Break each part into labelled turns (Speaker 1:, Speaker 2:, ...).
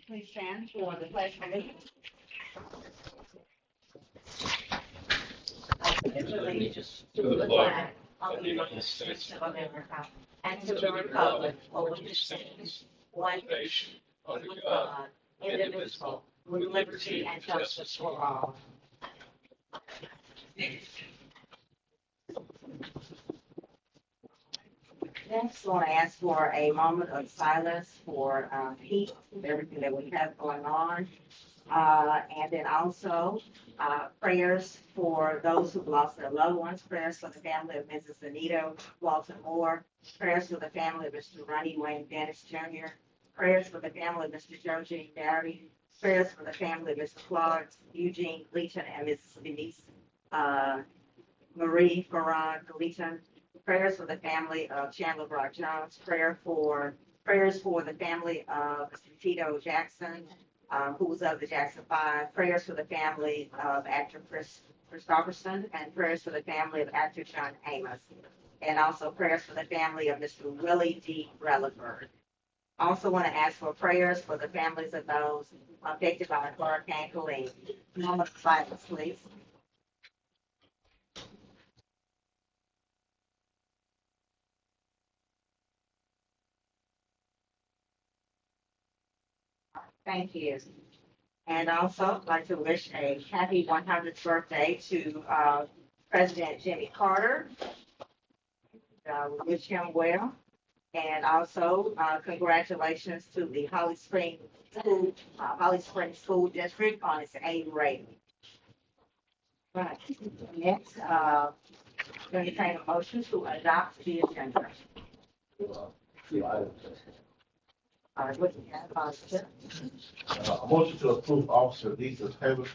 Speaker 1: Please stand for the pledge of allegiance. Allegiance to the flag of the United States of America and to the republic for which it stands, one nation, under God, indivisible, with liberty and justice for all. Next, I want to ask for a moment of silence for Pete, everything that we have going on. And then also prayers for those who've lost their loved ones, prayers for the family of Mrs. Anita Walton Moore, prayers for the family of Mr. Ronnie Wayne Dennis Jr., prayers for the family of Mr. Georgine Barry, prayers for the family of Mr. Clark, Eugene Gleason, and Mrs. Denise Marie Ferran Gleason, prayers for the family of Chandler Brock Jones, prayers for the family of Mr. Tito Jackson, who was of the Jackson Five, prayers for the family of actor Chris Christopherson, and prayers for the family of actor John Amos, and also prayers for the family of Mr. Willie D. Relaford. Also want to ask for prayers for the families of those affected by Hurricane Helene. Moment of silence, please. Thank you. And also, I'd like to wish a happy 100th birthday to President Jimmy Carter. We wish him well. And also, congratulations to the Holly Springs School District on its A rating. Right. Next, entertain a motion to adopt the agenda. What do you have, Chip?
Speaker 2: A motion to approve Officer Lisa Taylor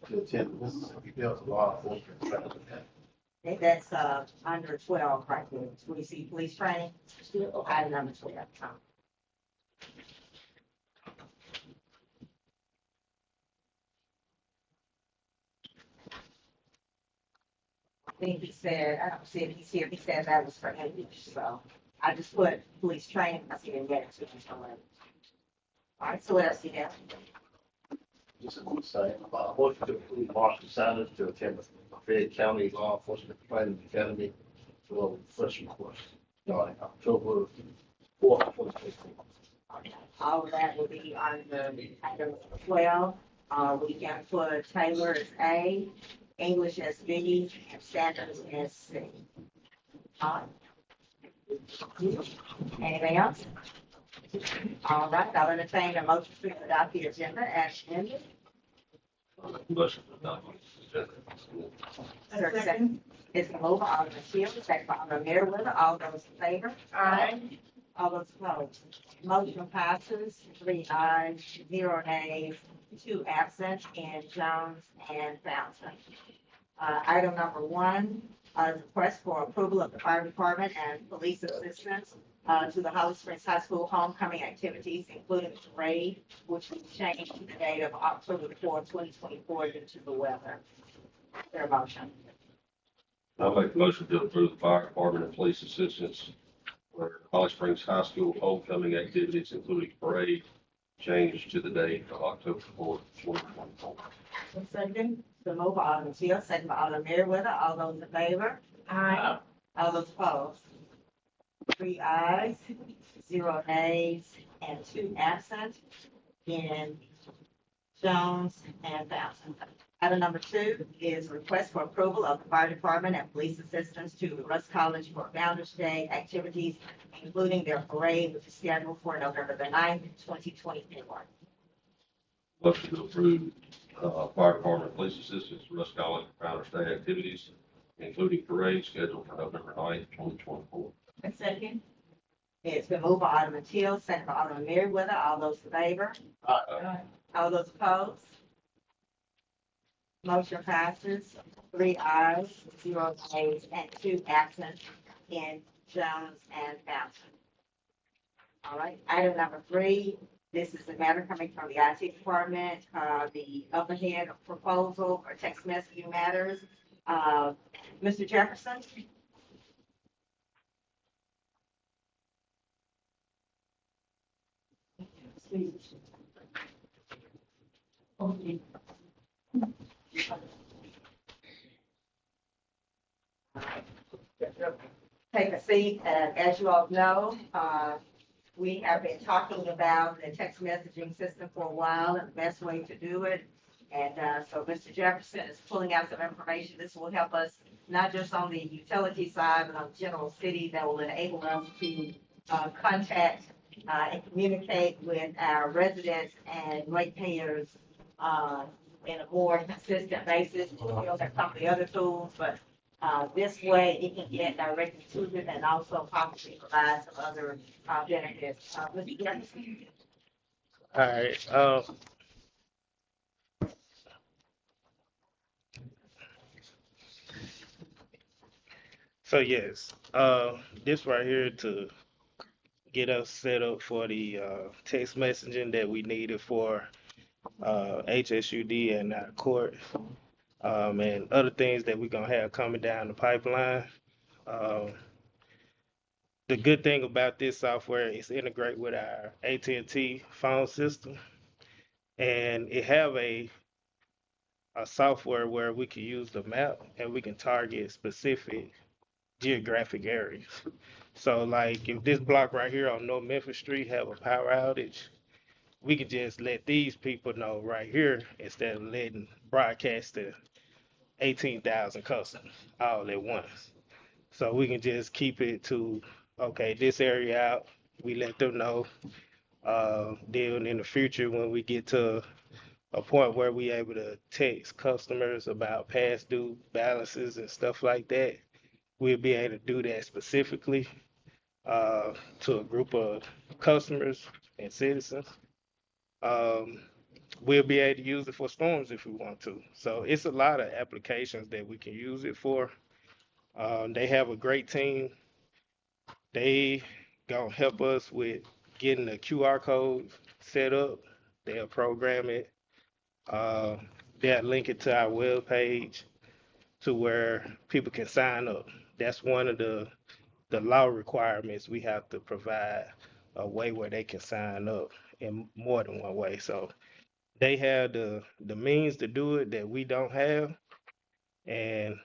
Speaker 2: to attend the Mississippi Delta Law Enforcement Training Event.
Speaker 1: Okay, that's under 12 right there. We see police training, item number 12. I think he said, I don't see if he's here, he said that was for English, so I just put police training, I see him get it to him. All right, so what else you got?
Speaker 2: Just a quick thing, motion to approve Marshall Sanders to attend the Fayette County Law Enforcement Training Academy for freshman course starting October 4th, 2016.
Speaker 1: All of that will be under item 12. We can put Taylor as A, English as B, and Sanders as C. All right. Anything else? All right, I'll entertain a motion to adopt the agenda as amended.
Speaker 2: Motion to adopt the agenda.
Speaker 1: Second. It's moved by Alderman Shields, second by Alderman Merriweather. All those in favor? Aye. All those opposed? Motion passes, 3 ayes, 0 nays, 2 absent, in Jones and Fountain. Item number 1, request for approval of the fire department and police assistance to the Holly Springs High School homecoming activities, including the parade, which was changed to the date of October 4th, 2024 due to the weather. Their motion.
Speaker 3: I'll make a motion to approve the fire department and police assistance for Holly Springs High School homecoming activities, including parade, changes to the date of October 4th, 2024.
Speaker 1: Second, the move by Alderman Shields, second by Alderman Merriweather. All those in favor? Aye. All those opposed? 3 ayes, 0 nays, and 2 absent, in Jones and Fountain. Item number 2 is request for approval of the fire department and police assistance to Rusk College for Founder's Day activities, including their parade, which is scheduled for November the 9th, 2024.
Speaker 3: Motion to approve fire department and police assistance to Rusk College for Founder's Day activities, including parade scheduled for November 9th, 2024.
Speaker 1: And second. It's been moved by Alderman Teal, second by Alderman Merriweather. All those in favor?
Speaker 2: Aye.
Speaker 1: All those opposed? Motion passes, 3 ayes, 0 nays, and 2 absent, in Jones and Fountain. All right, item number 3, this is a matter coming from the IT department, the overhead proposal for text messaging matters. Mr. Jefferson? Take a seat, and as you all know, we have been talking about the text messaging system for a while and the best way to do it. And so Mr. Jefferson is pulling out some information. This will help us not just on the utility side, but on general city that will enable us to contact and communicate with our residents and ratepayers in a more consistent basis. We also have some of the other tools, but this way it can get directly to them and also possibly provide some other benefits. Mr. Jefferson?
Speaker 4: All right. So yes, this right here to get us set up for the text messaging that we needed for HSUD and our court, and other things that we're gonna have coming down the pipeline. Um, the good thing about this software is integrate with our AT&T phone system, and it have a software where we can use the map and we can target specific geographic areas. So like if this block right here on North Memphis Street have a power outage, we can just let these people know right here instead of letting broadcast to 18,000 customers all at once. So we can just keep it to, okay, this area out, we let them know. Then in the future, when we get to a point where we able to text customers about past due balances and stuff like that, we'll be able to do that specifically to a group of customers and citizens. Um, we'll be able to use it for storms if we want to. So it's a lot of applications that we can use it for. They have a great team. They gonna help us with getting the QR code set up. They'll program it. Uh, they'll link it to our web page to where people can sign up. That's one of the law requirements. We have to provide a way where they can sign up in more than one way. So they have the means to do it that we don't have, and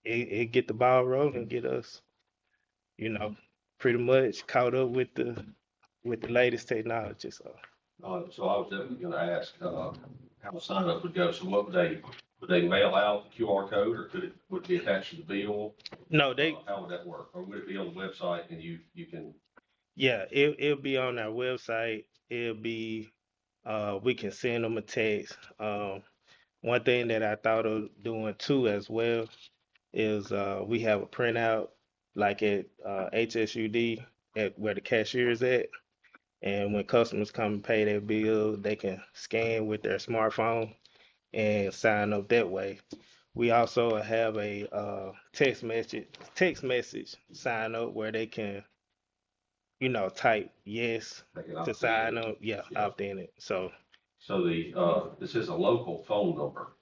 Speaker 4: it get the ball rolling, get us, you know, pretty much caught up with the latest technology. So
Speaker 3: So I was definitely gonna ask, how the sign up would go. So what would they mail out the QR code, or would it be attached to the bill?
Speaker 4: no, they
Speaker 3: How would that work? Or would it be on the website and you can,
Speaker 4: yeah, it'll be on our website. It'll be we can send them a text. One thing that I thought of doing too as well is we have a printout like at HSUD at where the cashier is at. And when customers come and pay their bill, they can scan with their smartphone and sign up that way. We also have a text message sign up where they can, type yes
Speaker 3: they can
Speaker 4: to
Speaker 3: opt in?
Speaker 4: sign up. Yeah,
Speaker 3: Yeah.
Speaker 4: opt in it. So
Speaker 3: So this is a local phone number.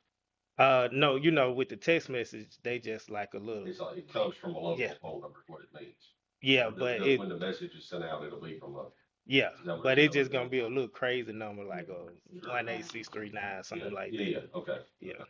Speaker 4: no, with the text message, they just like a little.
Speaker 3: It's like, it comes from a local
Speaker 4: Yeah.
Speaker 3: phone number is what it means.
Speaker 4: Yeah, but it
Speaker 3: When the message is sent out, it'll be from a.
Speaker 4: yeah,
Speaker 3: Is that what
Speaker 4: but
Speaker 3: it
Speaker 4: it's just
Speaker 3: is?
Speaker 4: gonna be a little crazy number like a
Speaker 3: Sure.
Speaker 4: 18639 something like that.
Speaker 3: Yeah, okay.
Speaker 4: Yeah.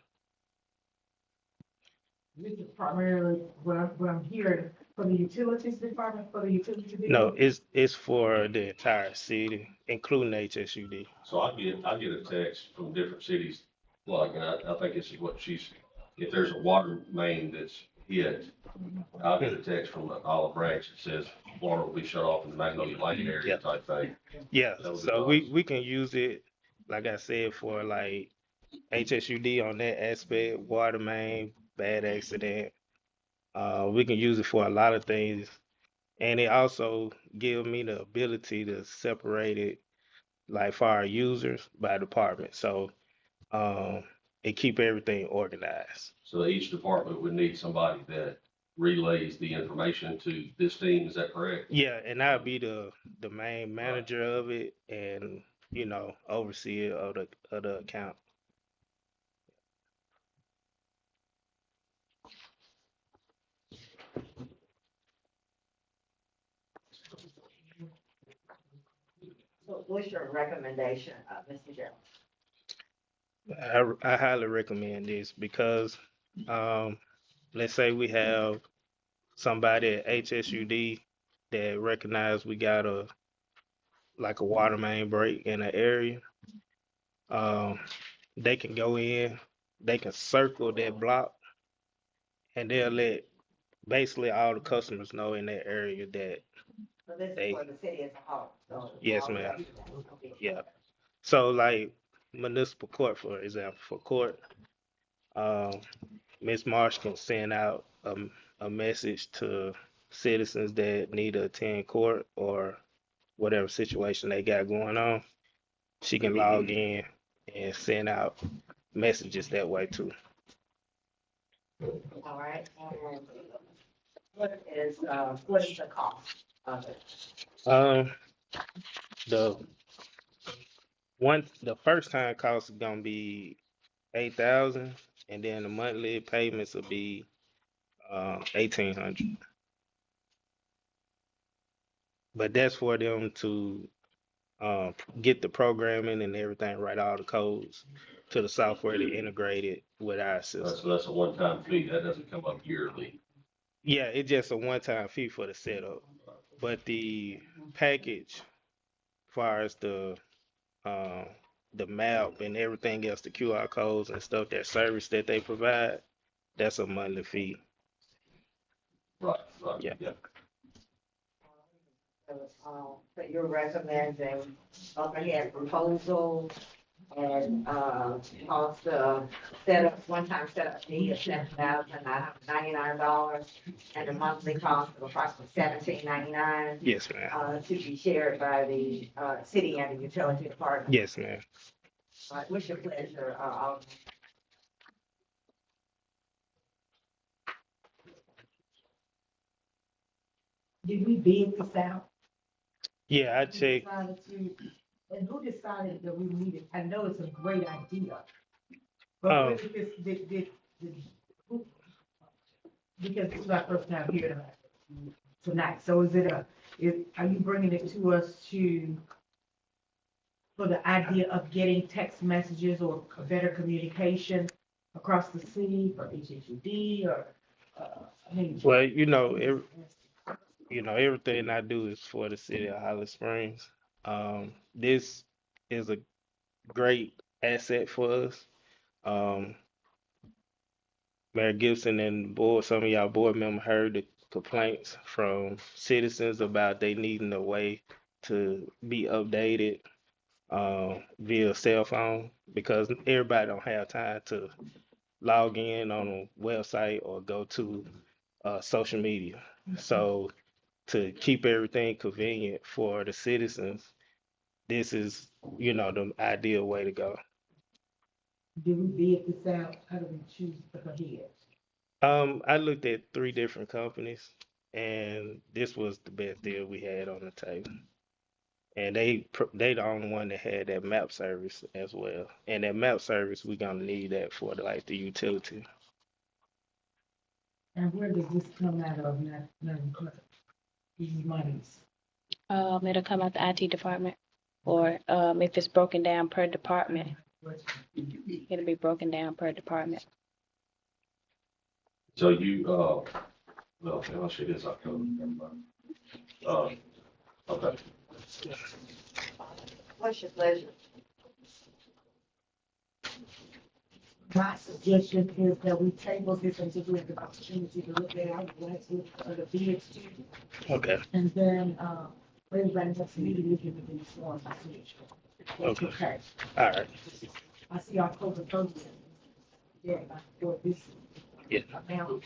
Speaker 5: This is primarily what I'm hearing for the utilities department, for the utility.
Speaker 4: No, it's for the entire city, including HSUD.
Speaker 3: So I get a text from different cities, like, and I think this is what if there's a water main that's hit, I'll get a text from Olive Branch that says water will be shut off in the Magnolia Lane area
Speaker 4: Yeah.
Speaker 3: type thing.
Speaker 4: Yeah,
Speaker 3: That would be
Speaker 4: so
Speaker 3: nice.
Speaker 4: we can use it, like I said, for like HSUD on that aspect, water main, bad accident. We can use it for a lot of things, and it also gives me the ability to separate it, like for our users by department. So it keep everything organized.
Speaker 3: So each department would need somebody that relays the information to this team, is that correct?
Speaker 4: Yeah, and I'll be the main manager of it, and overseer of the account.
Speaker 1: What's your recommendation, Mr. Gerald?
Speaker 4: I highly recommend this because, let's say we have somebody at HSUD that recognize we got like a water main break in an area. Um, they can go in, they can circle that block, and they'll let basically all the customers know in that area that
Speaker 1: So this is
Speaker 4: they,
Speaker 1: for the city as a whole, so.
Speaker 4: yes,
Speaker 1: all
Speaker 4: ma'am.
Speaker 1: residents, okay.
Speaker 4: Yeah. So like municipal court, for example, for court, um, Ms. Marsh can send out a message to citizens that need to attend court or whatever situation they got going on. She can log in and send out messages that way too.
Speaker 1: All right, and what is the cost of it?
Speaker 4: Um, the the first time cost is gonna be 8,000, and then the monthly payments will be 1,800. But that's for them to get the programming and everything, write all the codes to the software to integrate it with our system.
Speaker 3: So that's a one-time fee. That doesn't come up yearly.
Speaker 4: Yeah, it's just a one-time fee for the setup. But the package, far as the map and everything else, the QR codes and stuff, that service that they provide, that's a monthly fee.
Speaker 3: Right,
Speaker 4: Yeah.
Speaker 1: So you're recommending, ahead proposal and, cost of setup, one-time setup fee of $7,999 and a monthly cost of approximately $17.99,
Speaker 4: Yes, ma'am.
Speaker 1: to be shared by the, city and the utility department.
Speaker 4: Yes, ma'am.
Speaker 1: All right, what's your pleasure, Alderman?
Speaker 5: Did we bid this out?
Speaker 4: Yeah, I
Speaker 5: Who
Speaker 4: checked.
Speaker 5: decided and who decided that we needed, I know it's a great idea. But
Speaker 4: Oh.
Speaker 5: if it's, who, because this is our first time here tonight, so are you bringing it to us for the idea of getting text messages or better communication across the city for HHUD or, I mean.
Speaker 4: Well, everything I do is for the city of Holly Springs. This is a great asset for us. Mayor Gibson and the board, some of y'all board members heard the complaints from citizens about they needing a way to be updated via cell phone because everybody don't have time to log in on a website or go to social media. So to keep everything convenient for the citizens, this is, the ideal way to go.
Speaker 5: Did we bid this out? How do we choose the head?
Speaker 4: I looked at 3 different companies, and this was the best deal we had on the table. And they the only one that had that map service as well. And that map service, we're gonna need that for the utility.
Speaker 5: And where does this come out of, these monies?
Speaker 6: It'll come out the IT department, or if it's broken down per department, it'll be broken down per department.
Speaker 3: So you, well, I'll show you this October. Okay.
Speaker 1: What's your pleasure?
Speaker 5: My suggestion is that we table this until we have the opportunity to look at it, I would like to look at the bids too.
Speaker 4: Okay.
Speaker 5: And then, when everybody next meeting, we can do this one, I see it.
Speaker 4: Okay. All right.
Speaker 5: I see October 1st. Yeah, for this.
Speaker 4: Yeah.
Speaker 5: Amount.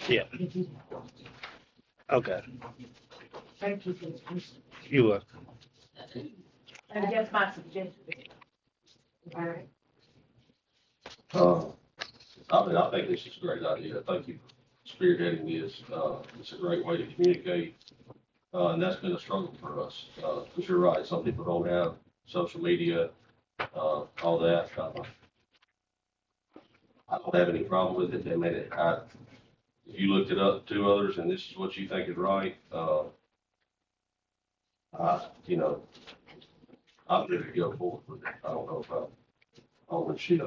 Speaker 4: Yeah. Okay.
Speaker 5: Thank you for this.
Speaker 4: You are.
Speaker 5: And that's my suggestion. All right.
Speaker 3: I think this is a great idea. Thank you for spearheading this. It's a great way to communicate. And that's been a struggle for us. Because you're right, some people don't have social media, all that. I don't have any problem with it. If you looked it up to others and this is what you think is right, I'm ready to go forward with it. I don't know about all the shit.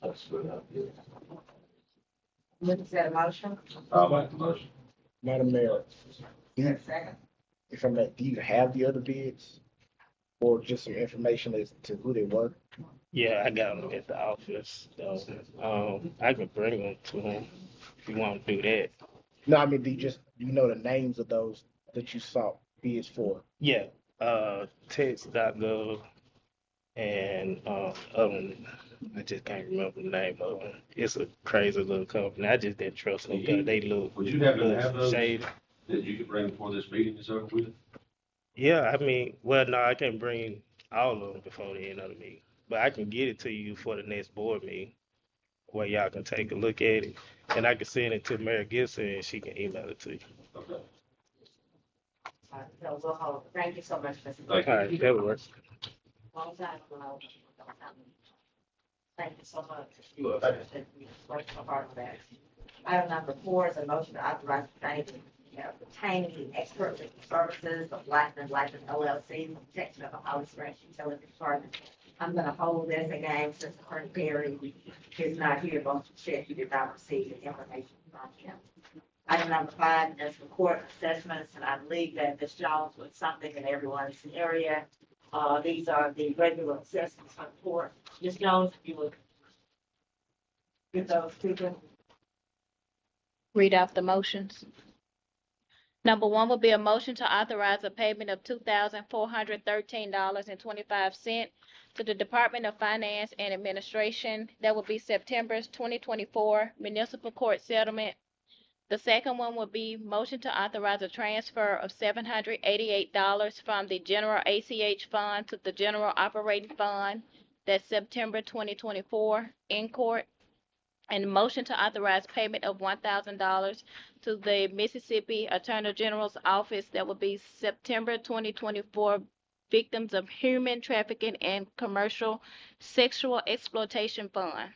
Speaker 3: That's a good idea.
Speaker 1: Is that a motion?
Speaker 3: I'll make the motion.
Speaker 7: Madam Mayor,
Speaker 1: Is there a second?
Speaker 7: if I may, do you have the other bids? Or just some information as to who they were?
Speaker 4: Yeah, I got them at the office, so, I can bring them to him if you want to do that.
Speaker 7: No, I mean, do you know the names of those that you saw bids for?
Speaker 4: Yeah, text.gov and, I just can't remember the name of them. It's a crazy little company. I just didn't trust them, but they look
Speaker 3: Would you happen to have those
Speaker 4: shady.
Speaker 3: that you could bring before this meeting is over with?
Speaker 4: Yeah, I mean, well, no, I can't bring all of them before the end of the meeting, but I can get it to you for the next board meeting where y'all can take a look at it, and I can send it to Mary Gibson and she can email it to you.
Speaker 3: Okay.
Speaker 1: So we'll hold. Thank you so much, Mr.
Speaker 3: Thank
Speaker 4: All right, that works.
Speaker 1: Long time ago. Thank you so much.
Speaker 2: Look,
Speaker 1: Worked so hard on that. Item number 4 is a motion to authorize payment pertaining to expert legal services of Blackman LLC, for protection of the Holly Springs Utility Department. I'm gonna hold this again since Attorney Perry is not here, but check you did not receive the information from him. Item number 5 is the court assessments, and I believe that Ms. Jones was something in everyone's area. These are the regular assessments for the court. Ms. Jones, if you would get those to them.
Speaker 6: Read out the motions. Number 1 will be a motion to authorize a payment of $2,413.25 to the Department of Finance and Administration. That will be September's 2024 municipal court settlement. The second one will be motion to authorize a transfer of $788 from the general ACH fund to the general operating fund. That's September 2024 in court. And motion to authorize payment of $1,000 to the Mississippi Attorney General's office. That will be September 2024 Victims of Human Trafficking and Commercial Sexual Exploitation Fund.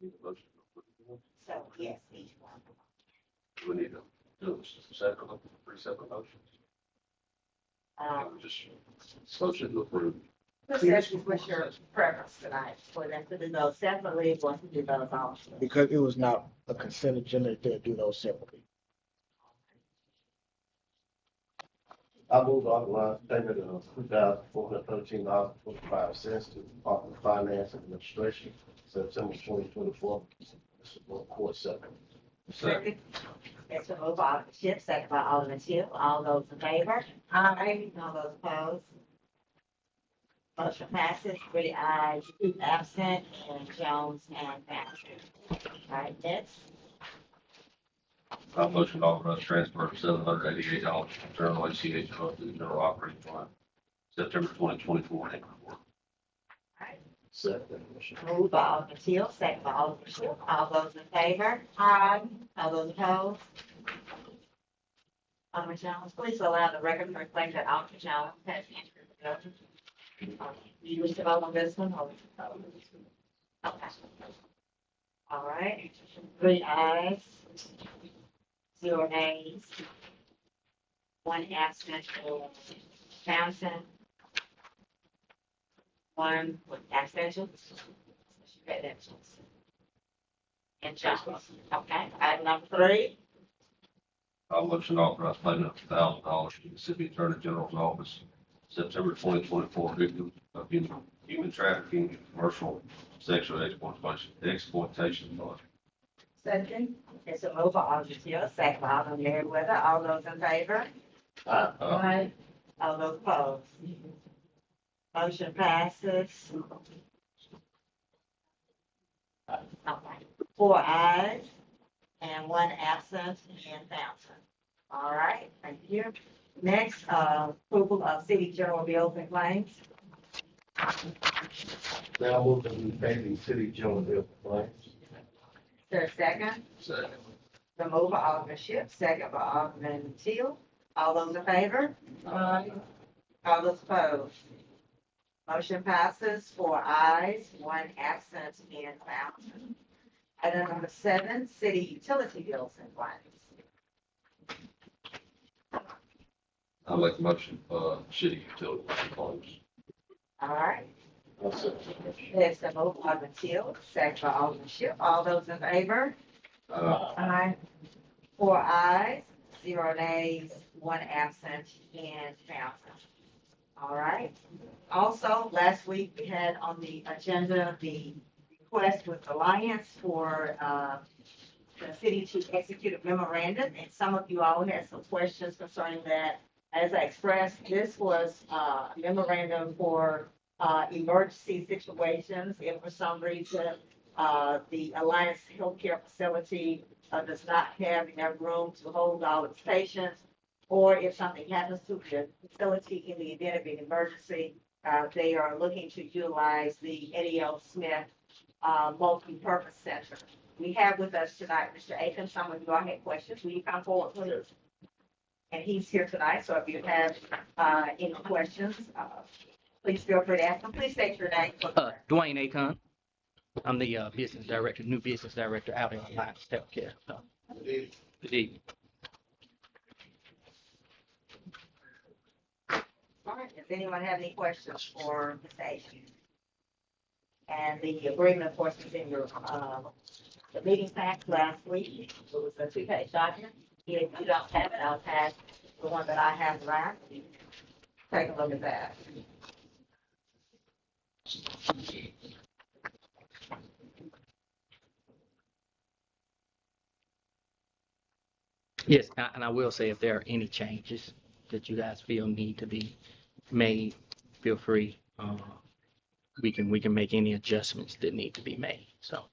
Speaker 3: Need a motion.
Speaker 1: So, yes, each one.
Speaker 3: We need to do separate, 3 separate motions. Just motion to approve.
Speaker 1: What's your preference tonight? For them to do those separately, or to do those all?
Speaker 7: Because it was not a consent agenda, to do those separately.
Speaker 2: I move to authorize payment of $2,413.25 to the Department of Finance and Administration, September 2024. This is for court settlement.
Speaker 3: Second.
Speaker 1: It's a move by Alderman Schiff, second by Alderman Hill. All those in favor? Aye. All those opposed? Motion passes, 3 ayes, 2 absent, and Jones and Baxter. All right, next.
Speaker 3: Motion to authorize transfer of $788 from general ACH fund to the general operating fund, September 2024 in court.
Speaker 2: Second.
Speaker 1: Moved by Alderman Hill, second by Alderman Schiff. All those in favor? Aye. All those opposed? Alderman Jones, please allow the record to reflect that Alderman Jones has entered the building. Do you wish to vote on this one? Or? Okay. All right. 3 ayes, 0 nays, 1 absent for Townsend, 1 with abstentions. And Jones. Okay. Item number 3.
Speaker 3: Motion to authorize payment of $1,000 to the Mississippi Attorney General's office, September 2024 victims of human trafficking and commercial sexual exploitation fund.
Speaker 1: Second. It's a move by Alderman Hill, second by Alderman Merriweather. All those in favor? Aye. All those opposed? Motion passes. Okay. 4 ayes and 1 absent in Townsend. All right, thank you. Next, approval of city general bills and claims.
Speaker 2: Now move to pay the city general bill claims.
Speaker 1: Is there a second?
Speaker 3: Second.
Speaker 1: The move by Alderman Schiff, second by Alderman Teal. All those in favor? Aye. All those opposed? Motion passes, 4 ayes, 1 absent in Townsend. Item number 7, city utility bills and claims.
Speaker 3: I'll make a motion, city utility claims.
Speaker 1: All right.
Speaker 2: I'll second.
Speaker 1: There's a vote, Alderman Till, second by Alderman Schiff. All those in favor?
Speaker 5: Aye.
Speaker 1: 4 ayes, 0 nays, 1 absent, and passes. All right. Also, last week we had on the agenda the request with Alliance for the city to execute a memorandum, and some of you all had some questions concerning that. As I expressed, this was a memorandum for emergency situations. If for some reason the Alliance Healthcare Facility does not have enough room to hold all its patients, or if something happens to the facility in the event of an emergency, they are looking to utilize the Eddie L. Smith multi-purpose center. We have with us tonight Mr. Aiken. Some of you all had questions. Will you come forward, please? And he's here tonight, so if you have any questions, please feel free to ask them. Please state your name.
Speaker 8: Dwayne Akon. I'm the business director, new business director out in Alliance Healthcare. So, good evening.
Speaker 1: All right, does anyone have any questions for Ms. Aiken? And the agreement, of course, is in your, the meeting pack last week. It was a 2-page document. If you don't have it, I'll pass the one that I have around. Take a look at that.
Speaker 8: Yes, and I will say if there are any changes that you guys feel need to be made, feel free. We can make any adjustments that need to be made. So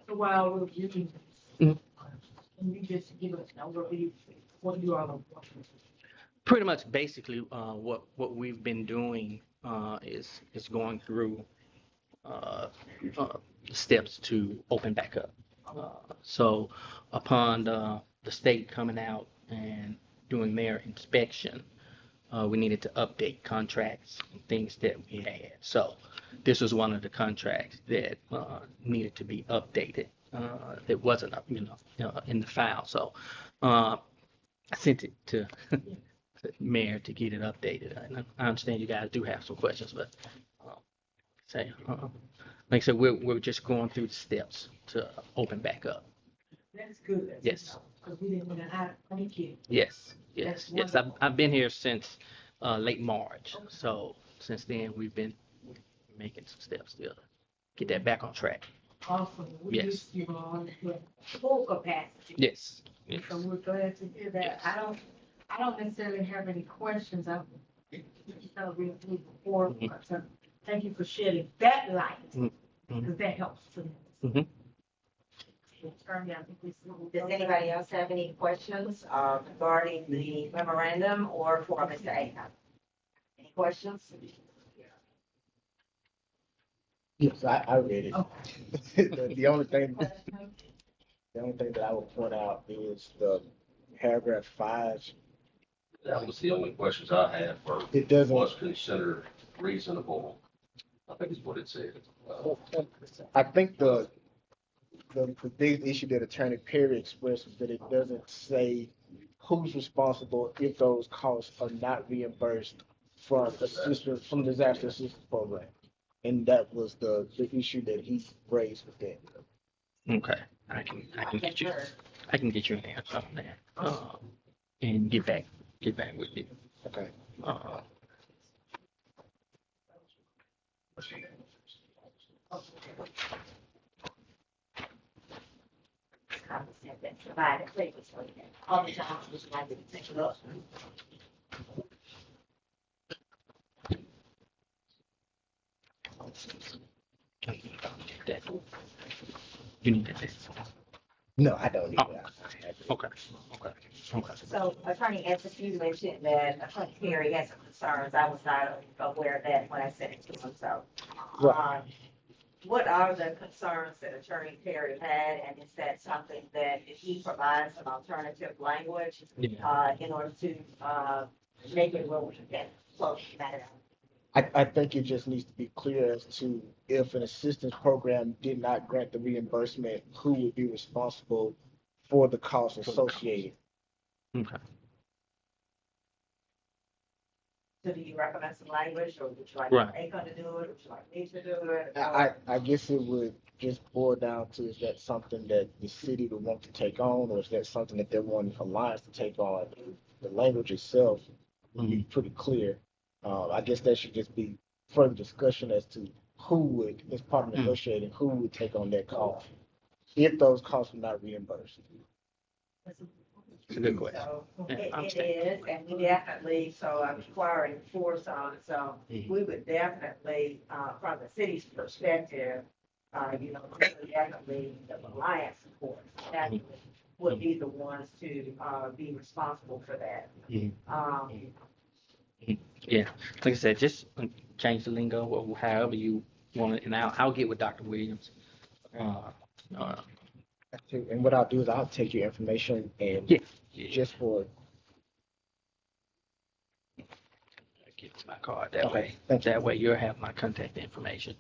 Speaker 5: So while we're reviewing
Speaker 8: Mhm.
Speaker 5: this, can you just give us an overview, what you all are watching?
Speaker 8: pretty much basically what we've been doing is going through steps to open back up. So upon the state coming out and doing their inspection, we needed to update contracts and things that we had. So this was one of the contracts that needed to be updated. That wasn't up, in the file. So I sent it to the mayor to get it updated. And I understand you guys do have some questions, but say, like I said, we're just going through the steps to open back up.
Speaker 5: That's good.
Speaker 8: Yes.
Speaker 5: Because we didn't want to thank you.
Speaker 8: Yes.
Speaker 5: That's
Speaker 8: I've
Speaker 5: wonderful.
Speaker 8: been here since late March. So since then, we've been making some steps to get that back on track.
Speaker 5: Awesome. We
Speaker 8: Yes.
Speaker 5: used you on with full capacity.
Speaker 8: Yes.
Speaker 5: So we're glad to hear that.
Speaker 8: Yes.
Speaker 5: I don't necessarily have any questions. I've read through before,
Speaker 8: Mhm.
Speaker 5: but thank you for shedding that light,
Speaker 8: Mhm.
Speaker 5: because that helps to.
Speaker 8: Mhm.
Speaker 1: Does anybody else have any questions regarding the memorandum or for Mr. Aiken? Any questions?
Speaker 7: Yes, I read it.
Speaker 5: Oh.
Speaker 7: The only thing that I would point out is the paragraph 5.
Speaker 3: That was the only questions I had for
Speaker 7: It doesn't,
Speaker 3: what's considered reasonable. I think is what it said.
Speaker 7: I think the big issue that Attorney Perry expressed was that it doesn't say who's responsible if those costs are not reimbursed from from the disaster assistance program. And that was the issue that he raised with that.
Speaker 8: Okay. I can get you an answer on that. And get back with you.
Speaker 7: Okay.
Speaker 1: Provided previously. All the time, just like to take it up.
Speaker 8: That. You need that.
Speaker 7: No, I don't need
Speaker 8: Oh.
Speaker 7: that. I have it.
Speaker 8: Okay.
Speaker 1: So Attorney Edson, you mentioned that Attorney Perry had some concerns. I was not aware of that when I sent it to him, so.
Speaker 7: Right.
Speaker 1: What are the concerns that Attorney Perry had, and is that something that if he provides an alternative language in order to make it where we can close that out?
Speaker 7: I think it just needs to be clear as to if an assistance program did not grant the reimbursement, who would be responsible for the costs associated.
Speaker 8: Okay.
Speaker 1: So do you recommend some language, or would you like
Speaker 8: Right.
Speaker 1: Akon to do it, would you like me to do it?
Speaker 7: I guess it would just boil down to, is that something that the city would want to take on, or is that something that they want Alliance to take on? The language itself would be pretty clear. I guess that should just be further discussion as to who would, as part of negotiating, who would take on that cost if those costs were not reimbursed.
Speaker 8: It's a good question.
Speaker 1: So
Speaker 8: Yeah, I
Speaker 1: it
Speaker 8: understand.
Speaker 1: is, and we definitely, so I'm requiring force on it, so
Speaker 8: Mhm.
Speaker 1: we would definitely, from the city's perspective, we would definitely, the Alliance, of course, definitely would be the ones to, be responsible for that.
Speaker 8: Mhm.
Speaker 1: Um,
Speaker 8: Yeah, like I said, just change the lingo or however you want it, and I'll get with Dr. Williams. Uh,
Speaker 7: And what I'll do is I'll take your information and
Speaker 8: yeah.
Speaker 7: just for,
Speaker 8: Give my card that
Speaker 7: Okay,
Speaker 8: way.
Speaker 7: thank you.
Speaker 8: That way you'll have my contact information.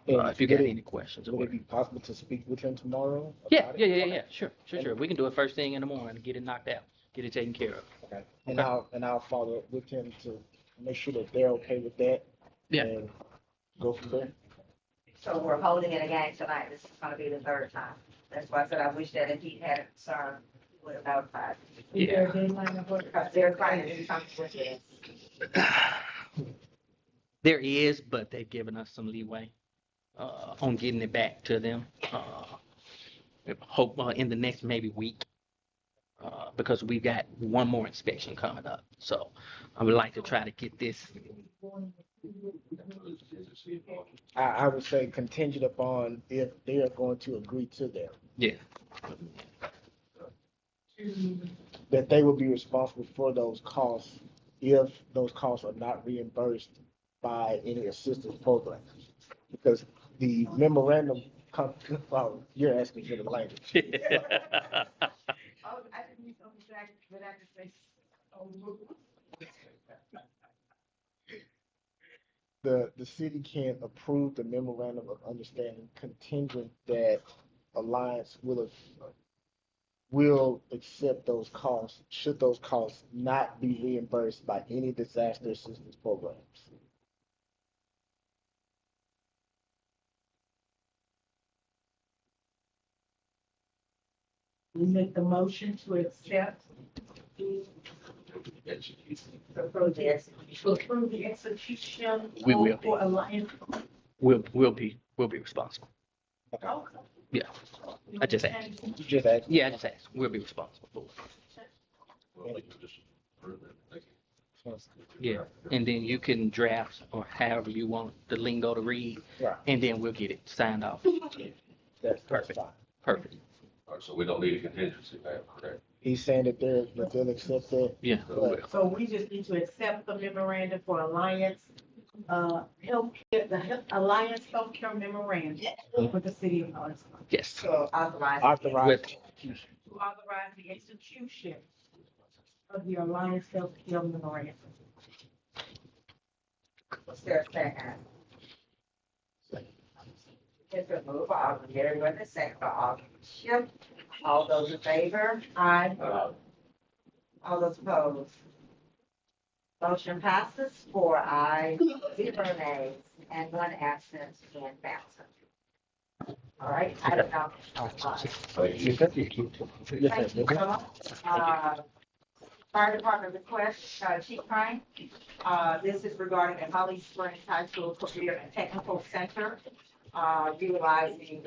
Speaker 7: and
Speaker 8: If you got
Speaker 7: would
Speaker 8: any questions or
Speaker 7: would it
Speaker 8: whatever.
Speaker 7: be possible to speak with him tomorrow?
Speaker 8: Yeah,
Speaker 7: about it?
Speaker 8: yeah, yeah,
Speaker 7: Okay.
Speaker 8: yeah, sure. We can do it first thing in the morning, get it knocked out, get it taken care of.
Speaker 7: Okay, and
Speaker 8: Okay.
Speaker 7: I'll follow up with him to make sure that they're okay with that.
Speaker 8: Yeah.
Speaker 7: And go from there.
Speaker 1: so we're holding it again tonight, this is gonna be the third time. That's why I said I wish that if he had a concern, he would have notified me.
Speaker 5: Is there a deadline of what?
Speaker 1: Because they're trying to do something with this.
Speaker 8: There is, but they've given us some leeway on getting it back to them. Hope in the next maybe week, because we've got one more inspection coming up. So I would like to try to get this.
Speaker 7: I would say contingent upon if they are going to agree to that,
Speaker 8: Yeah.
Speaker 7: that they will be responsible for those costs if those costs are not reimbursed by any assistance programs. Because the memorandum, well, you're asking for the language.
Speaker 1: Oh, I didn't use on the jacket, but I just say,
Speaker 7: The city can approve the memorandum of understanding contingent that Alliance will accept those costs, should those costs not be reimbursed by any disaster assistance programs.
Speaker 5: We make the motion to accept,
Speaker 1: approve the execution.
Speaker 5: to approve the execution
Speaker 8: We will.
Speaker 5: for Alliance.
Speaker 8: We'll be responsible.
Speaker 5: Okay.
Speaker 8: Yeah. I just asked.
Speaker 7: You just asked.
Speaker 8: Yeah, I just asked. We'll be responsible for it. Yeah, and then you can draft or however you want the lingo to read,
Speaker 7: Right.
Speaker 8: and then we'll get it signed off.
Speaker 7: That's
Speaker 8: Perfect.
Speaker 7: fine.
Speaker 8: Perfect.
Speaker 3: All right, so we don't need a contingency plan, correct?
Speaker 7: He's saying that they'll accept that.
Speaker 8: Yeah.
Speaker 3: So we will.
Speaker 5: So we just need to accept the memorandum for Alliance, healthcare, Alliance Healthcare Memorandum with the city of Hollis.
Speaker 8: Yes.
Speaker 1: So authorize.
Speaker 7: Authorized.
Speaker 5: To authorize the execution of the Alliance Healthcare Memorandum.
Speaker 1: Was there a second? It's been moved by Alderman Merriweather, second by Alderman Schiff. All those in favor?
Speaker 5: Aye.
Speaker 1: All those opposed? Motion passes 4 ayes, 0 nays, and 1 absent and absent. All right, item number 5.
Speaker 3: Thank you.
Speaker 7: Yes,
Speaker 1: Thank you, sir. Fire Department request, Chief Crane. This is regarding the Holly Springs High School Career and Technical Center, utilizing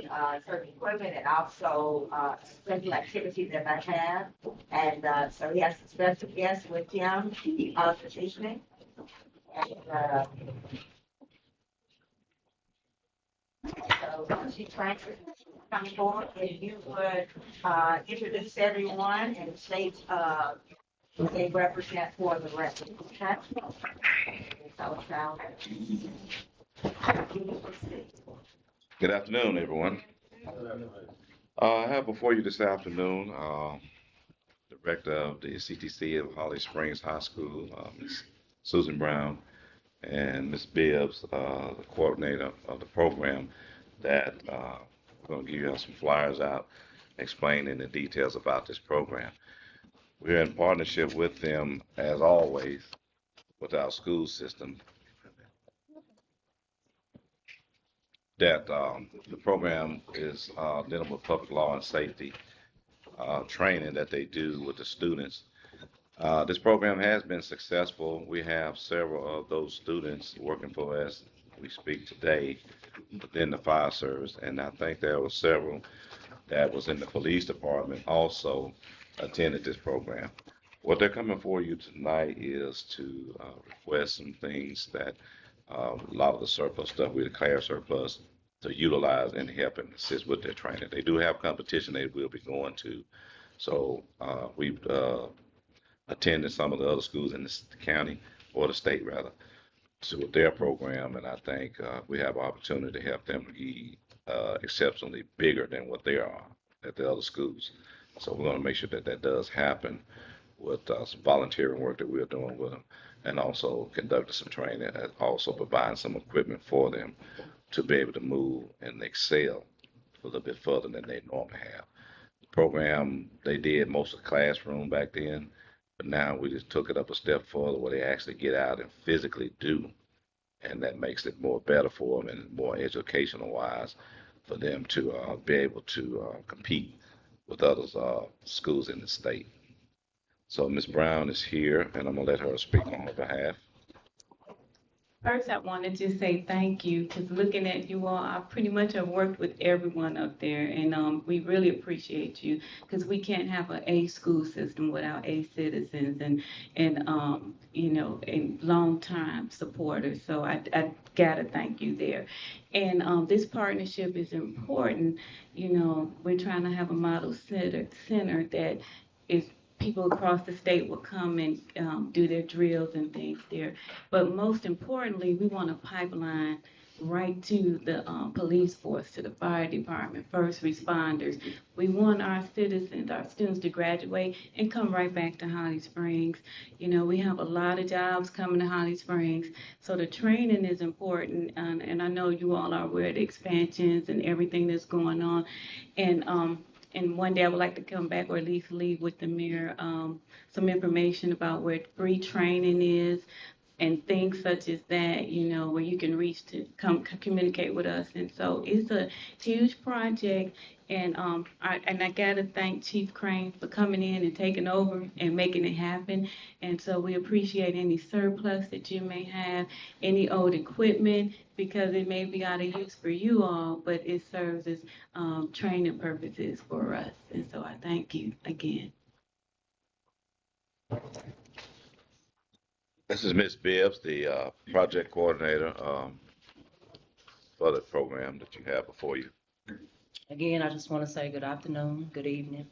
Speaker 1: certain equipment and also special activities that I have. And so he has some special guests with him this evening. And so Chief Crane, come forward, if you would introduce everyone and state who they represent for the record. Okay? So,
Speaker 9: Good afternoon, everyone. I have before you this afternoon, Director of the CTC of Holly Springs High School, Ms. Susan Brown, and Ms. Bibbs, the coordinator of the program, that we're going to give you some flyers out explaining the details about this program. We're in partnership with them, as always, with our school system that the program is dealing with public law and safety training that they do with the students. This program has been successful. We have several of those students working for us as we speak today within the fire service, and I think there were several that was in the police department also attended this program. What they're coming for you tonight is to request some things that a lot of the surplus stuff we declare surplus to utilize and help and assist with their training. They do have competition they will be going to. So we've attended some of the other schools in the county or the state rather to their program, and I think we have opportunity to help them be exceptionally bigger than what they are at the other schools. So we're going to make sure that that does happen with some volunteering work that we're doing with them, and also conducting some training and also providing some equipment for them to be able to move and excel a little bit further than they normally have. The program, they did most of the classroom back then, but now we just took it up a step further where they actually get out and physically do, and that makes it more better for them and more educational wise for them to be able to compete with other schools in the state. So Ms. Brown is here, and I'm gonna let her speak on her behalf.
Speaker 10: First, I wanted to say thank you, because looking at you all, I pretty much have worked with everyone up there, and we really appreciate you, because we can't have an A school system without A citizens and you know, and long-time supporters. So I gotta thank you there. And this partnership is important. You know, we're trying to have a model center that is people across the state will come and do their drills and things there. But most importantly, we want a pipeline right to the police force, to the fire department, first responders. We want our citizens, our students to graduate and come right back to Holly Springs. You know, we have a lot of jobs coming to Holly Springs, so the training is important. And I know you all are aware of the expansions and everything that's going on. And one day I would like to come back, or at least leave with the mayor, some information about where free training is and things such as that, you know, where you can reach to come communicate with us. And so it's a huge project. And I gotta thank Chief Crane for coming in and taking over and making it happen. And so we appreciate any surplus that you may have, any old equipment, because it may be out of use for you all, but it serves as training purposes for us. And so I thank you again.
Speaker 9: This is Ms. Bibbs, the project coordinator for the program that you have before you.
Speaker 11: Again, I just want to say good afternoon, good evening.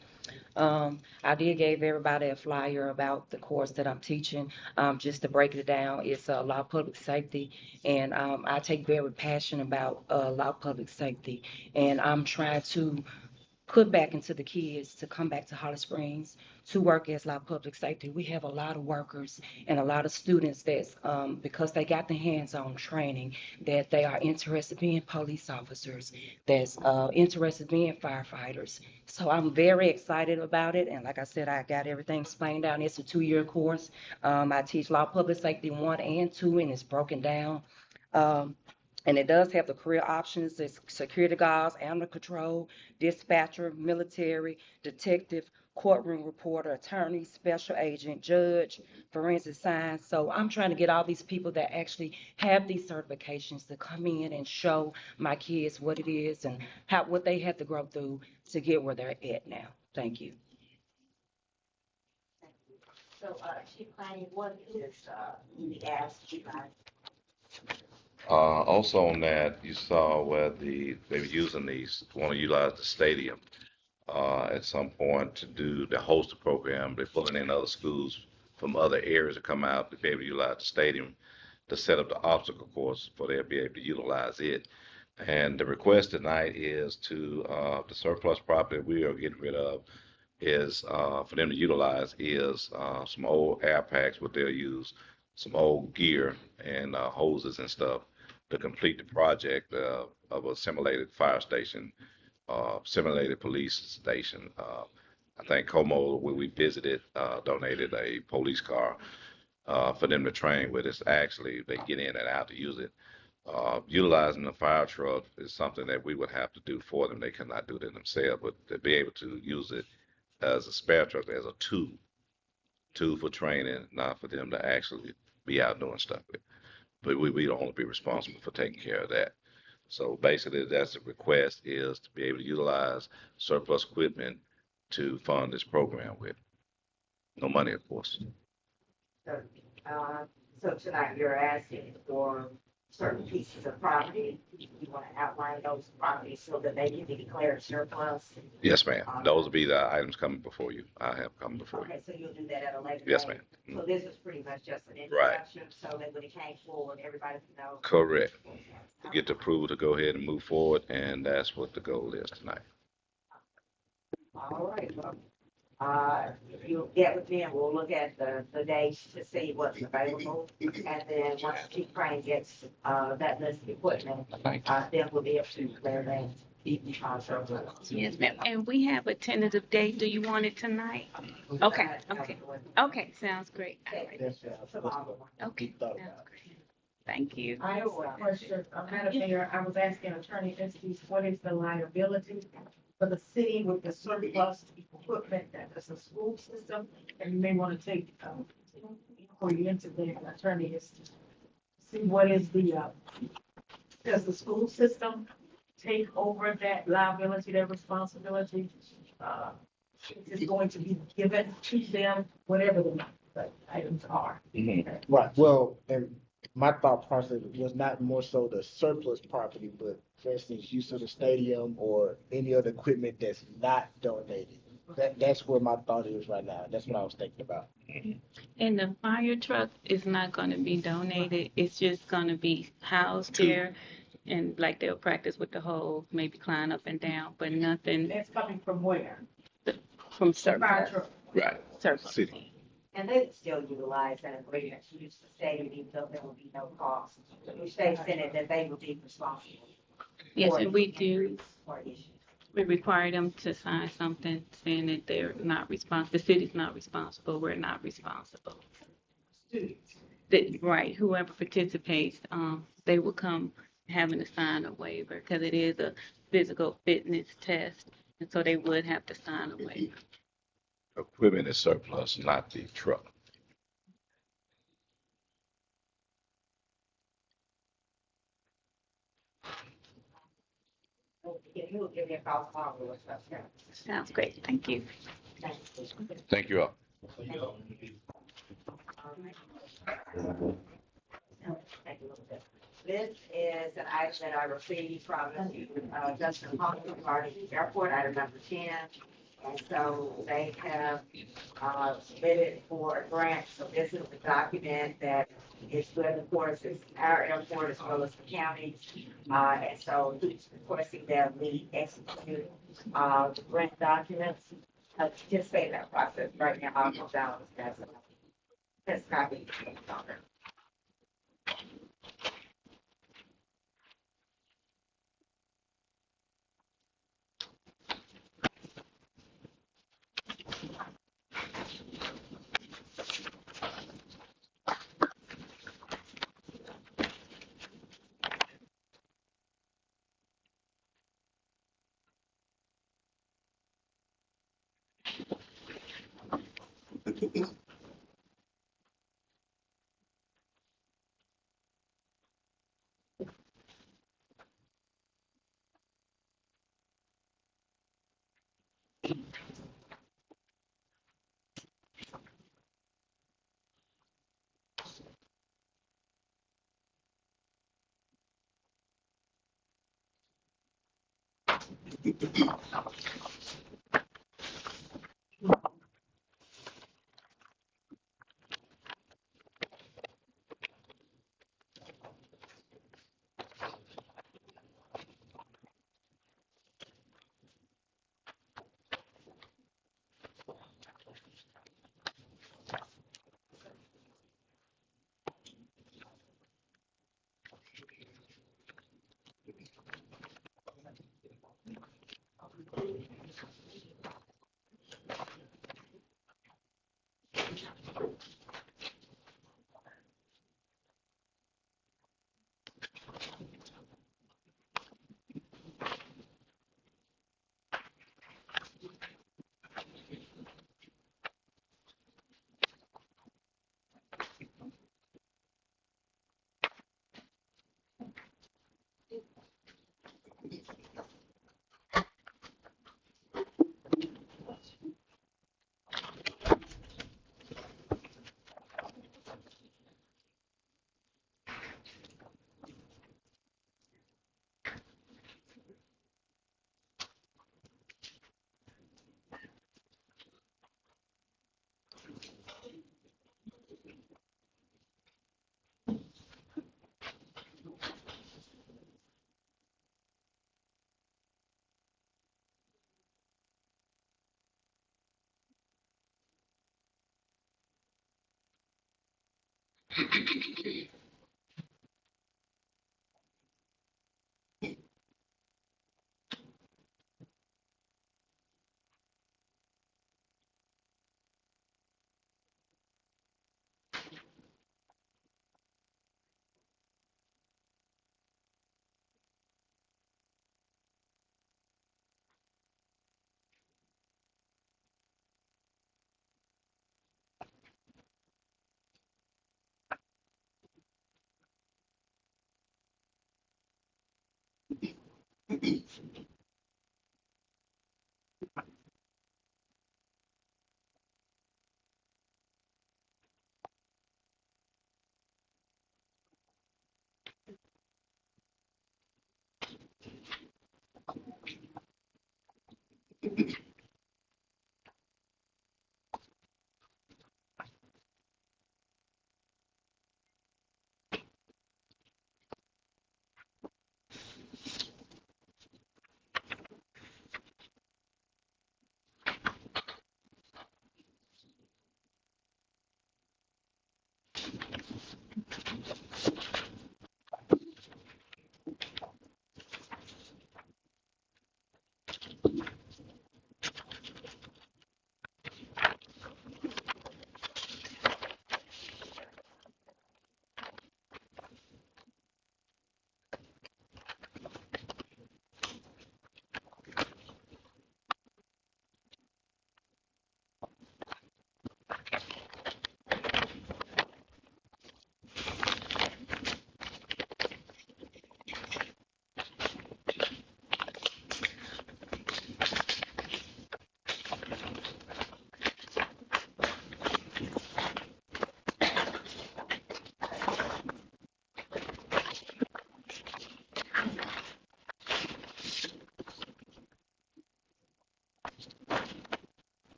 Speaker 11: I did give everybody a flyer about the course that I'm teaching. Just to break it down, it's law of public safety, and I take very passion about law of public safety, and I'm trying to put back into the kids to come back to Holly Springs to work as law public safety. We have a lot of workers and a lot of students that's because they got the hands-on training, that they are interested in being police officers, that's interested in being firefighters. So I'm very excited about it. And like I said, I got everything explained out. It's a 2-year course. I teach law public safety 1 and 2, and it's broken down. And it does have the career options. It's security guards, animal control, dispatcher, military, detective, courtroom reporter, attorney, special agent, judge, forensic science. So I'm trying to get all these people that actually have these certifications to come in and show my kids what it is and what they have to grow through to get where they're at now. Thank you.
Speaker 1: So, Chief Crane, what is the ask you guys?
Speaker 9: Also on that, you saw where they were using want to utilize the stadium at some point to host the program. They're pulling in other schools from other areas to come out to be able to utilize the stadium to set up the obstacle course for them to be able to utilize it. And the request tonight is to the surplus property we are getting rid of is for them to utilize is some old air packs, what they'll use, some old gear and hoses and stuff to complete the project of a simulated fire station, simulated police station. I think Como, when we visited, donated a police car for them to train with. It's actually, they get in and out to use it. Utilizing the fire truck is something that we would have to do for them. They cannot do it themselves, but to be able to use it as a spare truck, as a tool for training, not for them to actually be out doing stuff with. But we'd only be responsible for taking care of that. So basically, that's the request, is to be able to utilize surplus equipment to fund this program with. No money, of course.
Speaker 1: So, so tonight you're asking for certain pieces of property. You want to outline those properties so that they can be declared surplus.
Speaker 9: Yes, ma'am. Those will be the items coming before you. I have come before you.
Speaker 1: Okay, so you'll do that at a later date?
Speaker 9: Yes, ma'am.
Speaker 1: So this is pretty much just an
Speaker 9: Right.
Speaker 1: introduction, so that when it came forward, everybody can know.
Speaker 9: Correct. To get the approval to go ahead and move forward, and that's what the goal is tonight.
Speaker 1: All right, well, you'll get with me and we'll look at the dates to see what's available. And then once Chief Crane gets, that list of equipment, then we'll be able to declare that.
Speaker 10: Yes, ma'am. And we have a tentative date. Do you want it tonight? Okay, okay. Okay, sounds great. Okay, sounds great. Thank you.
Speaker 5: I have a question, Madam Mayor, I was asking Attorney Estes, what is the liability for the city with the surplus equipment that is a school system? And you may want to take, inquiry into the attorney Estes. See what is the, does the school system take over that liability, that responsibility? Is going to be given to them, whatever the items are.
Speaker 7: Right, well, and my thought process was not more so the surplus property, but for instance, use of the stadium or any other equipment that's not donated. That's where my thought is right now. That's what I was thinking about.
Speaker 10: And the fire truck is not gonna be donated. It's just gonna be housed there. And like they'll practice with the hose, maybe climb up and down, but nothing
Speaker 5: That's coming from where?
Speaker 10: from
Speaker 5: Fire
Speaker 10: surplus.
Speaker 5: truck.
Speaker 9: Right.
Speaker 10: Surplus.
Speaker 9: City.
Speaker 1: And they would still utilize that agreement to use the stadium, even though there will be no cost, which they said it that they will be responsible.
Speaker 10: Yes,
Speaker 1: for
Speaker 10: and we
Speaker 1: any
Speaker 10: do,
Speaker 1: increase or issue.
Speaker 10: we require them to sign something saying that they're not responsible, the city's not responsible, we're not responsible.
Speaker 5: Students.
Speaker 10: That, right, whoever participates, they will come having to sign a waiver, because it is a physical fitness test, and so they would have to sign a waiver.
Speaker 9: Equipment is surplus, not the truck.
Speaker 1: If you will give me a call tomorrow, we'll discuss that.
Speaker 10: Sounds great, thank you.
Speaker 1: Thank you.
Speaker 9: Thank you all.
Speaker 1: Thank you a little bit. This is an item that I received from Justin Hawkins regarding the airport, item number 10. And so they have submitted for a grant. So this is the document that is good, of course, it's our airport as well as the county. And so he's requesting that we execute the grant documents. Participate in that process right now. I'll go down that's copy.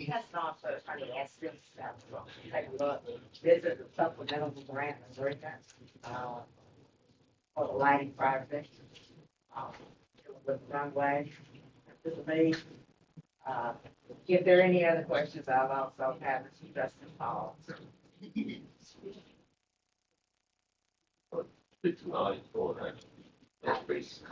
Speaker 1: That's not so funny, ask them stuff, take a look, visit the supplemental grant agreements, for the lighting project. With runway, to the main. If there are any other questions, I'll also have Mr. Justin Paul.
Speaker 3: Speak tonight for that. That's based.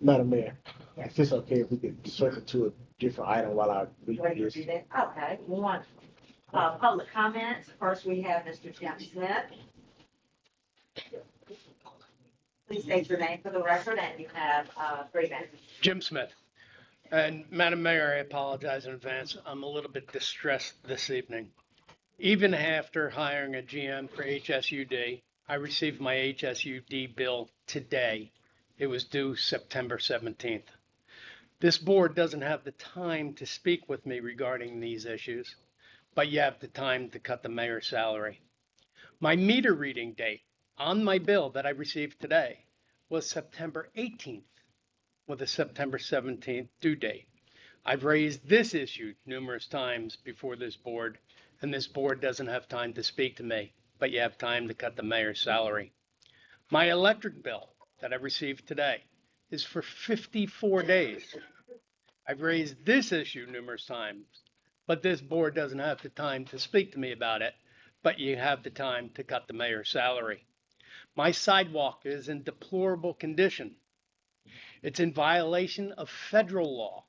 Speaker 7: Madam Mayor, if it's okay, if we could circle to a different item while I read
Speaker 1: Ready to
Speaker 7: this.
Speaker 1: do that? Okay, we want, public comments. First, we have Mr. Jim Smith. Please state your name for the record, and you have, 3 minutes.
Speaker 12: Jim Smith. And Madam Mayor, I apologize in advance. I'm a little bit distressed this evening. Even after hiring a GM for HSUD, I received my HSUD bill today. It was due September 17th. This board doesn't have the time to speak with me regarding these issues, but you have the time to cut the mayor's salary. My meter reading date on my bill that I received today was September 18th with a September 17th due date. I've raised this issue numerous times before this board, and this board doesn't have time to speak to me, but you have time to cut the mayor's salary. My electric bill that I received today is for 54 days. I've raised this issue numerous times, but this board doesn't have the time to speak to me about it, but you have the time to cut the mayor's salary. My sidewalk is in deplorable condition. It's in violation of federal law.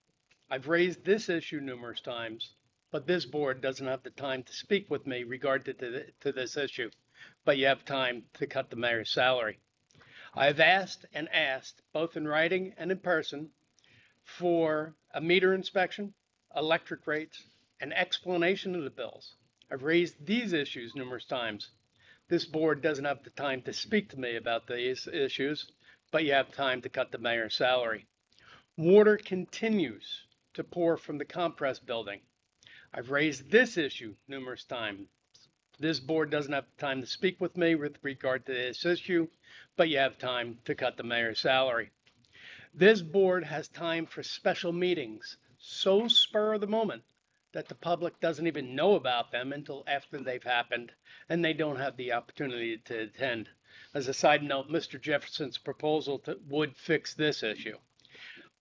Speaker 12: I've raised this issue numerous times, but this board doesn't have the time to speak with me regarding to this issue. But you have time to cut the mayor's salary. I have asked and asked, both in writing and in person, for a meter inspection, electric rates, an explanation of the bills. I've raised these issues numerous times. This board doesn't have the time to speak to me about these issues, but you have time to cut the mayor's salary. Water continues to pour from the Compress building. I've raised this issue numerous times. This board doesn't have time to speak with me with regard to this issue, but you have time to cut the mayor's salary. This board has time for special meetings, so spur of the moment that the public doesn't even know about them until after they've happened, and they don't have the opportunity to attend. As a side note, Mr. Jefferson's proposal would fix this issue.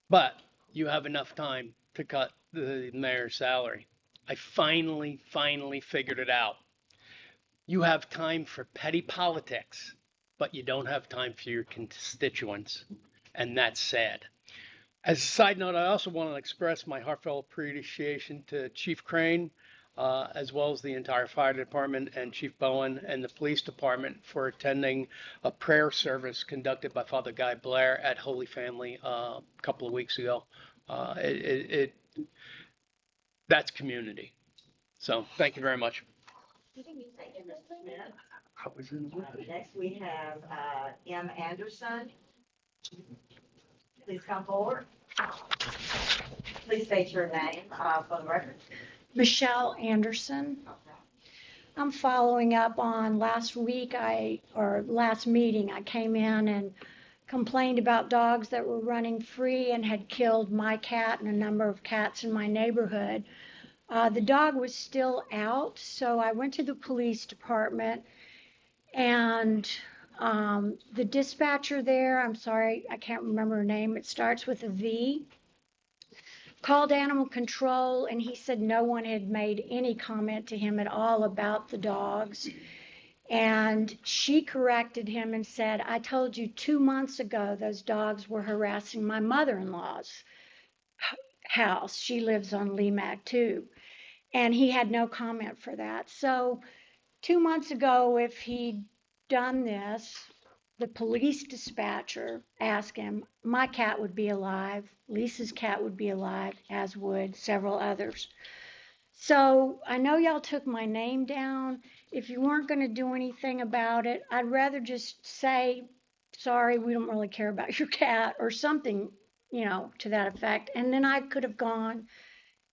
Speaker 12: But you have enough time to cut the mayor's salary. I finally figured it out. You have time for petty politics, but you don't have time for your constituents, and that's sad. As a side note, I also want to express my heartfelt appreciation to Chief Crane, as well as the entire fire department and Chief Bowen and the police department for attending a prayer service conducted by Father Guy Blair at Holy Family a couple of weeks ago. That's community. So thank you very much.
Speaker 1: Thank you, Mr. Smith. Next, we have M. Anderson. Please come forward. Please state your name for the record.
Speaker 13: Michelle Anderson. I'm following up on last meeting, I came in and complained about dogs that were running free and had killed my cat and a number of cats in my neighborhood. The dog was still out, so I went to the police department, and the dispatcher there, I'm sorry, I can't remember her name, it starts with a V, called animal control, and he said no one had made any comment to him at all about the dogs. And she corrected him and said, I told you 2 months ago those dogs were harassing my mother-in-law's house. She lives on Lemac too. And he had no comment for that. So 2 months ago, if he'd done this, the police dispatcher asked him, my cat would be alive, Lisa's cat would be alive, as would several others. So I know y'all took my name down. If you weren't going to do anything about it, I'd rather just say, sorry, we don't really care about your cat or something, to that effect. And then I could have gone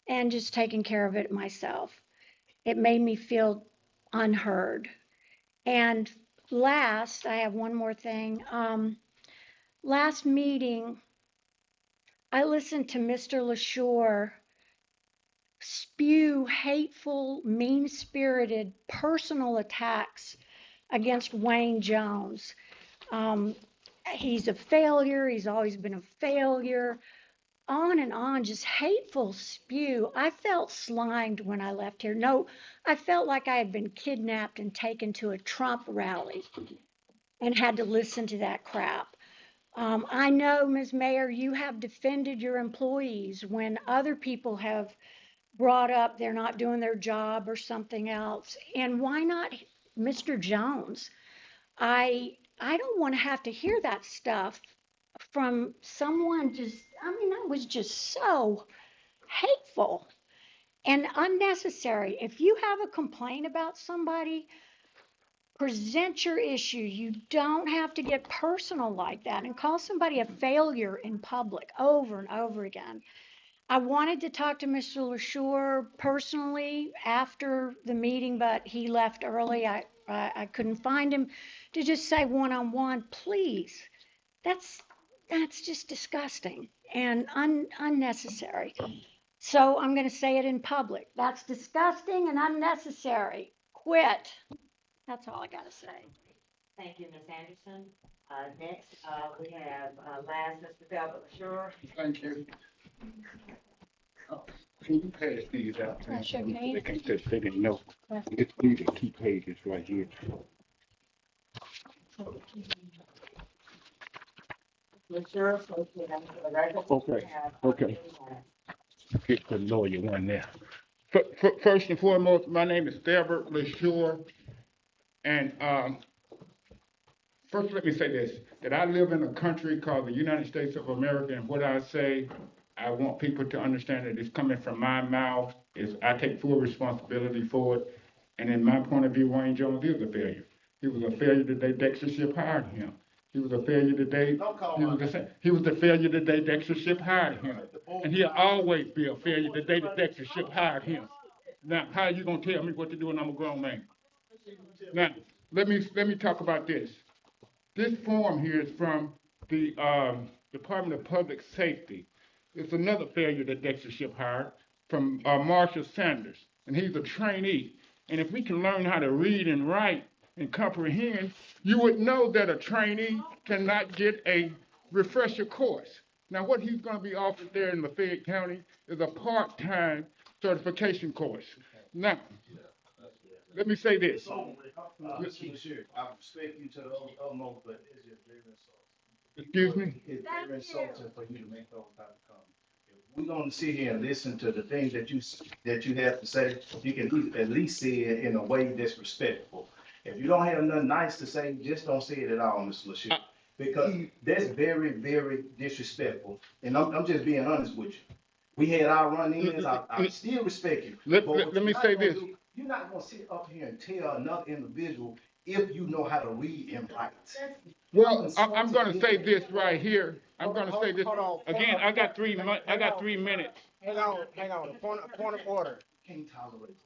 Speaker 13: and just taken care of it myself. It made me feel unheard. And last, I have one more thing. Last meeting, I listened to Mr. LaSure spew hateful, mean-spirited, personal attacks against Wayne Jones. He's a failure. He's always been a failure. On and on, just hateful spew. I felt slimed when I left here. No, I felt like I had been kidnapped and taken to a Trump rally and had to listen to that crap. I know, Ms. Mayor, you have defended your employees when other people have brought up they're not doing their job or something else. And why not Mr. Jones? I don't want to have to hear that stuff from someone that was just so hateful and unnecessary. If you have a complaint about somebody, present your issue. You don't have to get personal like that and call somebody a failure in public over and over again. I wanted to talk to Mr. LaSure personally after the meeting, but he left early. I couldn't find him to just say one-on-one, please. That's just disgusting and unnecessary. So I'm going to say it in public. That's disgusting and unnecessary. Quit. That's all I got to say.
Speaker 1: Thank you, Ms. Anderson. Next, we have last Mr. Delbert LaSure.
Speaker 14: Thank you. Can you pass these out?
Speaker 13: I sure can.
Speaker 14: They can just take a note. It's these are key pages right here.
Speaker 1: LaShure, so you know, for the record.
Speaker 14: Okay,
Speaker 1: have,
Speaker 14: okay.
Speaker 1: 3 minutes.
Speaker 14: Get the lawyer one there. First and foremost, my name is Delbert LaShure, and first let me say this, that I live in a country called the United States of America, and what I say, I want people to understand that it's coming from my mouth, is I take full responsibility for it, and in my point of view, Wayne Jones is a failure. He was a failure the day Dexter Shipp hired him. He was a failure the day, he was a failure the day Dexter Shipp hired him. And he'll always be a failure the day that Dexter Shipp hired him. Now, how are you gonna tell me what to do when I'm a grown man? Now, let me talk about this. This form here is from the Department of Public Safety. It's another failure that Dexter Shipp hired from Marshall Sanders, and he's a trainee. And if we can learn how to read and write and comprehend, you would know that a trainee cannot get a refresher course. Now, what he's going to be offered there in Lafayette County is a part-time certification course. Now, let me say this.
Speaker 2: I respect you to the utmost, but it's just very insulting.
Speaker 14: Excuse me?
Speaker 2: It's very insulting for you to make those type of comments. If we're gonna sit here and listen to the things that you have to say, you can at least say it in a way that's respectful. If you don't have nothing nice to say, just don't say it at all, Mr. LaShure. Because that's very, very disrespectful. And I'm just being honest with you. We had our run-ins, I still respect you.
Speaker 14: Let me say this.
Speaker 2: You're not gonna sit up here and tell another individual if you know how to read and write.
Speaker 14: Well, I'm gonna say this right here. I'm gonna say this again. I got 3 minutes.
Speaker 7: Hang on, point of order.
Speaker 2: Can't tolerate it.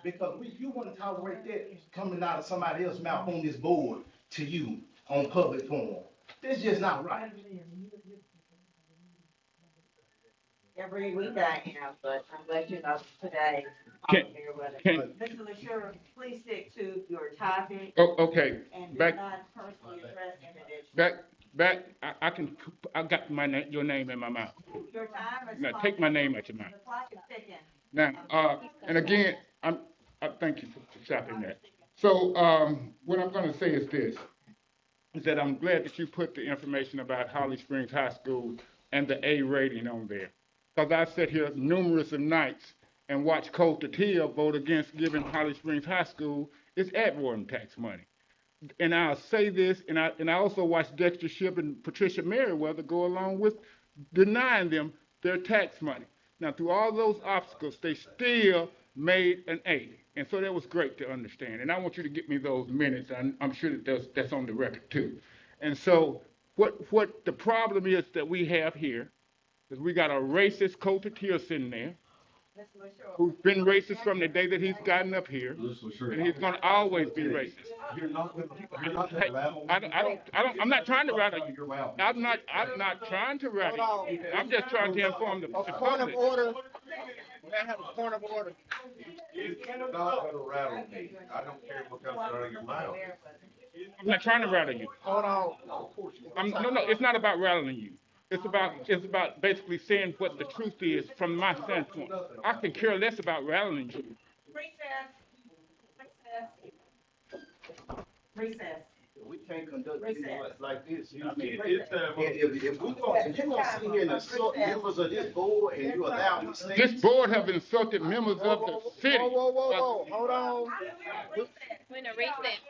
Speaker 2: Because if you wanna tolerate that coming out of somebody else's mouth on this board to you on public forum, that's just not right.
Speaker 1: Every week I am, but I'm glad you know today.
Speaker 14: Can-
Speaker 1: Mr. LaShure, please stick to your topic.
Speaker 14: Oh, okay.
Speaker 1: And do
Speaker 14: Back,
Speaker 1: not personally address individuals.
Speaker 14: I got your name in my mouth.
Speaker 1: Your time is.
Speaker 14: Now, take my name out your mouth.
Speaker 1: The clock is ticking.
Speaker 14: Now, and again, I thank you for stopping that. So, what I'm gonna say is this, is that I'm glad that you put the information about Holly Springs High School and the A rating on there. Because I sat here numerous of nights and watched Cole Tatia vote against giving Holly Springs High School its ad valorem tax money. And I'll say this, and I also watched Dexter Shipp and Patricia Merriweather go along with denying them their tax money. Now, through all those obstacles, they still made an A. And so that was great to understand. And I want you to get me those minutes. I'm sure that that's on the record too. And so what the problem is that we have here is we got a racist Cole Tatia sitting there who's been racist from the day that he's gotten up here, and he's going to always be racist. I'm not trying to rattle you. I'm not trying to rattle you. I'm just trying to inform the public.
Speaker 7: Point of order. May I have a point of order?
Speaker 3: It's not gonna rattle me. I don't care what comes out of your mouth.
Speaker 14: I'm not trying to rattle you.
Speaker 7: Hold on.
Speaker 14: No, it's not about rattling you. It's about basically saying what the truth is from my standpoint. I can care less about rattling you.
Speaker 1: Recess.
Speaker 2: We can't conduct
Speaker 1: Recess.
Speaker 2: business like this.
Speaker 3: I mean, it's
Speaker 2: If we're gonna sit here and insult members of this board and you allow these things.
Speaker 14: This board have insulted members of the city.
Speaker 7: Whoa, hold on.
Speaker 6: We're in a recess.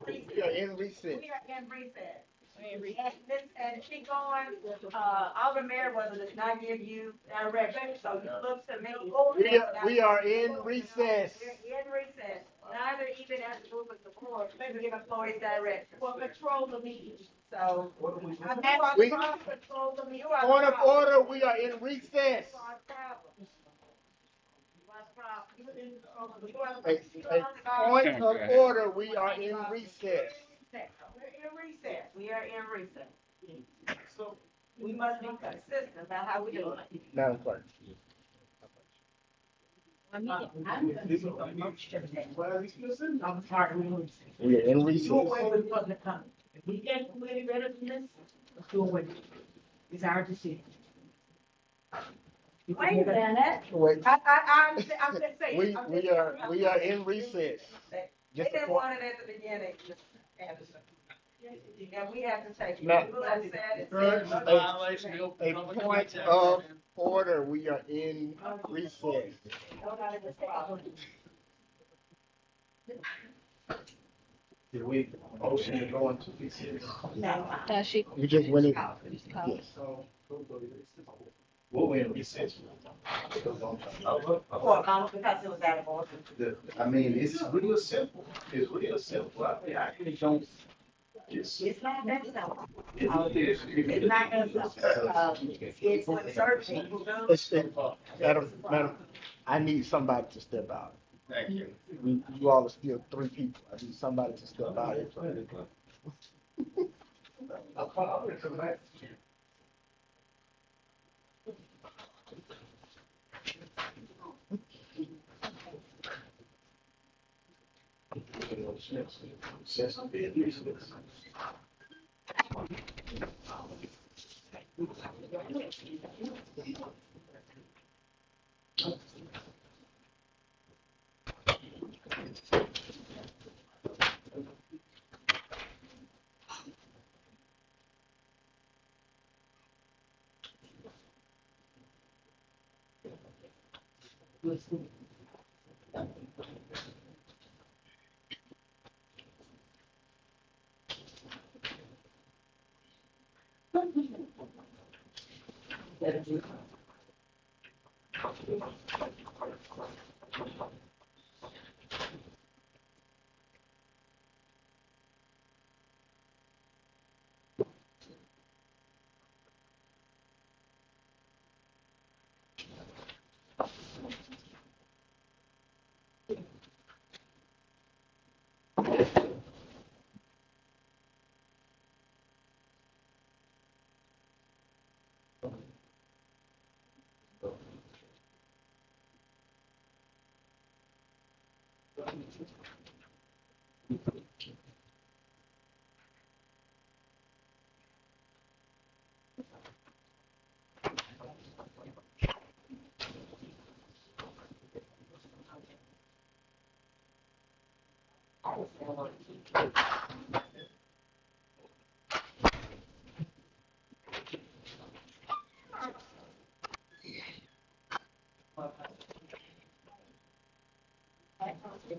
Speaker 7: We are in recess.
Speaker 1: We are in recess. And she going, Alderman Merriweather does not give you direction, so you look to me.
Speaker 7: We are in recess.
Speaker 1: We're in recess. Neither even as a group of support, maybe give employees direction. Well, control the meeting. So. I'm trying to control the meeting.
Speaker 7: Point of order, we are in recess. Point of order, we are in recess.
Speaker 1: We are in recess. So we must be consistent about how we do it.
Speaker 7: Madam Clerk. We are in recess.
Speaker 5: If we can't do any better than this, let's do away with it. It's our decision.
Speaker 1: Wait a minute.
Speaker 7: Wait.
Speaker 1: I'm just saying.
Speaker 7: We are in recess.
Speaker 1: They didn't want it at the beginning, Mr. Anderson. And we have to take.
Speaker 7: Matt,
Speaker 1: Who has said it?
Speaker 7: a point of order, we are in recess.
Speaker 1: Nobody was following.
Speaker 7: Did we motion to go into recess?
Speaker 1: No.
Speaker 6: Does she?
Speaker 7: We just went in,
Speaker 6: Call.
Speaker 7: yes. We'll in recess.
Speaker 1: For a moment, because it was out of order.
Speaker 2: I mean, it's real simple. It's real simple. I mean, I really don't.
Speaker 1: It's not that simple.
Speaker 2: It is.
Speaker 1: It's not that simple. It's when certain people go.
Speaker 7: Madam, I need somebody to step out.
Speaker 2: Thank you.
Speaker 7: You all are still three people. I need somebody to step out.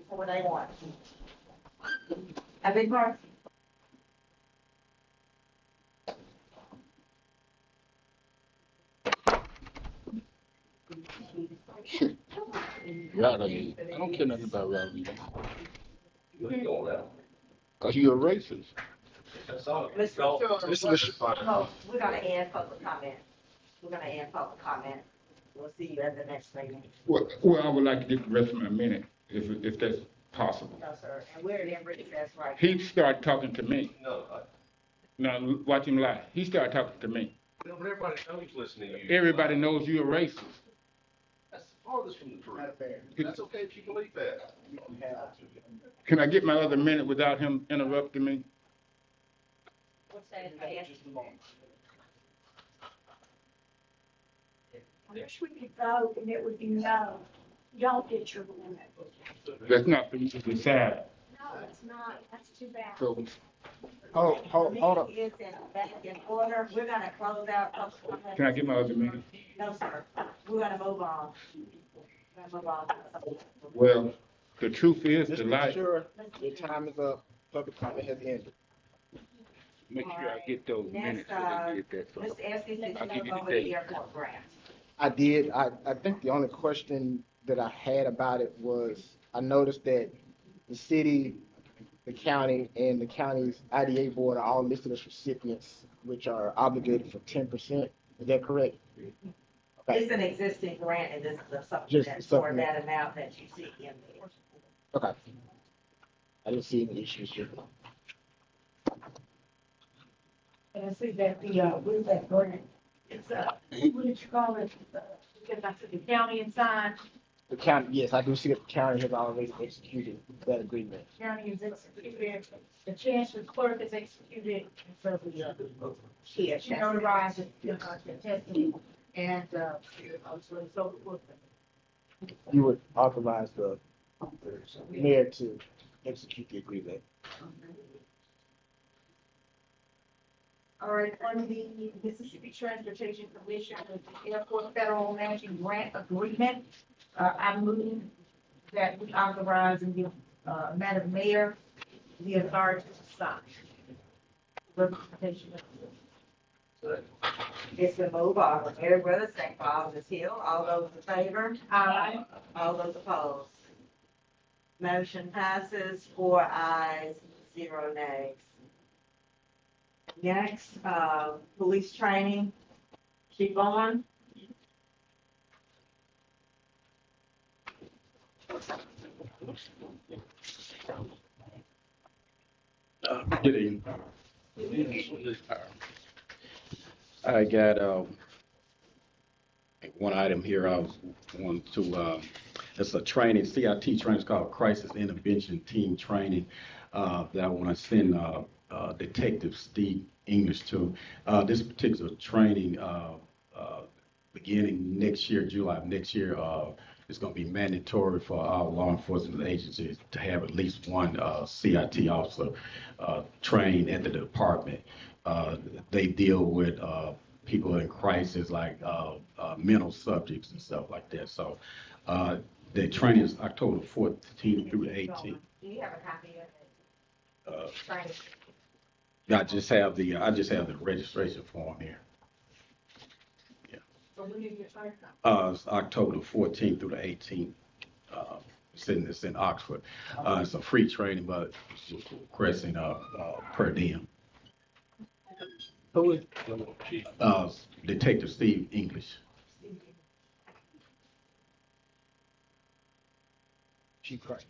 Speaker 1: What they want. A big part.
Speaker 14: Rowdy, I don't care nothing about Rowdy. Cause you're a racist.
Speaker 1: No, we're gonna end public comment. We're gonna end public comment. We'll see you at the next meeting.
Speaker 14: Well, I would like to get the rest of my minute, if that's possible.
Speaker 1: No, sir, and we're in recess right now.
Speaker 14: He started talking to me.
Speaker 3: No,
Speaker 14: Now, watch him lie. He started talking to me.
Speaker 3: everybody knows listening to you.
Speaker 14: Everybody knows you're a racist.
Speaker 3: That's farthest from the truth. That's okay if you believe that.
Speaker 14: Can I get my other minute without him interrupting me?
Speaker 13: I wish we could vote and it would be no. Don't get your limit.
Speaker 14: That's not for you to decide.
Speaker 13: No, it's not. That's too bad.
Speaker 14: So,
Speaker 7: Hold on.
Speaker 1: Meeting is back in order. We're gonna close out public comment.
Speaker 14: can I get my other minute?
Speaker 1: No, sir. We're gonna move on. We're gonna move on.
Speaker 14: Well, the truth is, the
Speaker 7: Mr.
Speaker 14: lie.
Speaker 7: Sure, your time is up. Public comment has ended.
Speaker 14: Make sure I get those minutes.
Speaker 1: Next,
Speaker 14: so they get that, so
Speaker 1: Mr. Estes, did
Speaker 14: I'll
Speaker 1: you
Speaker 14: give you
Speaker 1: know
Speaker 14: the
Speaker 1: over the
Speaker 14: date.
Speaker 1: airport grant?
Speaker 7: I did. I think the only question that I had about it was, I noticed that the city, the county, and the county's IDA board are all listed as recipients, which are obligated for 10%. Is that correct? Okay.
Speaker 1: It's an existing grant, and this is a
Speaker 7: Just
Speaker 1: supplement for
Speaker 7: supplement.
Speaker 1: that amount that you see in there.
Speaker 7: Okay. I didn't see any issues here.
Speaker 5: And I see that what is that grant? It's, what did you call it? Because I said the county and signed,
Speaker 7: The county, yes, I do see that the county has already executed that agreement.
Speaker 5: county is executed, the chancellor clerk is executed, and so
Speaker 1: She
Speaker 5: she notarized it, the testing, and, so forth.
Speaker 7: You would authorize the mayor to execute the agreement.
Speaker 5: All right, under the Mississippi Transportation Commission with the Airport Federal Matching Grant Agreement, I move that we authorize and give, Madam Mayor the authority to sign. Representation of
Speaker 1: It's been moved by Alderman Merriweather, second by Alderman Hill. All those in favor?
Speaker 5: Aye.
Speaker 1: All those opposed? Motion passes, 4 ayes, 0 nays. Next, police training. Chief Vaughn.
Speaker 15: Good evening. I got one item here I want to, it's a training, CIT training, it's called Crisis Intervention Team Training, that I want to send Detective Steve English to. This particular training, beginning next year, July of next year, it's going to be mandatory for our law enforcement agencies to have at least one CIT officer trained at the department. They deal with people in crisis, like mental subjects and stuff like that. So the training is October 14th through the 18th.
Speaker 1: Do you have a copy of it? Training.
Speaker 15: I just have the registration form here.
Speaker 5: So when is your training?
Speaker 15: It's October the 14th through the 18th. It's in Oxford. It's a free training, but it's requesting per diem.
Speaker 7: Who is?
Speaker 15: Detective Steve English.
Speaker 7: Chief Craig.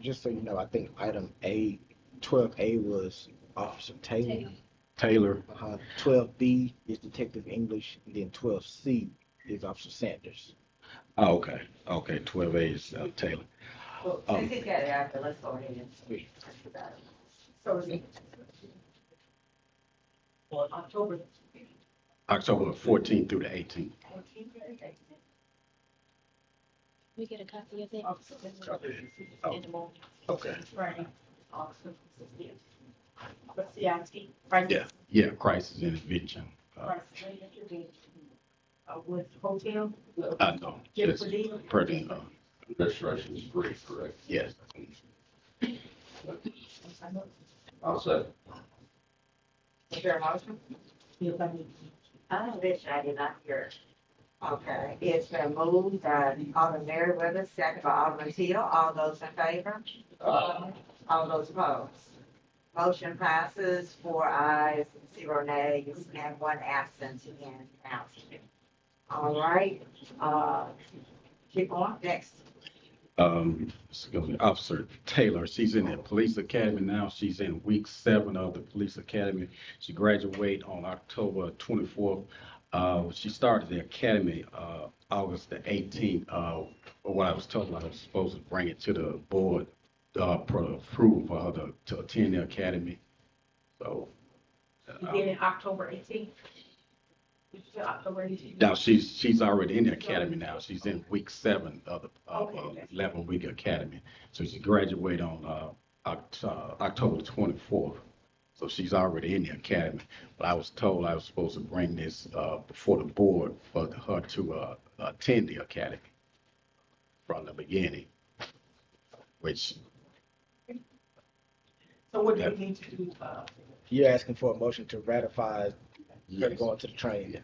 Speaker 7: Just so you know, I think item A, 12A was Officer Taylor.
Speaker 15: Taylor.
Speaker 7: 12B is Detective English, and then 12C is Officer Sanders.
Speaker 15: Oh, okay. Okay, 12A is Taylor.
Speaker 1: Well, since he's got it after, let's go ahead and speak.
Speaker 5: So is it? Well, October.
Speaker 15: October 14th through the 18th.
Speaker 6: We get a copy of it
Speaker 15: Oh,
Speaker 6: in the morning.
Speaker 15: okay.
Speaker 5: Training. Officer. But CIT, right?
Speaker 15: Yeah, crisis intervention.
Speaker 5: With hotel?
Speaker 15: No,
Speaker 5: Just
Speaker 15: just per diem.
Speaker 3: Registration is free, correct?
Speaker 15: Yes.
Speaker 3: I'll say.
Speaker 1: Is there a motion? I wish I did not hear it. Okay, it's been moved by Alderman Merriweather, second by Alderman Hill. All those in favor? All those opposed? Motion passes, 4 ayes, 0 nays, and 1 absent in council. All right, keep on, next.
Speaker 15: Excuse me, Officer Taylor, she's in the police academy now. She's in week 7 of the police academy. She graduated on October 24th. She started the academy August the 18th. What I was told, I was supposed to bring it to the board for approval for her to attend the academy. So
Speaker 5: You did it October 18th? Did you say October 18th?
Speaker 15: now she's already in the academy now. She's in week 7 of the 11-week academy. So she graduated on October 24th. So she's already in the academy. But I was told I was supposed to bring this before the board for her to attend the academy from the beginning, which.
Speaker 5: So what do we need to do?
Speaker 7: You're asking for a motion to ratify her going to the training.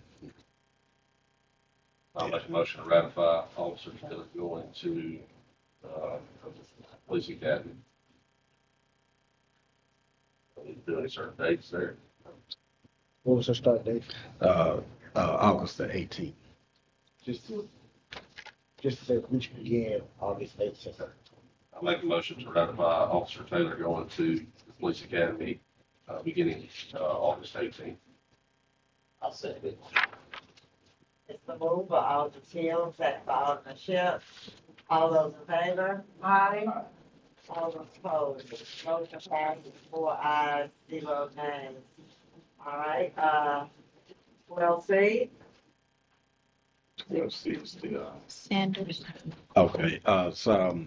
Speaker 3: I'll make a motion to ratify officers that are going to, police academy. Do any certain dates there?
Speaker 7: What was her start date?
Speaker 15: August the 18th.
Speaker 7: Just to say, which began August 18th.
Speaker 3: I'll make a motion to ratify Officer Taylor going to the police academy, beginning, August 18th.
Speaker 1: I'll second it. It's the move by Alderman Hill, second by Alderman Shipp. All those in favor?
Speaker 5: Aye.
Speaker 1: All those opposed? Motion passes, 4 ayes, 0 nays. All right, 12C.
Speaker 15: Let's see, it's the,
Speaker 6: Sanders.
Speaker 15: okay, so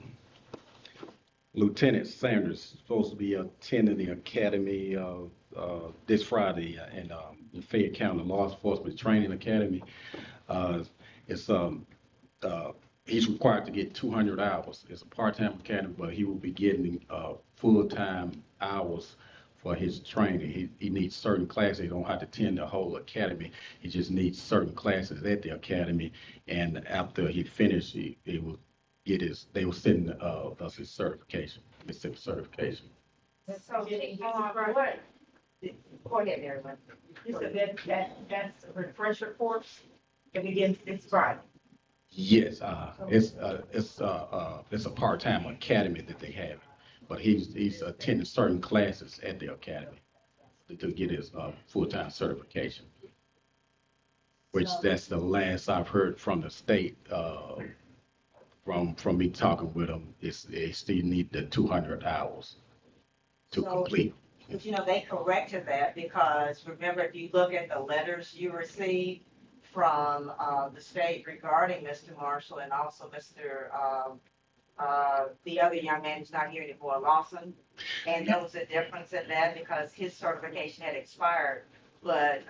Speaker 15: Lieutenant Sanders is supposed to be attending the academy this Friday in Fayette County Law Enforcement Training Academy. Uh, it's he's required to get 200 hours. It's a part-time academy, but he will be getting full-time hours for his training. He needs certain classes. He don't have to attend the whole academy. He just needs certain classes at the academy, and after he finishes, he will get his. They will send us his certification, Mississippi certification.
Speaker 1: So, what? Go ahead, Marilyn.
Speaker 5: You said that's a refresher course that begins this Friday.
Speaker 15: Yes, it's a part-time academy that they have, but he's attending certain classes at the academy to get his full-time certification. Which that's the last I've heard from the state. From me talking with them, they still need the 200 hours to complete.
Speaker 1: But you know, they corrected that because remember, if you look at the letters you received from the state regarding Mr. Marshall and also Mr. The other young man who's not here anymore, Lawson, and there was a difference in that because his certification had expired, but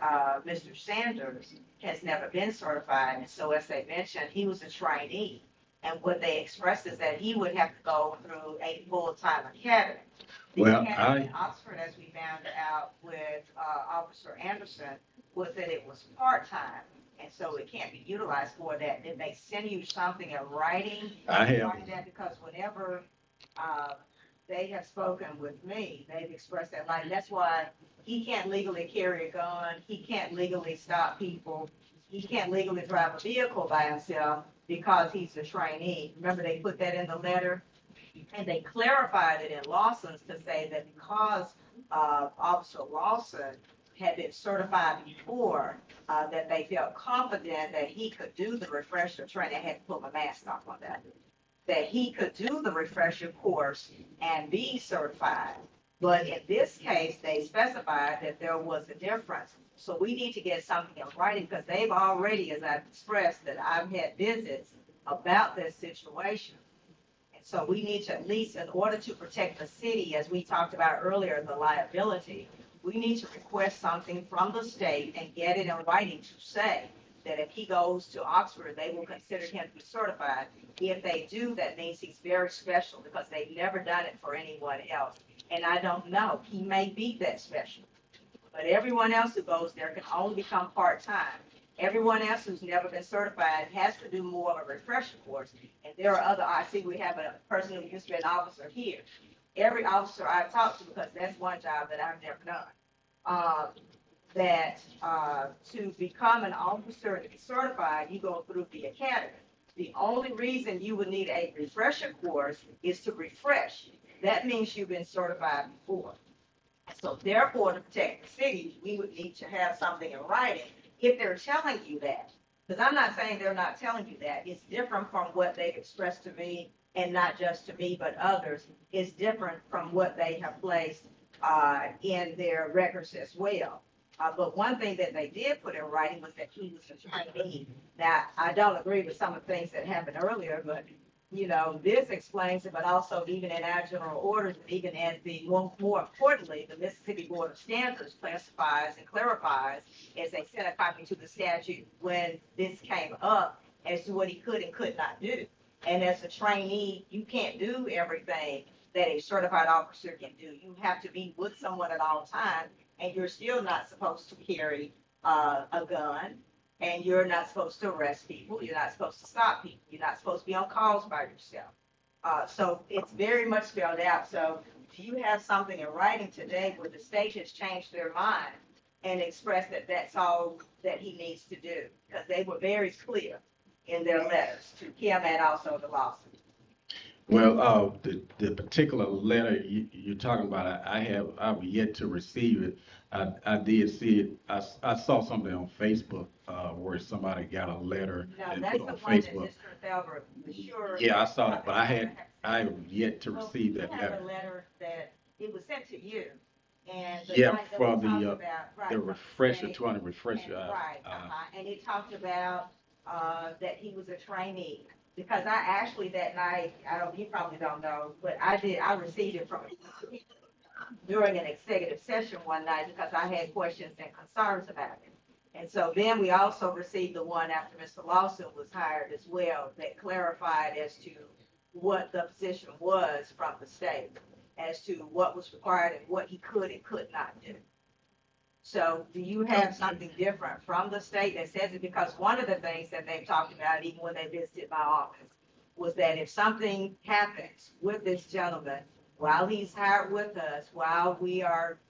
Speaker 1: Mr. Sanders has never been certified, and so as they mentioned, he was a trainee, and what they expressed is that he would have to go through a full-time academy. The academy in Oxford, as we found out with Officer Anderson, was that it was part-time. And so it can't be utilized for that. Did they send you something in writing?
Speaker 15: I have.
Speaker 1: That because whenever they have spoken with me, they've expressed that like that's why he can't legally carry a gun. He can't legally stop people. He can't legally drive a vehicle by himself because he's a trainee. Remember, they put that in the letter, and they clarified it in Lawson's to say that because Officer Lawson had been certified before, that they felt confident that he could do the refresher training. I had to put my mask off on that. That he could do the refresher course and be certified. But in this case, they specified that there was a difference. So we need to get something in writing because they've already, as I've expressed, that I've had visits about this situation. And so we need to at least, in order to protect the city, as we talked about earlier, the liability, we need to request something from the state and get it in writing to say that if he goes to Oxford, they will consider him to be certified. If they do, that means he's very special because they've never done it for anyone else. And I don't know, he may be that special. But everyone else who goes there can only become part-time. Everyone else who's never been certified has to do more of a refresher course. And there are other, I see we have a person who used to be an officer here. Every officer I've talked to, because that's one job that I've never done, to become an officer and be certified, you go through the academy. The only reason you would need a refresher course is to refresh. That means you've been certified before. So therefore, to protect the city, we would need to have something in writing if they're telling you that. Because I'm not saying they're not telling you that. It's different from what they've expressed to me, and not just to me, but others. It's different from what they have placed in their records as well. But one thing that they did put in writing was that he was a trainee. Now, I don't agree with some of the things that happened earlier, but you know, this explains it, but also even in our general orders, even as the more importantly, the Mississippi Board of Standards classifies and clarifies as they sent a copy to the statute when this came up as to what he could and could not do. And as a trainee, you can't do everything that a certified officer can do. You have to be with someone at all times, and you're still not supposed to carry a gun. And you're not supposed to arrest people. You're not supposed to stop people. You're not supposed to be on calls by yourself. So it's very much spelled out. So do you have something in writing today where the state has changed their mind and expressed that that's all that he needs to do? Because they were very clear in their letters to him and also the Lawson.
Speaker 15: Well, the particular letter you're talking about, I've yet to receive it. I did see it. I saw something on Facebook where somebody got a letter and put on Facebook.
Speaker 1: Mr. Felber was sure.
Speaker 15: Yeah, I saw it, but I have yet to receive that letter.
Speaker 1: A letter that it was sent to you. And
Speaker 15: for the refresher, 200 refresher.
Speaker 1: And it talked about that he was a trainee. because I actually that night, you probably don't know, but I received it from during an executive session one night because I had questions and concerns about it. And so then we also received the one after Mr. Lawson was hired as well that clarified as to what the position was from the state, as to what was required and what he could and could not do. So do you have something different from the state that says it? Because one of the things that they've talked about, even when they visited my office, was that if something happens with this gentleman while he's hired with us, while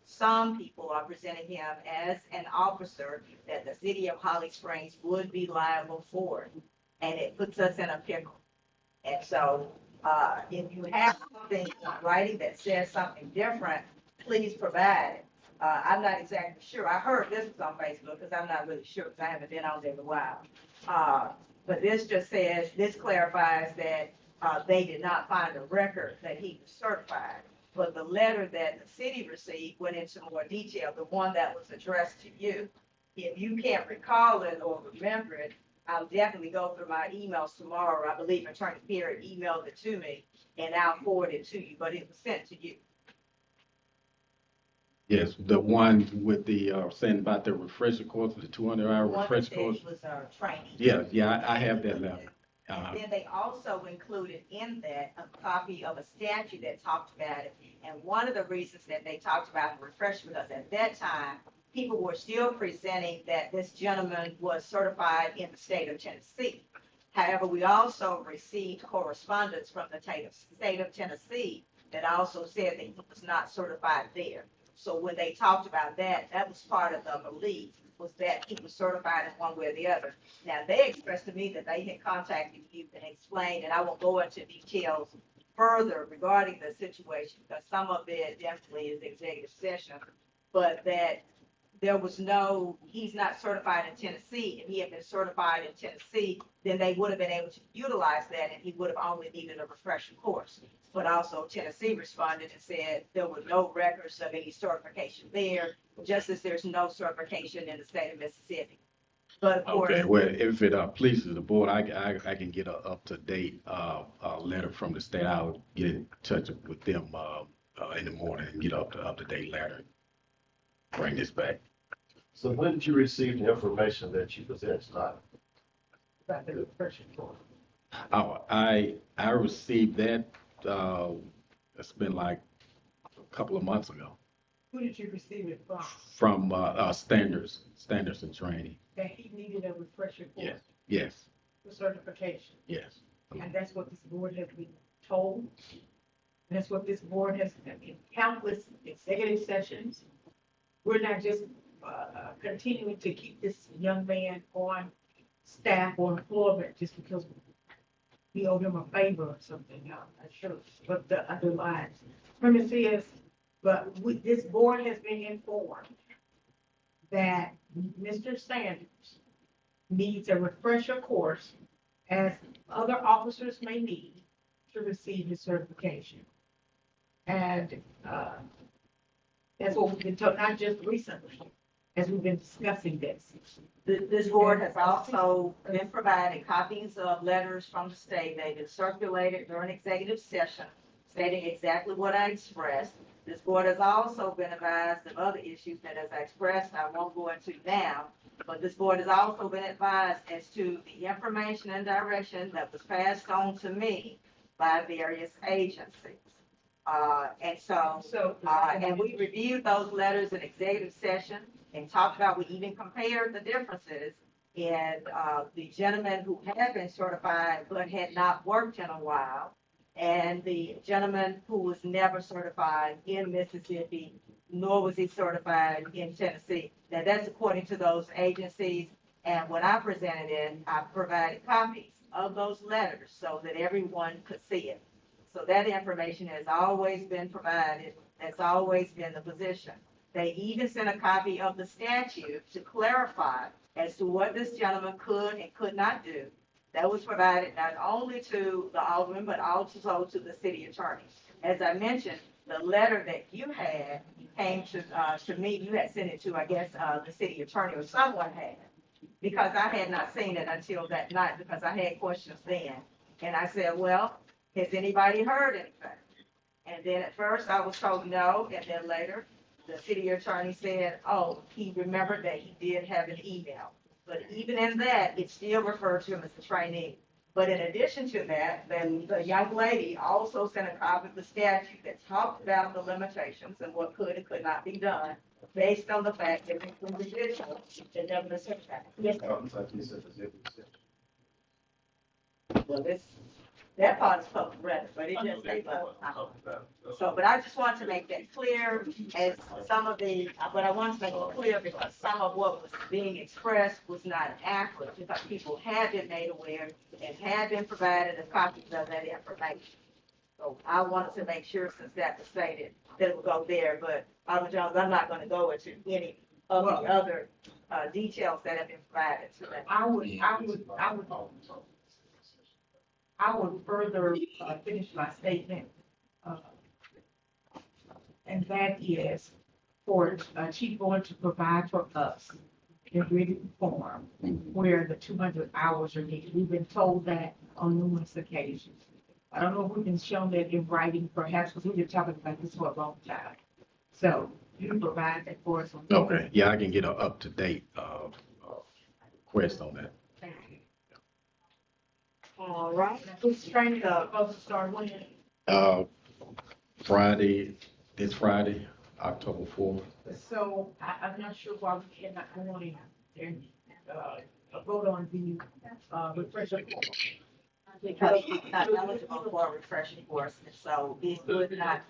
Speaker 1: some people are presenting him as an officer, that the city of Holly Springs would be liable for it. And it puts us in a pickle. And so if you have something in writing that says something different, please provide it. I'm not exactly sure. I heard this was on Facebook because I'm not really sure because I haven't been on there in a while. But this just says, this clarifies that they did not find a record that he was certified. But the letter that the city received went into more detail, the one that was addressed to you. If you can't recall it or remember it, I'll definitely go through my emails tomorrow. I believe Attorney Perry emailed it to me, and I'll forward it to you, but it was sent to you.
Speaker 15: Yes, the one with the, saying about the refresher course, the 200-hour refresher course.
Speaker 1: One that said it was training.
Speaker 15: Yeah, I have that letter.
Speaker 1: And then they also included in that a copy of a statute that talked about it. And one of the reasons that they talked about the refresher, because at that time, people were still presenting that this gentleman was certified in the state of Tennessee. However, we also received correspondence from the state of Tennessee that also said that he was not certified there. So when they talked about that, that was part of the belief, was that he was certified in one way or the other. Now, they expressed to me that they had contacted you and explained, and I won't go into details further regarding the situation, because some of it definitely is executive session, but that there was he's not certified in Tennessee. If he had been certified in Tennessee, then they would have been able to utilize that, and he would have only needed a refresher course. But also Tennessee responded and said there were no records of any certification there, just as there's no certification in the state of Mississippi. But of course,
Speaker 15: Okay, well, if it pleases the board, I can get a up-to-date letter from the state. I'll get in touch with them in the morning and get up-to-date letter. Bring this back.
Speaker 2: So when did you receive the information that you possessed not?
Speaker 5: About the refresher course.
Speaker 15: Oh, I received that, it's been like a couple of months ago,
Speaker 5: Who did you receive it from?
Speaker 15: from Standards and Training.
Speaker 5: That he needed a refresher course
Speaker 15: Yes,
Speaker 5: for certification.
Speaker 15: yes.
Speaker 5: And that's what this board has been told. And that's what this board has, in countless executive sessions. We're not just continuing to keep this young man on staff or employment just because we owe him a favor or something. I'm not sure what the underlying premise is, but this board has been informed that Mr. Sanders needs a refresher course, as other officers may need, to receive his certification. And that's what we've been told, not just recently, as we've been discussing this.
Speaker 1: this board has also been provided copies of letters from the state. They've been circulated during executive session, stating exactly what I expressed. This board has also been advised of other issues that, as I expressed, I won't go into now, but this board has also been advised as to the information and direction that was passed on to me by various agencies. And we reviewed those letters in executive session and talked about, we even compared the differences in the gentleman who had been certified but had not worked in a while, and the gentleman who was never certified in Mississippi, nor was he certified in Tennessee. Now, that's according to those agencies. And when I presented it, I provided copies of those letters so that everyone could see it. So that information has always been provided. That's always been the position. They even sent a copy of the statute to clarify as to what this gentleman could and could not do. That was provided not only to the alderman, but also to the city attorney. As I mentioned, the letter that you had came to me. You had sent it to, I guess, the city attorney, or someone had, because I had not seen it until that night, because I had questions then. And I said, well, has anybody heard anything? And then at first I was told no, and then later the city attorney said, oh, he remembered that he did have an email. But even in that, it still referred to him as a trainee. But in addition to that, then the young lady also sent a copy of the statute that talked about the limitations and what could and could not be done based on the fact that the individual that never been certified. Yes, sir. Well, that part is public record, but it didn't say public. So, but I just want to make that clear as some of the, but I want to make it clear because some of what was being expressed was not accurate, because people had been made aware and had been provided a copy of that information. So I wanted to make sure, since that was stated, that it would go there, but Alderman Jones, I'm not gonna go into any of the other, details that have been provided today.
Speaker 5: I would further finish my statement. And that is for Chief Boyd to provide for us in written form where the 200 hours are needed. We've been told that on numerous occasions. I don't know if we've been shown that in writing, perhaps, because we've been talking about this for a long time. So you can provide that for us.
Speaker 15: Okay, yeah, I can get an up-to-date request on that.
Speaker 5: Thank you.
Speaker 1: All right.
Speaker 5: Who's training supposed to start when?
Speaker 15: This Friday, October 4th.
Speaker 5: So I'm not sure why we cannot go on and vote on the refresher.
Speaker 1: Because he's not eligible for a refreshing course, and so it would not,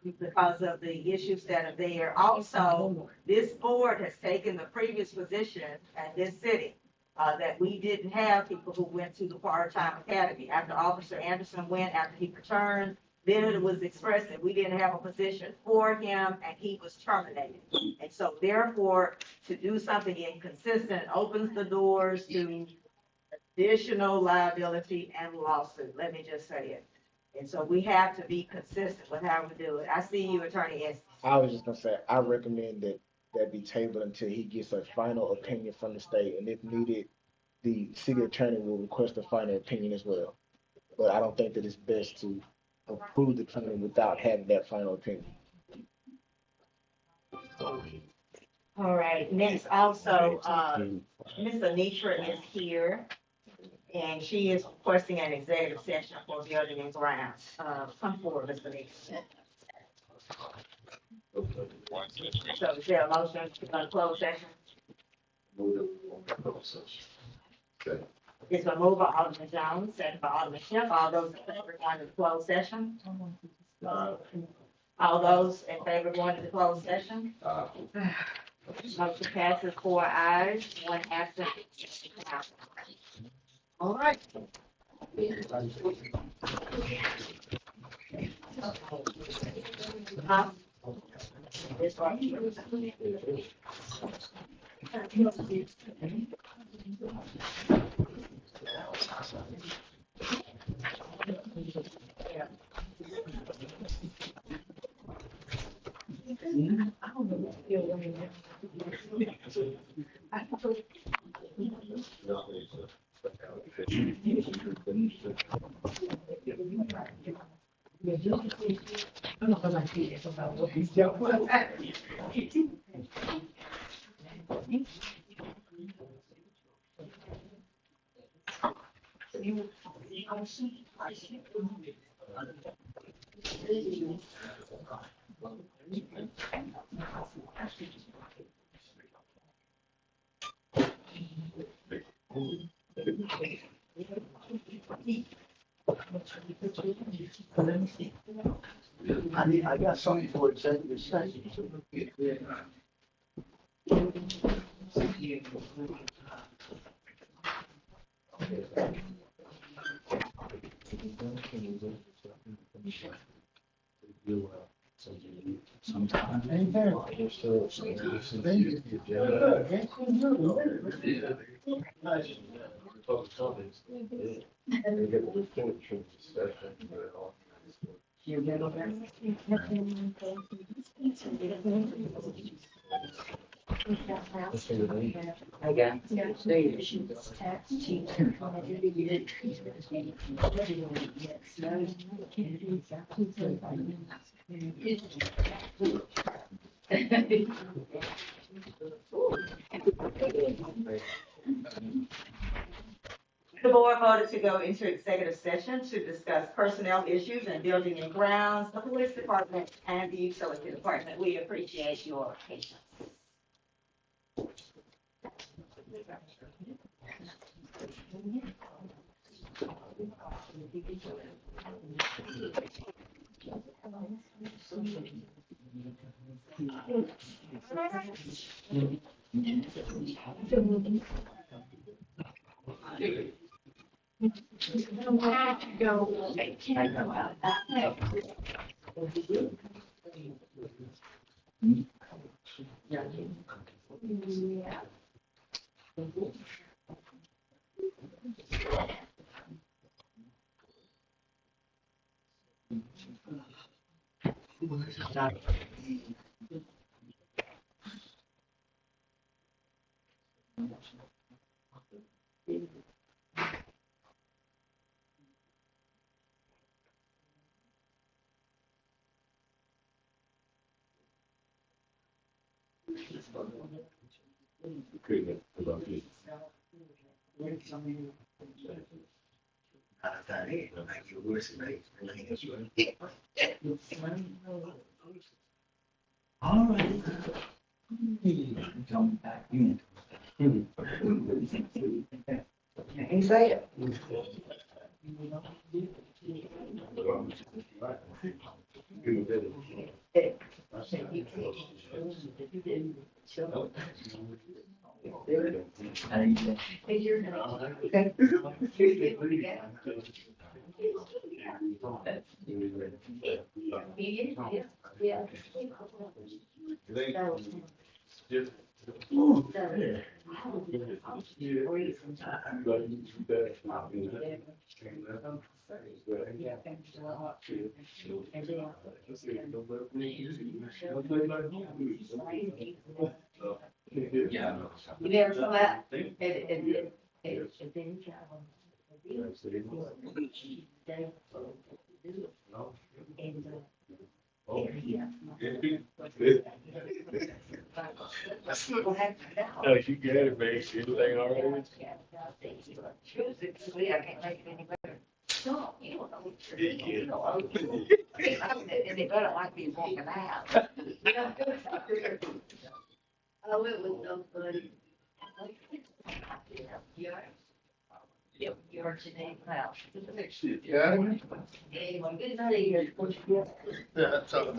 Speaker 1: because of the issues that are there. Also, this board has taken the previous position at this city, that we didn't have people who went to the part-time academy. After Officer Anderson went, after he returned, then it was expressed that we didn't have a position for him and he was terminated. And so therefore, to do something inconsistent opens the doors to additional liability and lawsuit. Let me just say it. And so we have to be consistent with how we do it. I see you, Attorney Estes.
Speaker 7: I was just gonna say, I recommend that be tabled until he gets a final opinion from the state, and if needed, the city attorney will request a final opinion as well. But I don't think that it's best to approve the plan without having that final opinion.
Speaker 1: All right, next also, Ms. Anitra is here, and she is requesting an executive session for building and grounds. Come forward, Ms. Anitra. So is there a motion to go to closed session? It's been moved by Alderman Jones, second by Alderman Schiff. All those in favor going to the closed session? All those in favor going to the closed session? Motion passes 4 ayes, 1 absent. All right. This one.
Speaker 2: I got something for executive session.
Speaker 1: The board voted to go into executive session to discuss personnel issues and building and grounds, the police department, and the utility department. We appreciate your patience.
Speaker 16: All right. Come back in. He said. You never saw that?
Speaker 2: No, you got it, man. Everything all right?
Speaker 16: I can't make it any better. No, you don't know. You know, and they better like me walking out. Oh, it was so funny. Yep, you're today, house.
Speaker 2: Yeah.
Speaker 16: Anyway, good to see you.
Speaker 2: Yeah, so,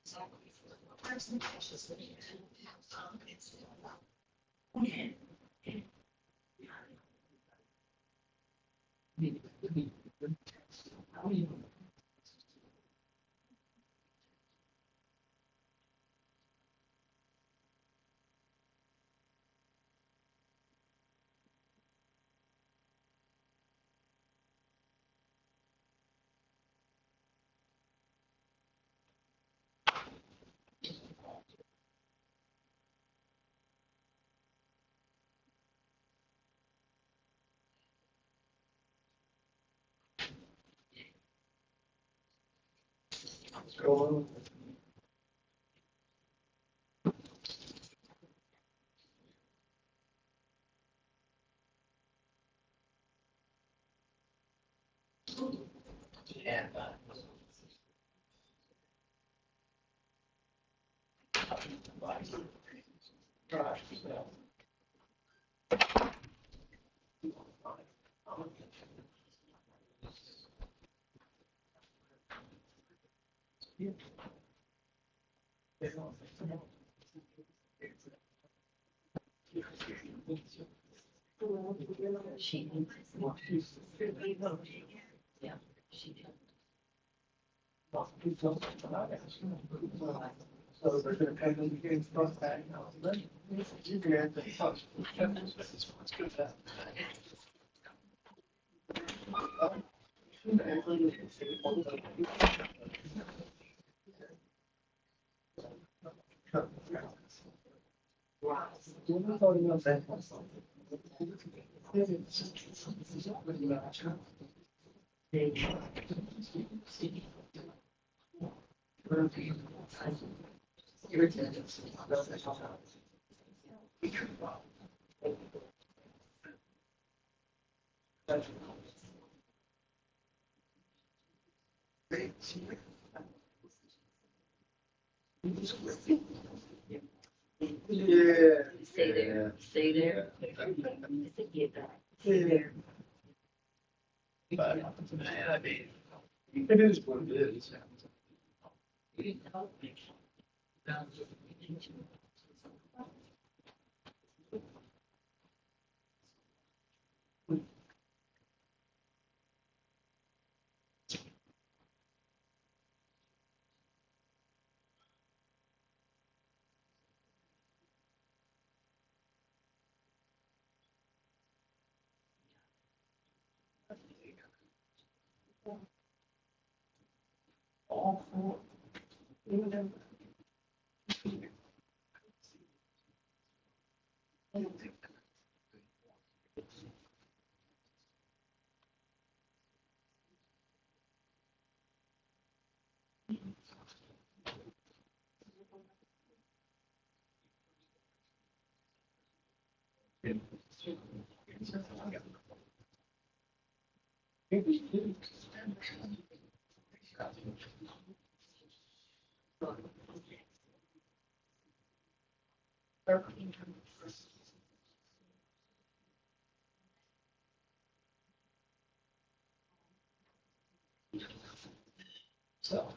Speaker 16: She. Yeah, she did.
Speaker 2: Yeah.
Speaker 16: Stay there, stay there. Get back, stay there.
Speaker 2: But, I mean, it is what it is. All four. So. So.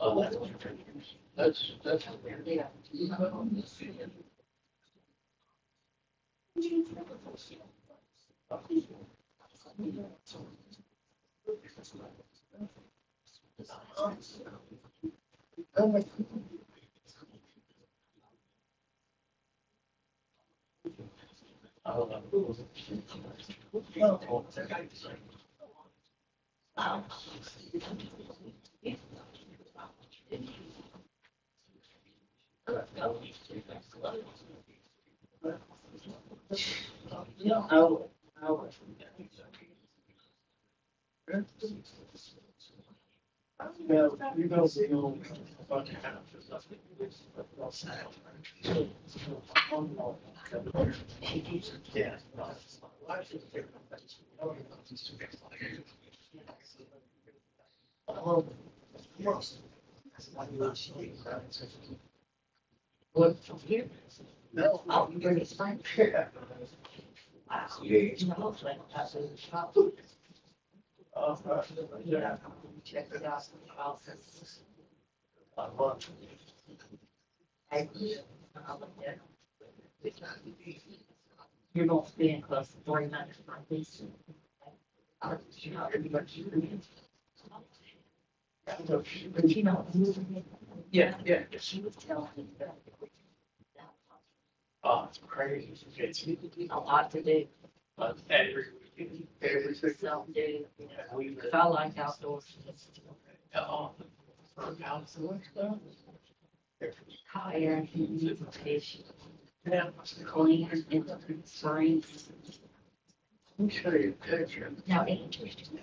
Speaker 2: Oh, that's.
Speaker 16: Yeah.
Speaker 2: You know, see, about half is nothing. Yeah.
Speaker 16: What, from here? No. Oh, you bring it straight? Yeah. Wow. Yeah. Hopefully, I said it's not. Yeah. Check it out. Process. You're not staying close to 49 like this. You know, everybody. But you know, yeah, yeah. She was telling me that. Oh, it's crazy. It's a lot to do. Every self do. Because I like outdoors. Outdoor stuff. Higher fish. Clean in the springs. Let me show you a picture. Now, interesting.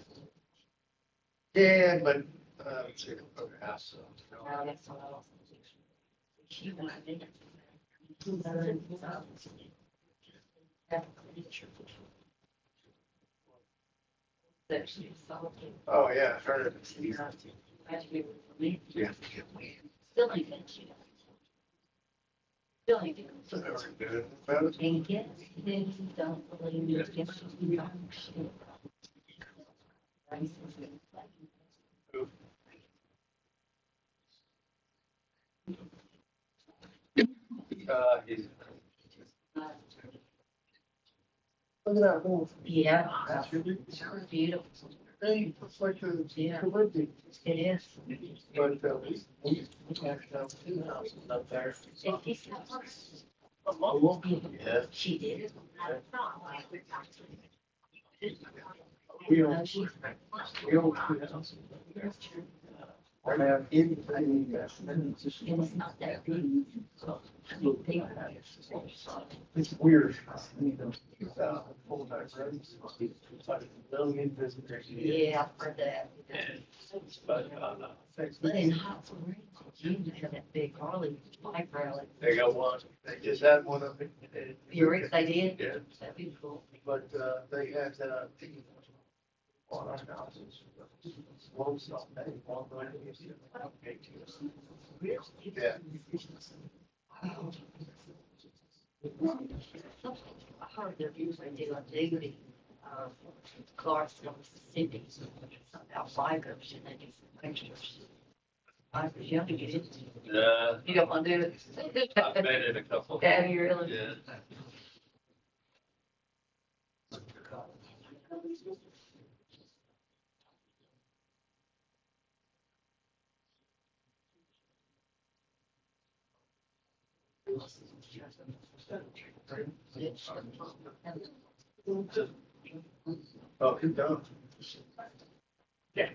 Speaker 2: Yeah, but, let's see, okay, house.
Speaker 16: Now, that's what I was thinking. She wanted it.
Speaker 2: Oh, yeah, I heard it.
Speaker 16: Yeah. Still ain't finished. Still ain't finished. And yet, they don't believe me. Yes, you know.
Speaker 2: Look at that wolf.
Speaker 16: Yeah.
Speaker 2: That's really
Speaker 16: Beautiful.
Speaker 2: Hey, it's like a
Speaker 16: Yeah.
Speaker 2: Caribbean.
Speaker 16: It is.
Speaker 2: But we actually have 2 houses up there. Yeah.
Speaker 16: She did.
Speaker 2: We don't have 2 houses. I have anything that's.
Speaker 16: And it's not that big.
Speaker 2: It's weird. Full-time residents. It's like a million visitors.
Speaker 16: Yeah, I've heard that.
Speaker 2: But,
Speaker 16: But in Hot Springs, you have that big Harley bike rally.
Speaker 2: they got one, they just had one of it.
Speaker 16: Fury, they did?
Speaker 2: Yeah.
Speaker 16: That'd be cool.
Speaker 2: But, they had, on our houses. One stop, one way. Yeah.
Speaker 16: I heard they're usually doing duty, Clarksville, Mississippi, about bikers, and they do some pictures. Bikers, you have to get into it.
Speaker 3: Yeah.
Speaker 16: You don't want to do it?
Speaker 3: I've been in a couple.
Speaker 16: Yeah, you really?
Speaker 3: Yeah.
Speaker 2: Oh, he does. Yeah.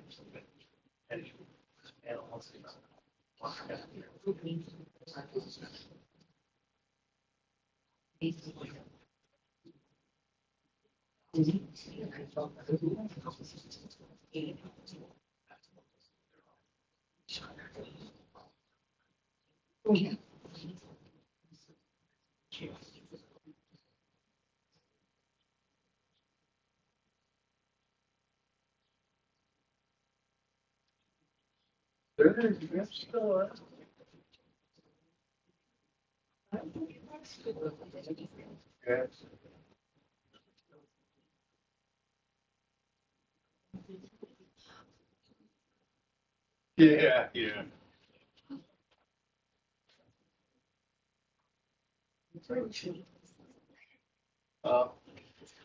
Speaker 2: Yeah, yeah.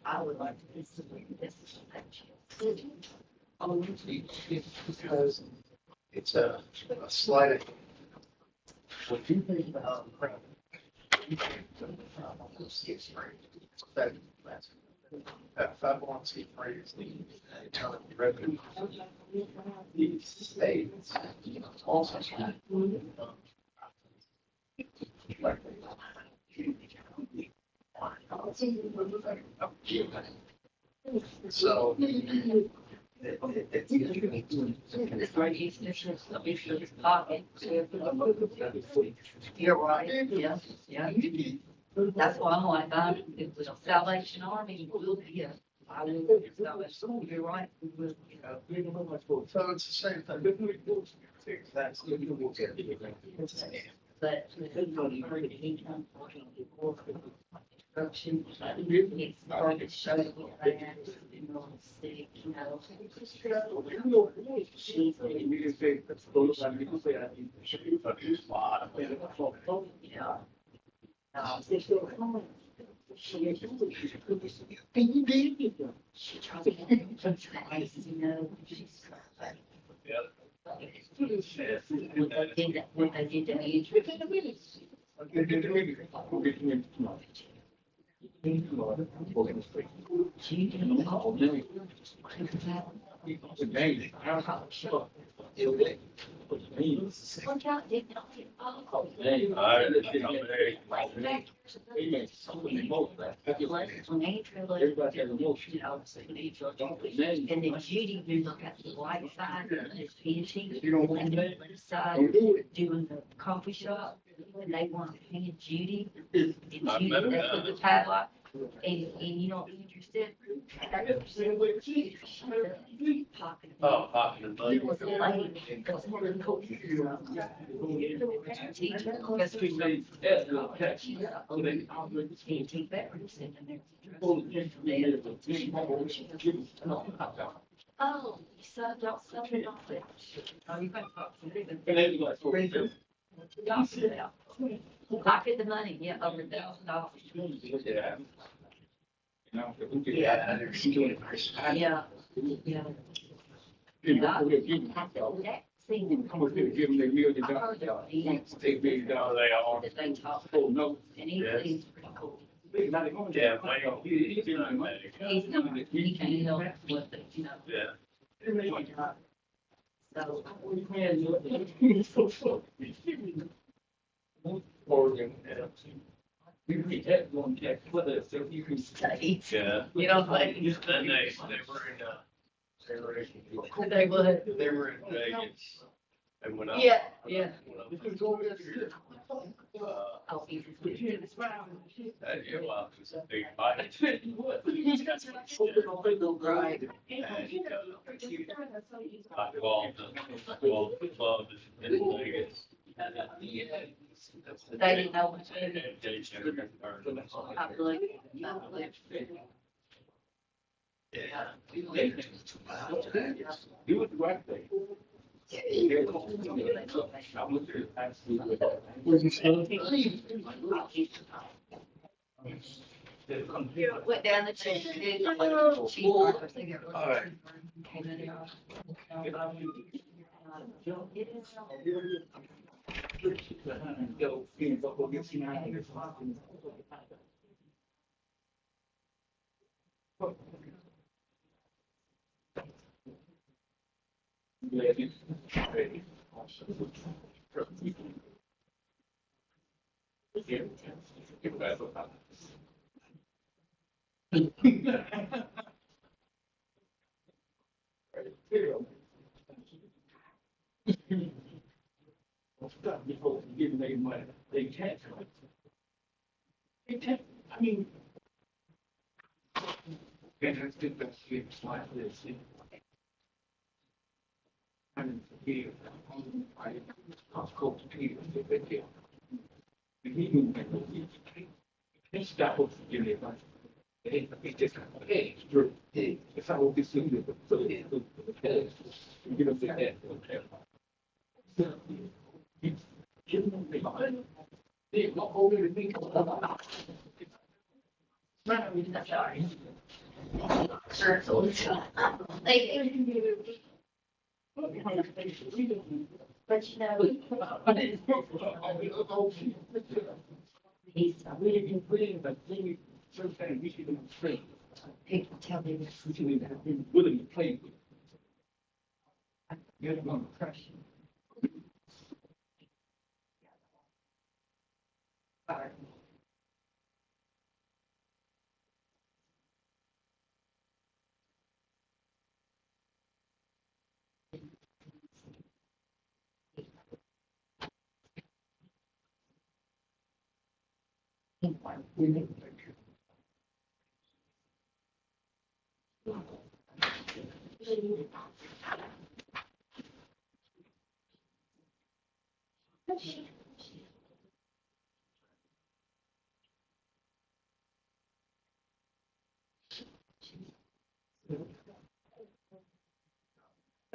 Speaker 16: I would like to visit this.
Speaker 2: Because it's a slight. What you think about that 501c3 is the internal revenue. The states also have. So.
Speaker 16: It's right east, let me show this pocket. You're right, yeah, yeah. That's why I'm like, it was Salvation Army, will be a, I will be Salvation, you're right, we will, you know.
Speaker 2: So it's the same thing. That's.
Speaker 16: but the for the income for the instruction, it's hard to show you that, you know, sick, you know. Yeah. She tries to get you know, she's. When I did the age. Look out, did not get and then Judy moved up at the white side, and it's painting, and then the side doing the coffee shop, and they want to hand Judy, and Judy left with the padlock, and you know, interested. Pocket.
Speaker 3: Oh, pocket of money.
Speaker 16: It was a lady, because of the cookies. Teacher, because we know. Antique batteries in there. Oh, so don't sell it off it. Oh, you better talk to them. Talk about. Pocket the money, yeah, over $1,000.
Speaker 14: Yeah.
Speaker 16: Yeah. Yeah. Yeah. That seemed.
Speaker 14: Come over here, give them their $1 million. Take $1 million. They are.
Speaker 16: That they talk.
Speaker 14: Oh, no.
Speaker 16: And he seems pretty cool.
Speaker 3: Yeah, well, he's doing that.
Speaker 16: He's not, he can't help with it, you know.
Speaker 3: Yeah.
Speaker 16: So.
Speaker 14: Oregon. You can get one check with it, so you can.
Speaker 16: States.
Speaker 3: Yeah.
Speaker 16: You know, like.
Speaker 3: Then they were in,
Speaker 16: They would.
Speaker 3: they were in Vegas. And when I.
Speaker 16: Yeah, yeah.
Speaker 3: Uh,
Speaker 16: Oh, he's.
Speaker 3: yeah, well, it was a big fight.
Speaker 16: Right.
Speaker 3: I called the club in Vegas.
Speaker 16: They didn't know what to do. I believe,
Speaker 14: Do it the right way.
Speaker 16: Went down the check.
Speaker 14: Before giving them money, they can't. They can't, I mean. And I think that's it's like this. And here, I was called to Peter, they did. And he knew that he stopped for giving it money. Hey, just, hey, it's true. Hey, it's how this thing is. So it's the you know, the head. Give them the money. They walk over and think about it.
Speaker 16: Sorry. Sure, so it's, but you know, he's people tell me this.
Speaker 14: We should have been willing to play with. You're going to crush you.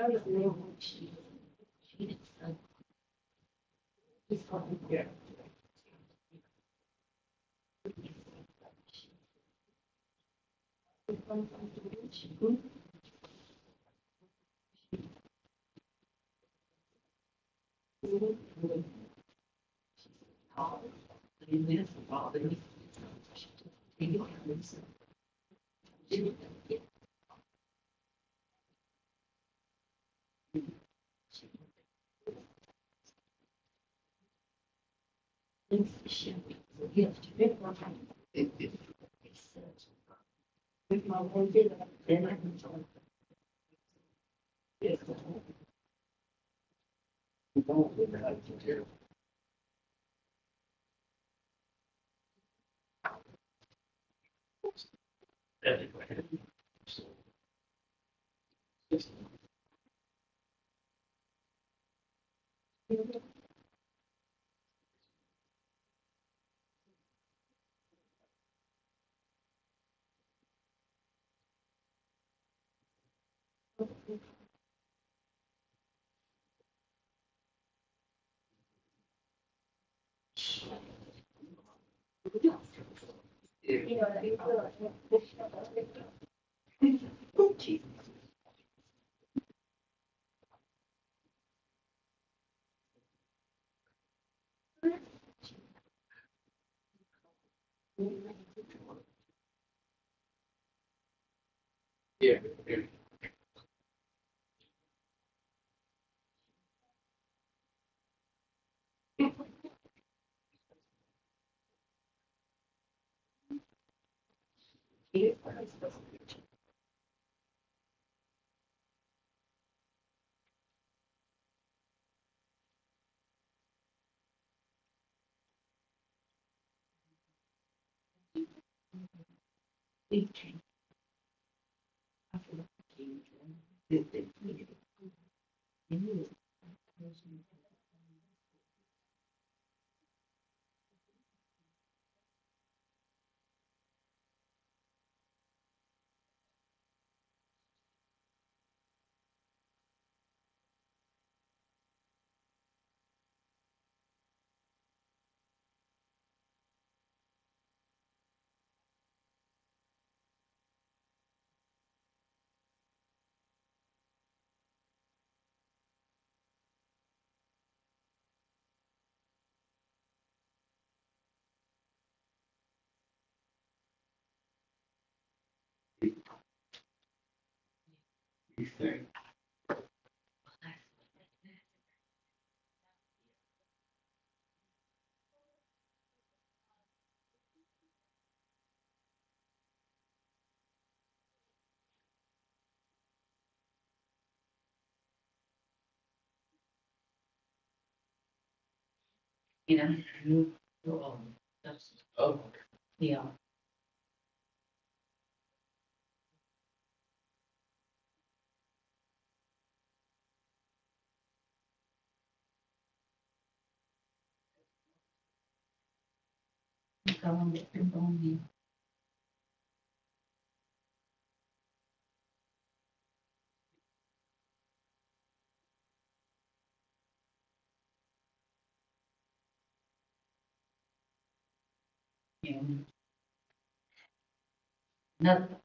Speaker 16: Yeah. Yeah. Oh. Yeah. Nothing.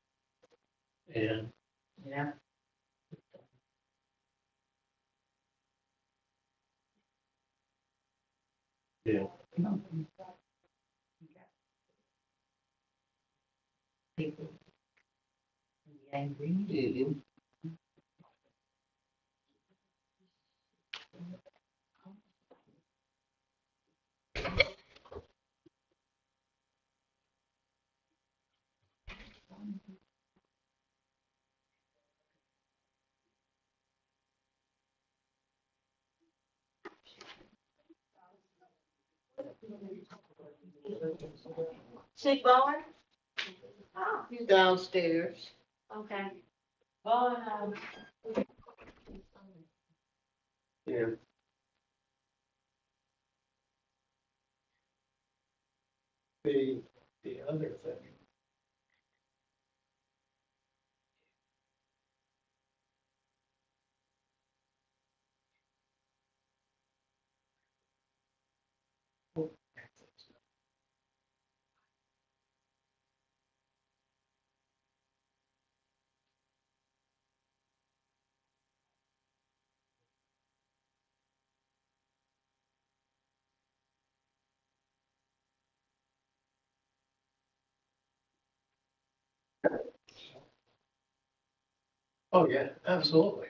Speaker 16: Yeah. Yeah. Yeah. People angry. Yeah.
Speaker 1: See, Bowen? Oh, he's downstairs. Okay. Bowen,
Speaker 2: Yeah. The other thing. Oh, yeah, absolutely.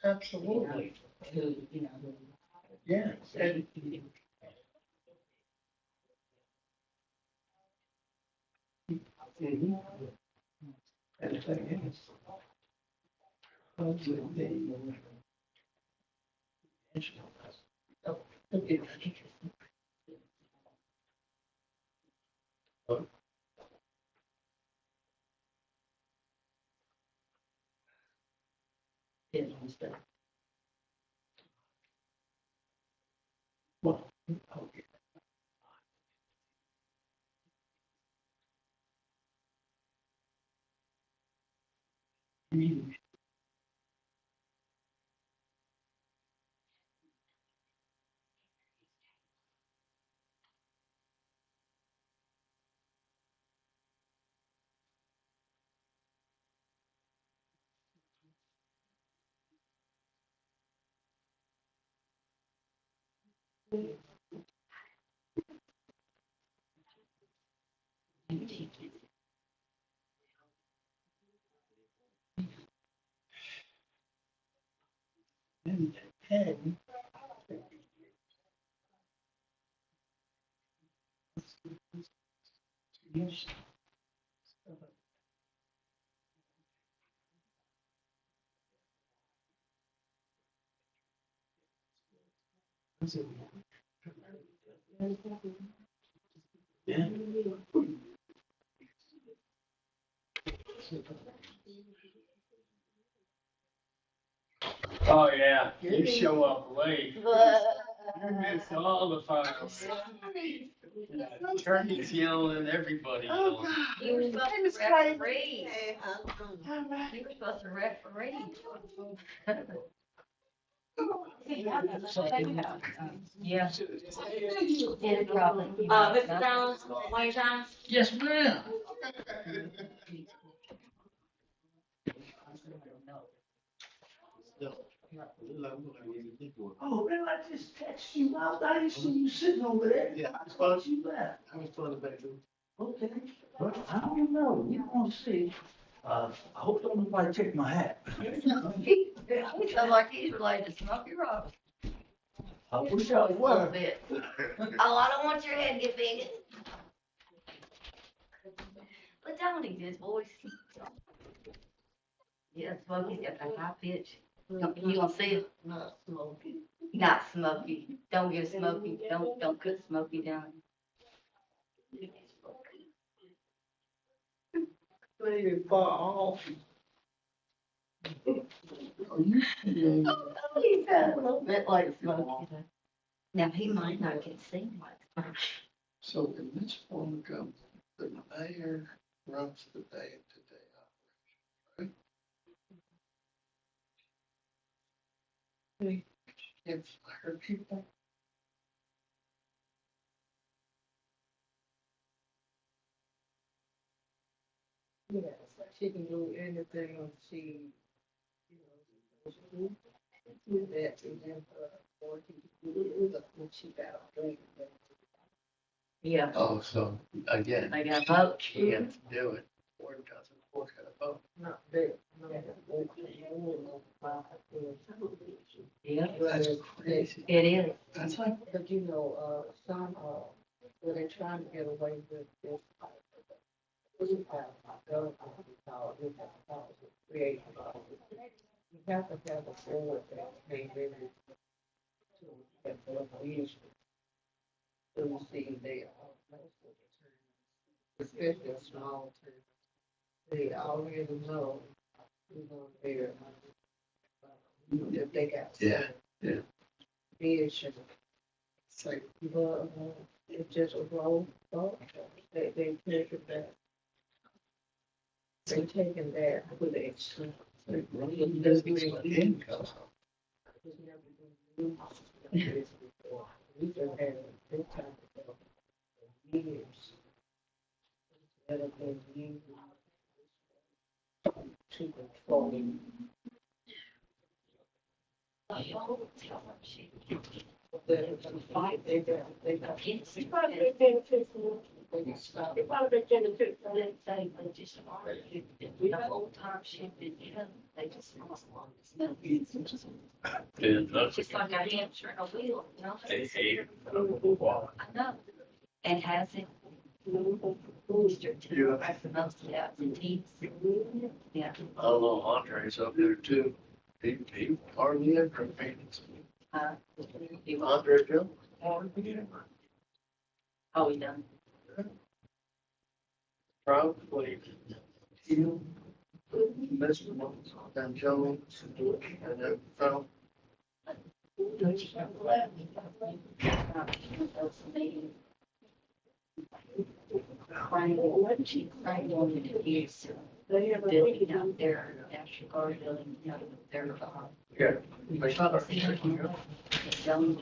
Speaker 2: Absolutely. Yeah. And mhm. And the thing is, hopefully well, okay. And
Speaker 12: Oh, yeah, you show up late. You missed all the finals. Turkey's yelling and everybody yelling.
Speaker 16: You were supposed to referee. You were supposed to referee. Yeah. It'll probably. Mr. Jones, Wayne Jones?
Speaker 2: yes, ma'am. Oh, man, I just texted you. I didn't see you sitting over there. Yeah, I thought you left. I was trying to bedroom. Okay, but I don't know. You want to see? I hope don't nobody take my hat.
Speaker 16: He sounds like he's related to Smokey Robinson.
Speaker 2: I wish I
Speaker 16: A little
Speaker 2: were.
Speaker 16: bit. Oh, I don't want your head to get big. But don't eat his voice. Yeah, Smokey's got that high pitch. You gonna see it?
Speaker 2: Not smoky.
Speaker 16: Not Smokey. Don't give Smokey, don't put Smokey down.
Speaker 2: Play it far off. Are you kidding?
Speaker 16: Oh, he's got a little bit like Smokey. Now, he might not get seen like Smokey.
Speaker 2: So in this form comes, the mayor runs the day-to-day operation, right? If her people. Yes, she can do anything she, do that to them, or she can do it when she got a drink.
Speaker 16: Yeah.
Speaker 2: Oh, so again.
Speaker 16: They got votes.
Speaker 2: She has to do it, or doesn't, or got a vote. Not there.
Speaker 16: Yeah.
Speaker 2: That's crazy.
Speaker 16: It is.
Speaker 2: That's like. But you know, some, where they're trying to get away with this. You have to have a board that came in to get the issue. So you see, they are, especially a small town, they already know, they're, if they got. Yeah, yeah. Vision. Say, but, it just a roll, they take it back. They taking that with the extent. There's income. We just had a big time ago, years. That have been used to control. They got.
Speaker 16: It probably been getting to the thing, but just the whole time she's been, they just lost one. It's just like a hamster and a wheel, you know? I know. And has it. Yeah. Yeah.
Speaker 2: I don't know, Andre's up there too. He hardly ever paints. Andre Phil?
Speaker 16: Oh, he done.
Speaker 2: Probably. You. Mr. Mons, and Jones, and then Phil.
Speaker 16: Crying over the years. Building out there, National Guard building, you know, their,
Speaker 2: Yeah.
Speaker 16: trucks here. Selling.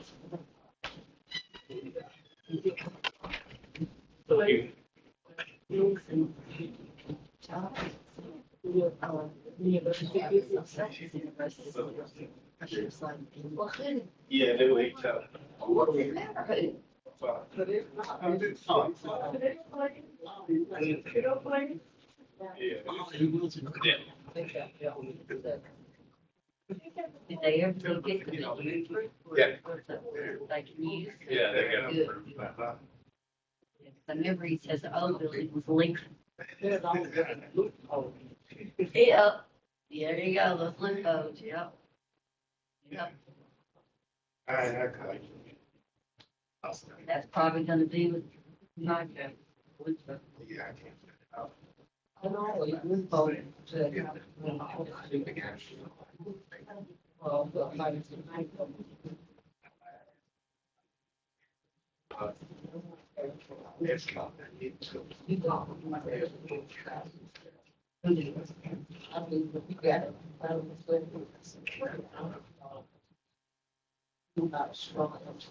Speaker 2: Yeah, they will each other.
Speaker 16: What's the matter? Did they ever get the
Speaker 2: Yeah.
Speaker 16: They can use?
Speaker 2: Yeah, they got
Speaker 16: Good.
Speaker 2: them.
Speaker 16: The memory says the old building was leaking. Yeah, there you go, those loopholes, yep. Yep, that's probably gonna be with, not,
Speaker 2: Yeah, I can't.
Speaker 16: I know, loophole.
Speaker 2: It's not.
Speaker 16: I mean, you got it. Not strong enough.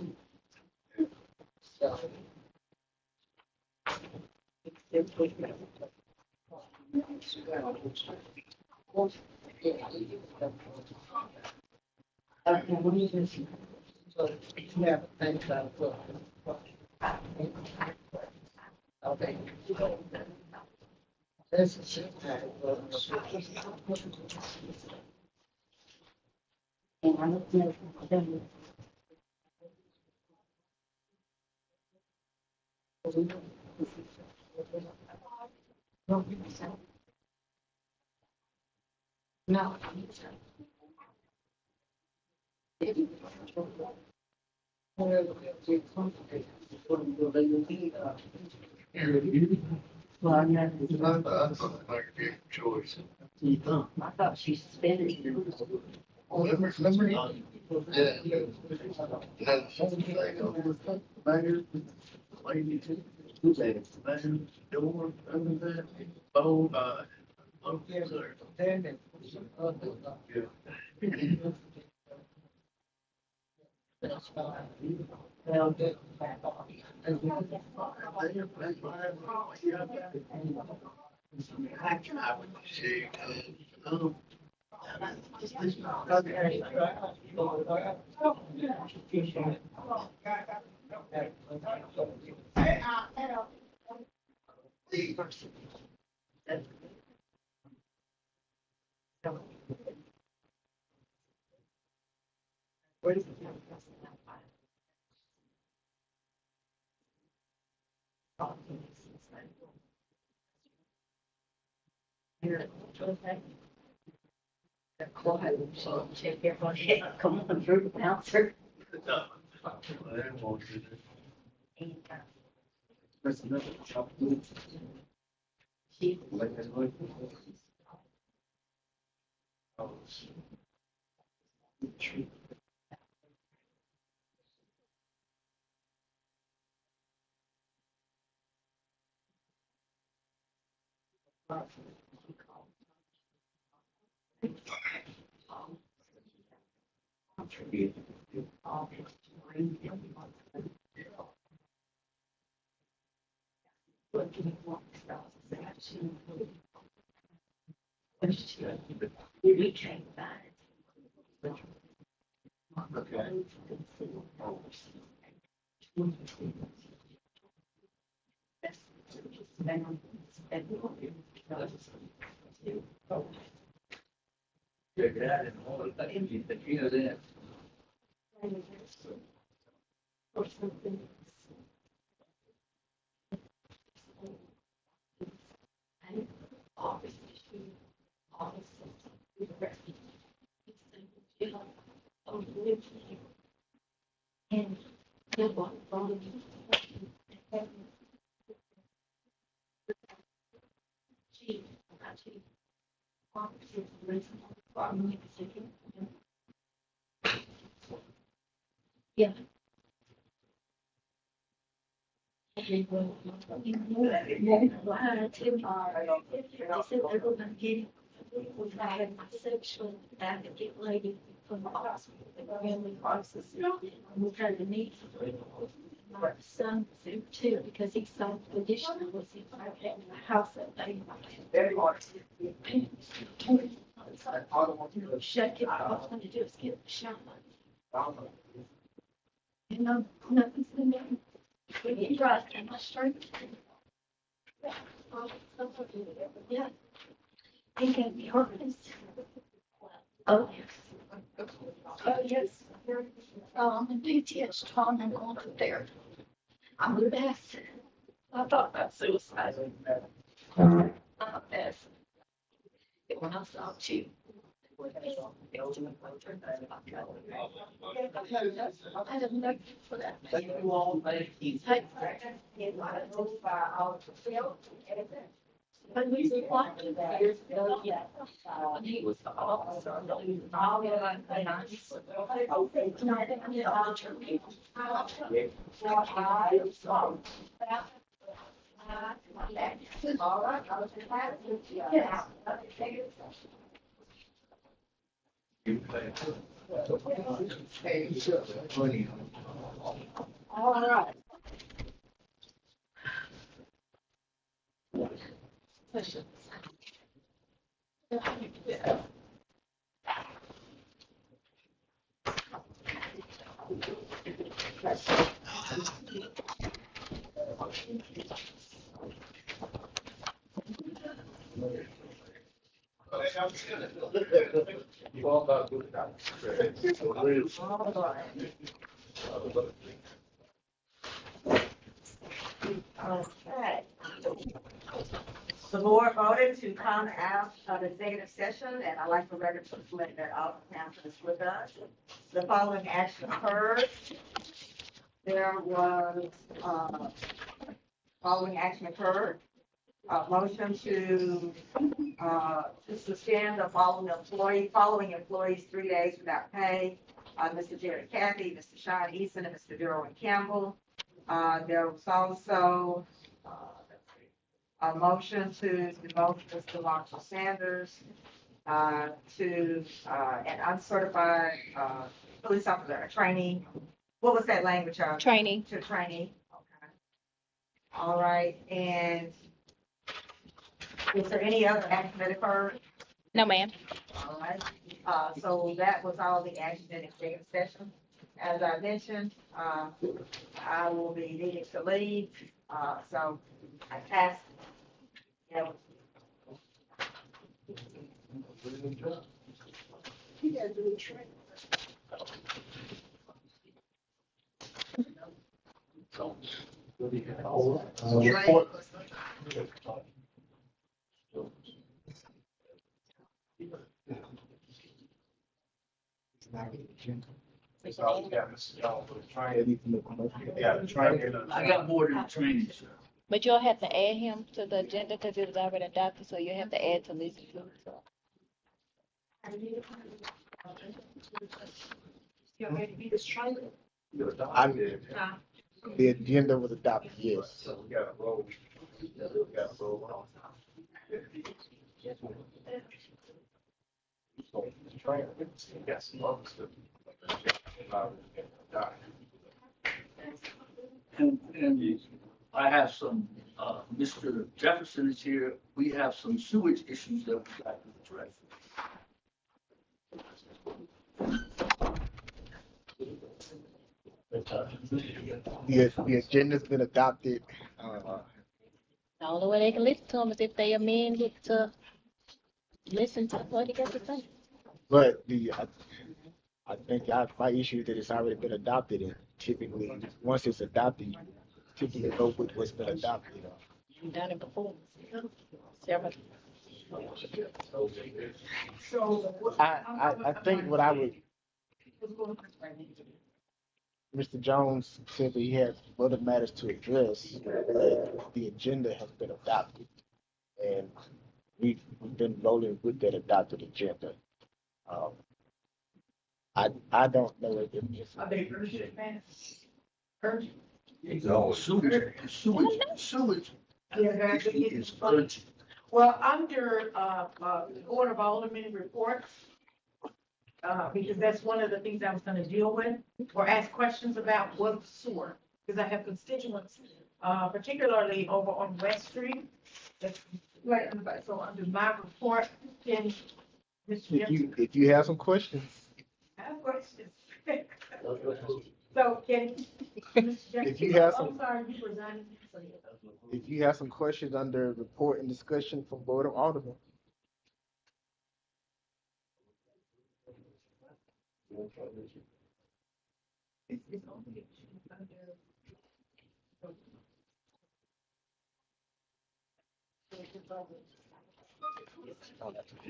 Speaker 16: So. What do you think? So, yeah, thanks, okay. This is just. And I don't know. No. Well, I'm not.
Speaker 2: I thought like a choice.
Speaker 16: I thought she suspended you.
Speaker 2: Remember? Yeah. Mayor, lady too. Mayor, door, under that, phone,
Speaker 16: That's fine. Well, good. Where is it? Here, okay. Check everybody, come on through the bouncer. She. We can't find it. Okay. That's Yeah. We had my sexual advocate lady from the hospital, family crisis. We had the need for my son too, because he saw the condition was in the house that day. Very hard. Shake it off, all I do is get the shot. You know, nothing's in there. We get right in my strength. Yeah. He can be honest. Oh, yes. Oh, yes. I'm in PTS trauma and going to therapy. I'm a mess. I thought about suicide. I'm a mess. When I saw you. I have no for that. Thank you all. When we walked in years ago, yeah, when he was the officer, he was all the nice. All right. Okay. The board voted to come out of executive session, and I'd like the record to reflect that all the council is with us. The following action occurred. There was, following action occurred. Motion to suspend the following employees 3 days without pay. Mr. Jerry Cathy, Mr. Sean Eason, and Mr. Derwin Campbell. There was also a motion to demote Mr. Marshall Sanders to an uncertified police officer training. What was that language?
Speaker 6: Training.
Speaker 16: To training. Okay. All right. And is there any other action that occurred?
Speaker 6: No, ma'am.
Speaker 16: All right. So that was all the action in executive session. As I mentioned, I will be needing to leave. So I pass. You know. You guys do the training.
Speaker 2: Report.
Speaker 17: I got more than training, sir.
Speaker 6: But you'll have to add him to the agenda because it was already adopted, so you'll have to add to Lisa too. So.
Speaker 16: You ready to be this training?
Speaker 7: The agenda was adopted, yes.
Speaker 2: So we got to roll. We got to roll on. Yes.
Speaker 17: And I have some, Mr. Jefferson is here. We have some sewage issues that we'd like to address.
Speaker 7: The agenda's been adopted.
Speaker 6: only way they can listen to him is if they amend it to listen to what he got to say.
Speaker 7: But I think my issue is that it's already been adopted, and typically, once it's adopted, you typically go with what's been adopted.
Speaker 6: You've done it before. Several.
Speaker 5: So.
Speaker 7: I think what I would, Mr. Jones said that he had other matters to address, but the agenda has been adopted. And we've been rolling with that adopted agenda. I don't know if it's.
Speaker 5: Are they urgent, man? Urgent?
Speaker 17: Sewage is urgent.
Speaker 5: Well, under, Board of Alderman reports, because that's one of the things I was gonna deal with, or ask questions about was sewer. Because I have constituents, particularly over on West Street, that's right, so under my report, can Mr. Jensen.
Speaker 7: If you have some questions.
Speaker 5: I have questions. So can, Mr. Jensen,
Speaker 7: If you have some-
Speaker 5: I'm sorry, you presented.
Speaker 7: If you have some questions under report and discussion from Board of Aldermen.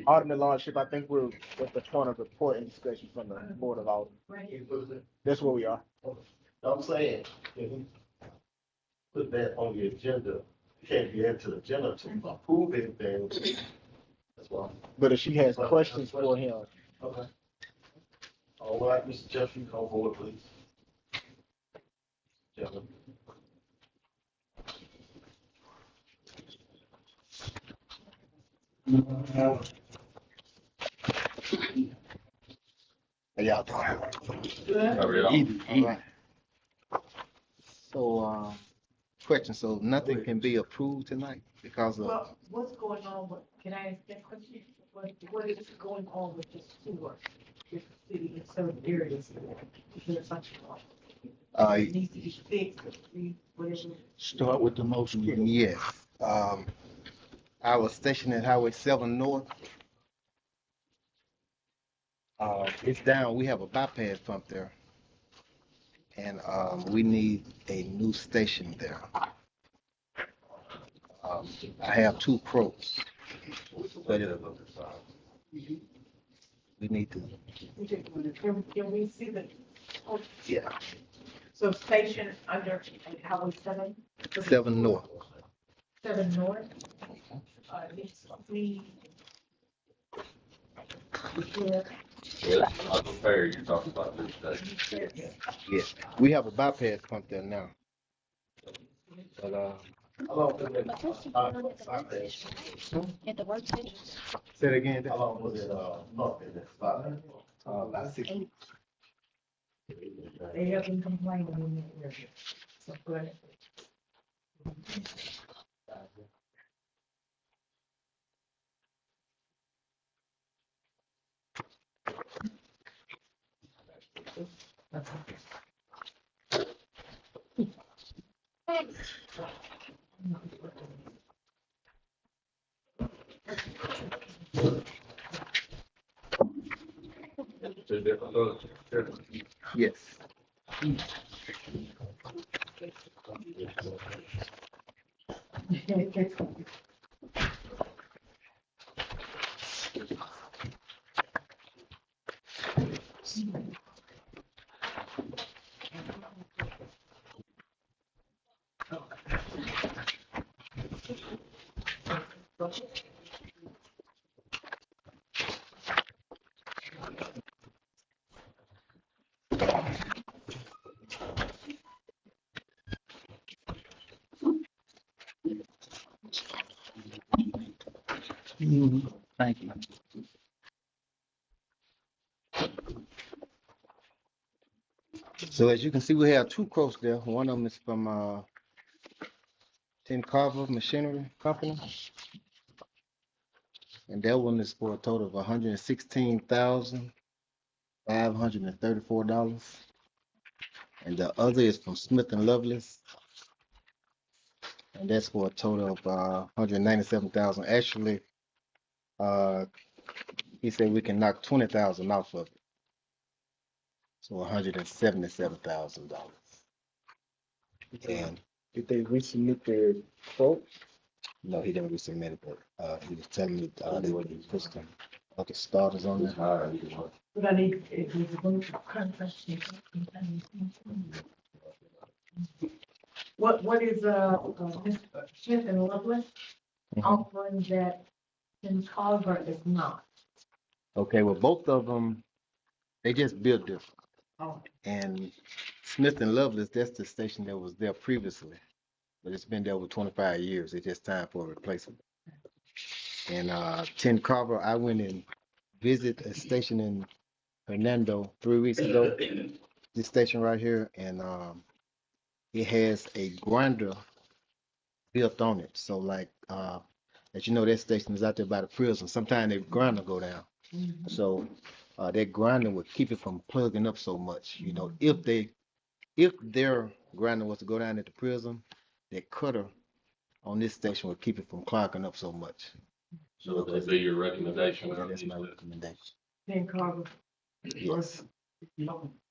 Speaker 7: Alderman Lordship, I think we're at the point of report and discussion from the Board of Aldermen. That's where we are.
Speaker 2: I'm saying, if we put that on the agenda, can't be added to the agenda to approve anything. That's why.
Speaker 7: But if she has questions for him.
Speaker 2: Okay. All right, Mr. Jeffrey, come forward, please. Gentlemen.
Speaker 7: How y'all doing?
Speaker 3: Evening.
Speaker 7: All right. So, question, so nothing can be approved tonight because of,
Speaker 5: Well, what's going on with, can I ask that question? What is going on with the sewer? With the city in certain areas? There's such a, it needs to be fixed, whatever.
Speaker 7: start with the motion. Yes, our station at Highway 7 North. It's down, we have a bypass pump there. And, we need a new station there. I have 2 quotes. But we need to,
Speaker 5: Can we see the,
Speaker 7: yeah,
Speaker 5: so station under Highway 7?
Speaker 7: 7 North.
Speaker 5: 7 North? Needs to be.
Speaker 3: Yeah, I'm prepared, you're talking about this day.
Speaker 7: Yeah, we have a bypass pump there now. But,
Speaker 6: At the work station.
Speaker 7: say it again.
Speaker 2: How long was it, up in this spot?
Speaker 7: About 6 weeks.
Speaker 5: They have been complaining in that area. So, go ahead.
Speaker 3: Two different votes.
Speaker 7: Yes.
Speaker 8: Thank you.
Speaker 7: So as you can see, we have 2 quotes there. One of them is from Tim Carver Machinery Company. And that one is for a total of $116,534. And the other is from Smith and Lovelace.
Speaker 18: and that's for a total of 197,000. Actually, uh, he said we can knock 20,000 off of it, so $177,000. And
Speaker 7: Did they resubmit their quote?
Speaker 18: no, he didn't resubmit it, but he was telling me they were put some other starters on there.
Speaker 5: But I need, it was a bunch of contracts. What is, Mr. Smith and Lovelace offering that Tim Carver is not?
Speaker 18: Okay, well, both of them, they just built different.
Speaker 5: Oh.
Speaker 18: And Smith and Lovelace, that's the station that was there previously, but it's been there over 25 years. It's just time for a replacement. And 10 Carver, I went and visited a station in Hernando 3 weeks ago. This station right here, and it has a grinder built on it. So like, as you know, that station is out there by the prison. Sometimes the grinder go down. So that grinder would keep it from plugging up so much. You know, if their grinder was to go down at the prison, that cutter on this station would keep it from clogging up so much.
Speaker 3: So that'd be your recommendation.
Speaker 18: Yeah, that's my recommendation.
Speaker 5: Tim Carver.
Speaker 18: Yes.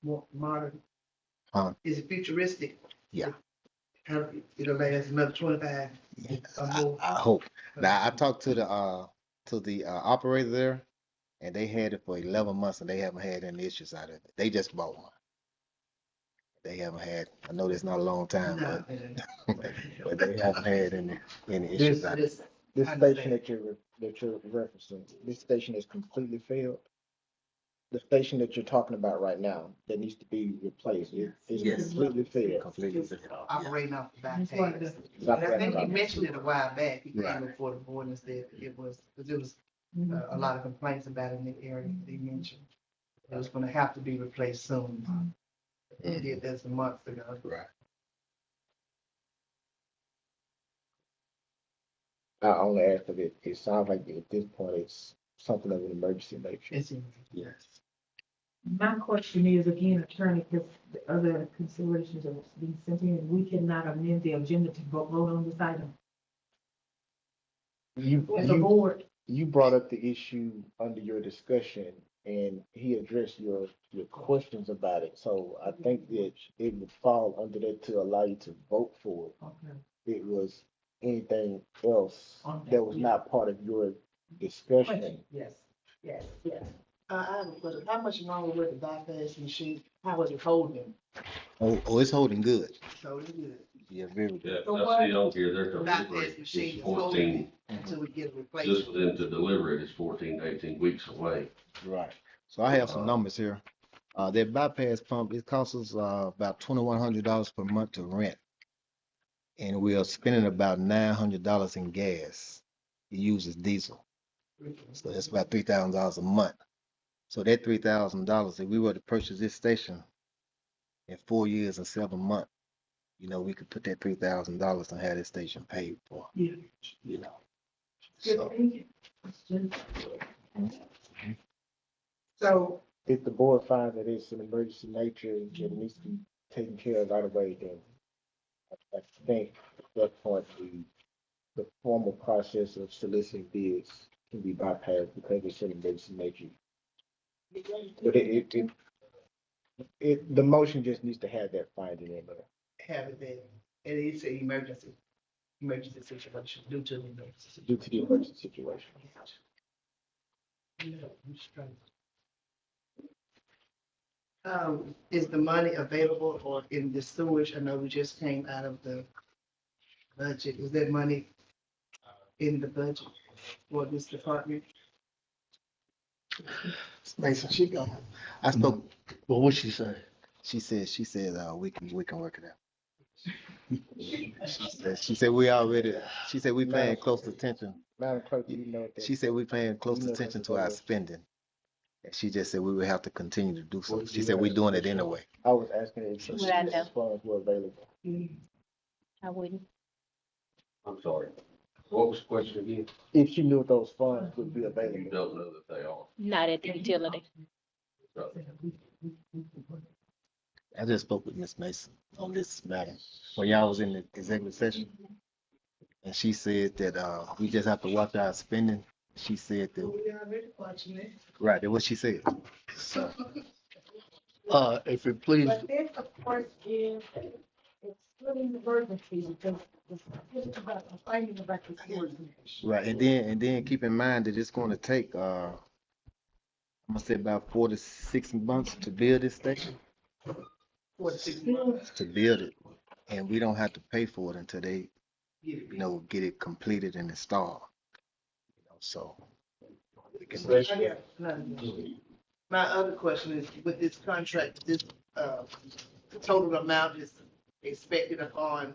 Speaker 19: More modern.
Speaker 18: Is
Speaker 19: it futuristic?
Speaker 18: Yeah.
Speaker 19: It'll last another 25.
Speaker 18: I hope. Now I talked to the operator there, and they had it for 11 months, and they haven't had any issues out of it. They just bought one. They haven't had. I know it's not a long time, but they haven't had any issues out of it.
Speaker 7: This station that you're referencing, this station is completely failed. The station that you're talking about right now that needs to be replaced is completely failed.
Speaker 18: Completely failed.
Speaker 19: Operating off the bypass.
Speaker 7: It's
Speaker 19: And I
Speaker 7: operating
Speaker 19: think
Speaker 7: off
Speaker 19: he
Speaker 7: the
Speaker 19: mentioned it a while back. He
Speaker 18: Right.
Speaker 19: came before the board and said it was, because there was a lot of complaints about it in the area that he mentioned. It was gonna have to be replaced soon. He did that some months ago.
Speaker 18: Right.
Speaker 7: I only asked if it sounds like at this point it's something of an emergency nature.
Speaker 18: Yes.
Speaker 5: My question is, again, attorney, because the other considerations are being sent in, we cannot amend the agenda to vote on this item. As a board.
Speaker 7: You brought up the issue under your discussion and he addressed your questions about it. So I think that it would fall under that to allow you to vote for it.
Speaker 5: Okay.
Speaker 7: It was anything else
Speaker 5: On that,
Speaker 7: that was not part of your discussion.
Speaker 5: Question, yes, yes.
Speaker 19: I have a question. How much longer will the bypass machine, how is it holding?
Speaker 18: Oh, it's holding good.
Speaker 19: So it's good.
Speaker 18: Yeah, very
Speaker 3: Yeah,
Speaker 18: good.
Speaker 19: So
Speaker 3: I
Speaker 19: what-
Speaker 3: see on here, their
Speaker 19: Bypass
Speaker 3: delivery
Speaker 19: machine
Speaker 3: is
Speaker 19: is
Speaker 3: 14,
Speaker 19: holding until we get a
Speaker 3: just
Speaker 19: replacement.
Speaker 3: for them to deliver it is 14 to 18 weeks away.
Speaker 18: Right. So I have some numbers here. That bypass pump, it costs us about $2,100 per month to rent. And we are spending about $900 in gas. It uses diesel. So that's about $3,000 a month. So that $3,000, if we were to purchase this station in 4 years and 7 months, you know, we could put that $3,000 and have this station paid for.
Speaker 5: Yeah.
Speaker 18: You know.
Speaker 5: Good,
Speaker 18: So,
Speaker 5: thank you. That's good.
Speaker 7: So if the board finds that it's an emergency nature and it needs to be taken care of right away, then I think at that point, the formal process of soliciting bids can be bypassed because it's an emergency nature. But the motion just needs to have that finding in there.
Speaker 19: Have it there. And it's an emergency situation due to the emergency.
Speaker 7: Due to the emergency situation.
Speaker 19: Is the money available or in the sewage? I know we just came out of the budget. Is that money in the budget for this department?
Speaker 18: Mason, she go. I spoke.
Speaker 17: Well, what'd she say?
Speaker 18: She said we can work it out. She said we already. She said we paying close attention.
Speaker 7: Madam Clerk, you know that.
Speaker 18: She said we paying close
Speaker 7: You know
Speaker 18: attention
Speaker 7: that
Speaker 18: to our
Speaker 7: the-
Speaker 18: spending. And she just said we would have to continue to do so. She said we doing it anyway.
Speaker 7: I was asking if
Speaker 6: Would I know?
Speaker 7: those funds were available.
Speaker 6: I wouldn't.
Speaker 3: I'm sorry. What was the question again?
Speaker 7: If you knew those funds would be
Speaker 3: You
Speaker 7: available.
Speaker 3: don't know that they are.
Speaker 6: Not at the utility.
Speaker 18: I just spoke with Miss Mason on this matter. When y'all was in the executive session, And she said that, we just have to watch our spending. She said that,
Speaker 19: We already watching it.
Speaker 18: right, that's what she said. So,
Speaker 17: If it please,
Speaker 5: But this, of course, is, it's really an emergency because it's about complaining about the sewage.
Speaker 18: right, and then keep in mind that it's gonna take, I'm gonna say about 4 to 6 months to build this station,
Speaker 19: 4 to 6 months.
Speaker 18: to build it. And we don't have to pay for it until they, get it completed and installed. So. we can-
Speaker 19: My other question is, with this contract, this, the total amount is expected upon,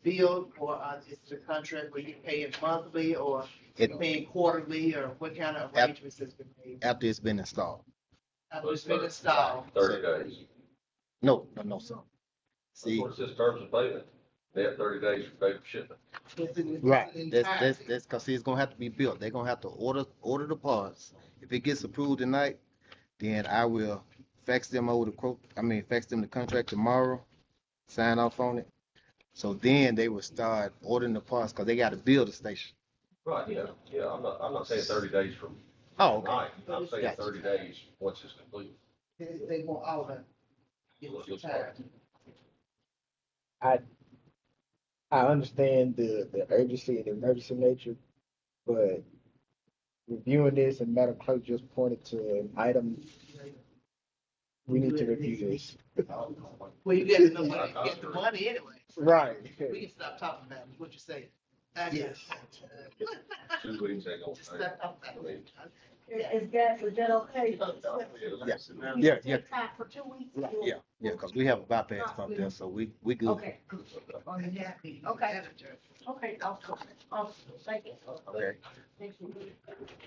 Speaker 19: bill, or is the contract where you pay it monthly, or
Speaker 18: It-
Speaker 19: paying quarterly, or what kind of arrangements has been made?
Speaker 18: After it's been installed.
Speaker 19: After it's been installed.
Speaker 3: 30 days.
Speaker 18: No, sir. See,
Speaker 3: What's this terms of payment? They have 30 days for paper shipment.
Speaker 18: right, that's, cause see, it's gonna have to be built. They're gonna have to order the parts. If it gets approved tonight, then I will fax them over the quote, fax them the contract tomorrow, sign off on it. So then they will start ordering the parts, cause they gotta build the station.
Speaker 3: Right, yeah, I'm not saying 30 days from
Speaker 18: Oh, okay.
Speaker 3: tonight. I'm saying
Speaker 18: Gotcha.
Speaker 3: 30 days once it's complete.
Speaker 19: They want all of it.
Speaker 7: I understand the urgency and the emergency nature, but reviewing this, and Madam Clerk just pointed to an item, we need to review this.
Speaker 19: Well, you get the money, get the money anyway.
Speaker 7: Right.
Speaker 19: We can stop talking about it, what you say.
Speaker 7: Yes.
Speaker 3: 2 weeks ain't gonna
Speaker 19: Just stop talking about it.
Speaker 5: Is that okay?
Speaker 18: Yeah.
Speaker 5: Take time for 2 weeks?
Speaker 18: Yeah, cause we have a bypass pump there, so we good.
Speaker 5: Okay, good. Okay. Okay, awesome, thank you.
Speaker 18: Okay.
Speaker 5: Thank you.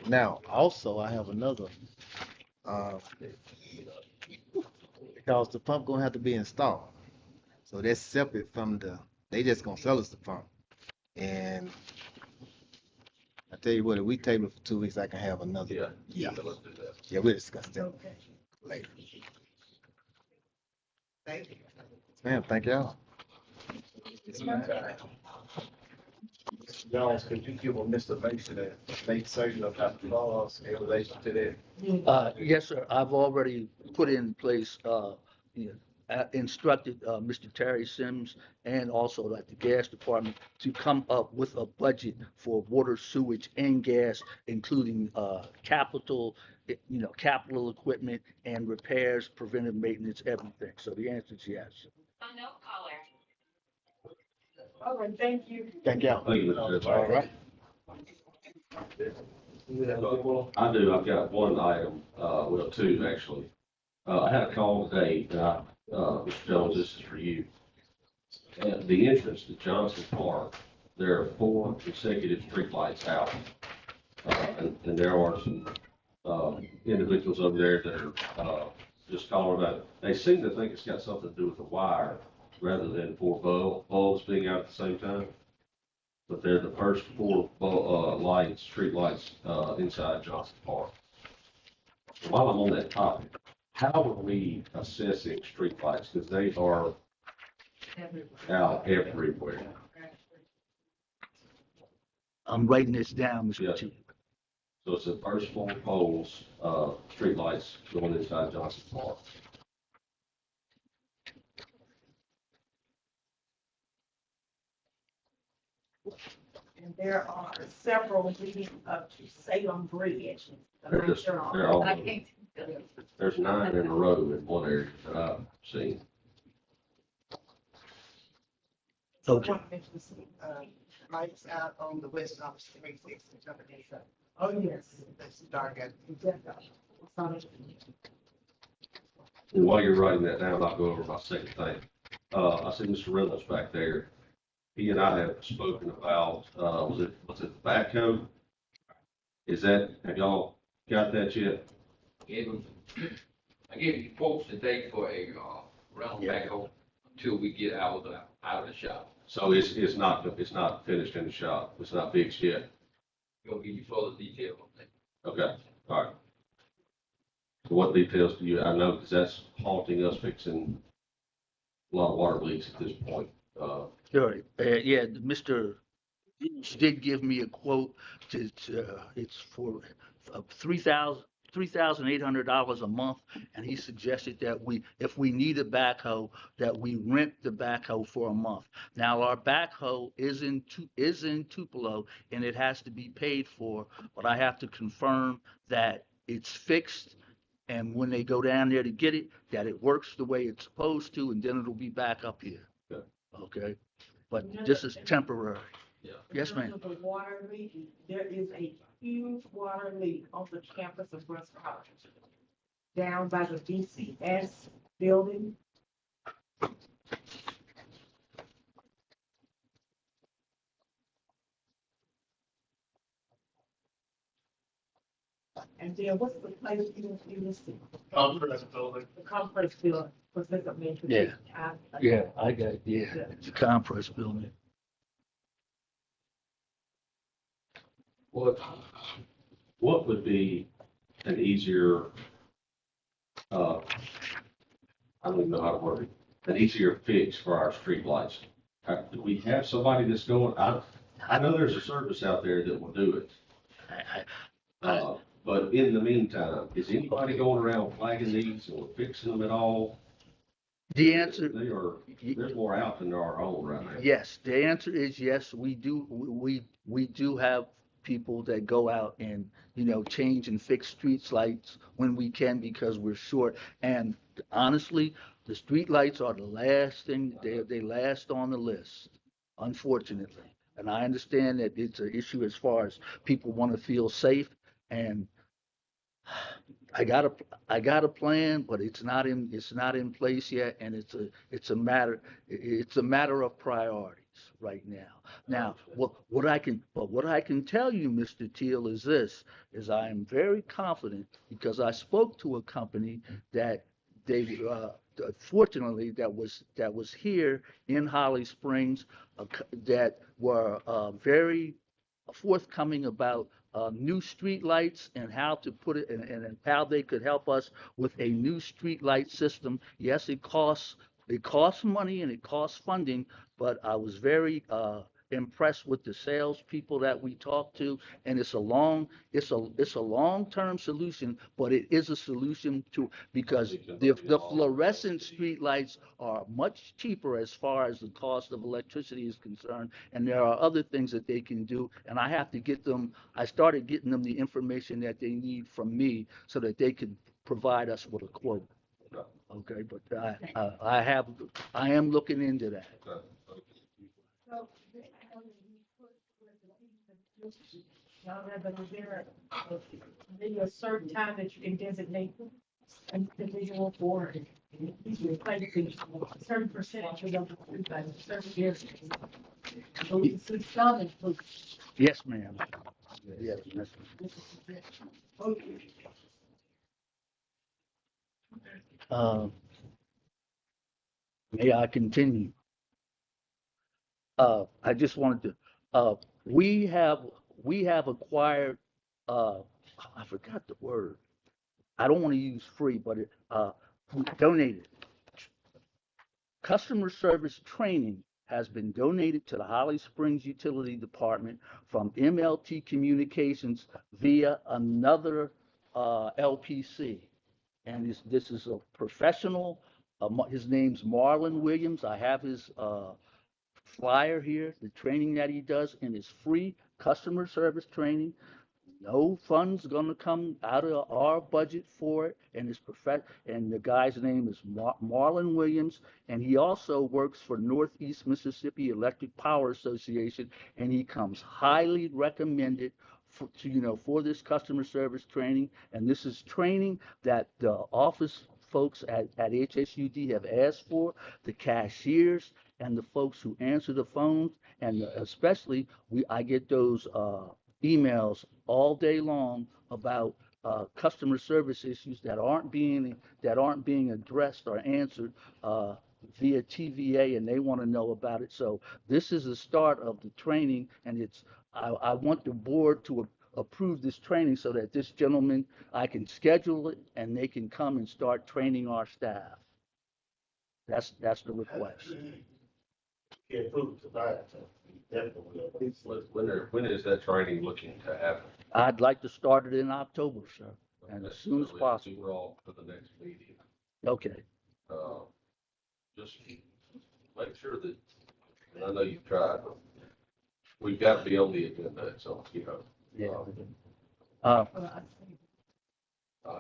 Speaker 18: Now, also, I have another, because the pump gonna have to be installed. So that's separate from they just gonna sell us the pump. And I tell you what, if we table it for 2 weeks, I can have another.
Speaker 3: Yeah, let's do that.
Speaker 18: Yeah, we'll discuss that later.
Speaker 19: Thank you.
Speaker 18: Ma'am, thank y'all.
Speaker 2: Jones, could you give a Mr. Mason a late section of that clause in relation to that?
Speaker 17: yes, sir, I've already put in place, instructed, Mr. Terry Sims and also like the gas department to come up with a budget for water, sewage and gas, including, capital equipment and repairs, preventive maintenance, everything. So the answer is yes.
Speaker 5: All right, thank you.
Speaker 18: Thank y'all.
Speaker 3: Thank you, Mr.
Speaker 18: All right.
Speaker 3: I do, I've got one item, well, two actually. I had a call today, Mr. Jones, this is for you. At the entrance to Johnson Park, there are 4 consecutive streetlights out. And there are some, individuals over there that are, just calling about it. They seem to think it's got something to do with the wire rather than 4 bulbs being out at the same time. But they're the first 4 street lights, inside Johnson Park. While I'm on that topic, how are we assessing street lights? Because they are out everywhere.
Speaker 17: I'm writing this down, Mr.
Speaker 3: Yeah.
Speaker 17: Chief.
Speaker 3: So it's the first 4 poles, street lights going inside Johnson Park.
Speaker 5: And there are several leading up to Salem Bridge.
Speaker 3: They're all, there's 9 in a row in one area that I've seen.
Speaker 19: Okay. Lights out on the west of 36 and Company.
Speaker 5: Oh, yes.
Speaker 19: That's dark at.
Speaker 3: And while you're writing that down, I'll go over my second thing. I see Mr. Reynolds back there. He and I have spoken about, was it the backhoe? Have y'all got that yet?
Speaker 20: I gave you quotes today for a rental backhoe until we get out of the shop.
Speaker 3: So it's not finished in the shop. It's not fixed yet.
Speaker 20: We'll give you further detail on that.
Speaker 3: Okay, all right. So what details do you, I know, because that's haunting us, fixing a lot of water leaks at this point.
Speaker 17: Sure. Yeah, Mr. She did give me a quote it's for $3,800 a month, and he suggested that if we need a backhoe, that we rent the backhoe for a month. Now, our backhoe is in Tupelo, and it has to be paid for, but I have to confirm that it's fixed, and when they go down there to get it, that it works the way it's supposed to, and then it'll be back up here.
Speaker 3: Okay.
Speaker 17: Okay? But this is temporary.
Speaker 3: Yeah.
Speaker 17: Yes, ma'am.
Speaker 5: The water leak, there is a huge water leak on the campus of West College, down by the DCS building. And then what's the place you listed?
Speaker 2: Conference building.
Speaker 5: The conference building, was this a major?
Speaker 17: Yeah.
Speaker 5: Yeah.
Speaker 17: I got it, yeah. It's a compress building.
Speaker 3: What would be an easier, I don't even know how to word it, an easier fix for our streetlights? Do we have somebody that's going, I know there's a service out there that will do it. But in the meantime, is anybody going around flagging these or fixing them at all?
Speaker 17: The answer,
Speaker 3: There's more out than there are on right now.
Speaker 17: yes, the answer is yes, we do, we do have people that go out and, change and fix street lights when we can because we're short. And honestly, the street lights are the last thing, they last on the list, unfortunately. And I understand that it's an issue as far as people want to feel safe, and I got a plan, but it's not in place yet, and it's a matter of priorities right now. Now, what I can tell you, Mr. Teal, is this: I am very confident because I spoke to a company that fortunately that was here in Holly Springs, that were very forthcoming about new street lights and how to put it and how they could help us with a new street light system. Yes, it costs money and it costs funding, but I was very impressed with the salespeople that we talked to, and it's a long-term solution, but it is a solution because the fluorescent street lights are much cheaper as far as the cost of electricity is concerned, and there are other things that they can do, and I started getting them the information that they need from me so that they could provide us with a quote. Okay, but I am looking into that.
Speaker 5: So, but is there maybe a certain time that you can designate an individual for these replacing a certain percentage of the certain years? So we can see some improvement.
Speaker 17: Yes, ma'am. Yes, may I continue? I just wanted to, we have acquired, I forgot the word. I don't want to use free, but donated. Customer service training has been donated to the Holly Springs Utility Department from MLT Communications via another LPC. And this is a professional, his name's Marlon Williams. I have his flyer here, the training that he does, and it's free customer service training. No funds gonna come out of our budget for it, and and the guy's name is Marlon Williams, and he also works for Northeast Mississippi Electric Power Association, and he comes highly recommended for this customer service training. And this is training that the office folks at HSUD have asked for, the cashiers and the folks who answer the phones, and especially I get those emails all day long about customer service issues that aren't being addressed or answered via TVA, and they want to know about it. So this is the start of the training, and I want the board to approve this training so that this gentleman, I can schedule it and they can come and start training our staff. That's the request.
Speaker 2: He approved tonight, so definitely.
Speaker 3: When is that training looking to happen?
Speaker 17: I'd like to start it in October, sir, and as soon as possible.
Speaker 3: We're all for the next meeting.
Speaker 17: Okay.
Speaker 3: Just make sure that, and I know you've tried, but we've got to be on the agenda, so, you know.
Speaker 17: Yeah.
Speaker 3: I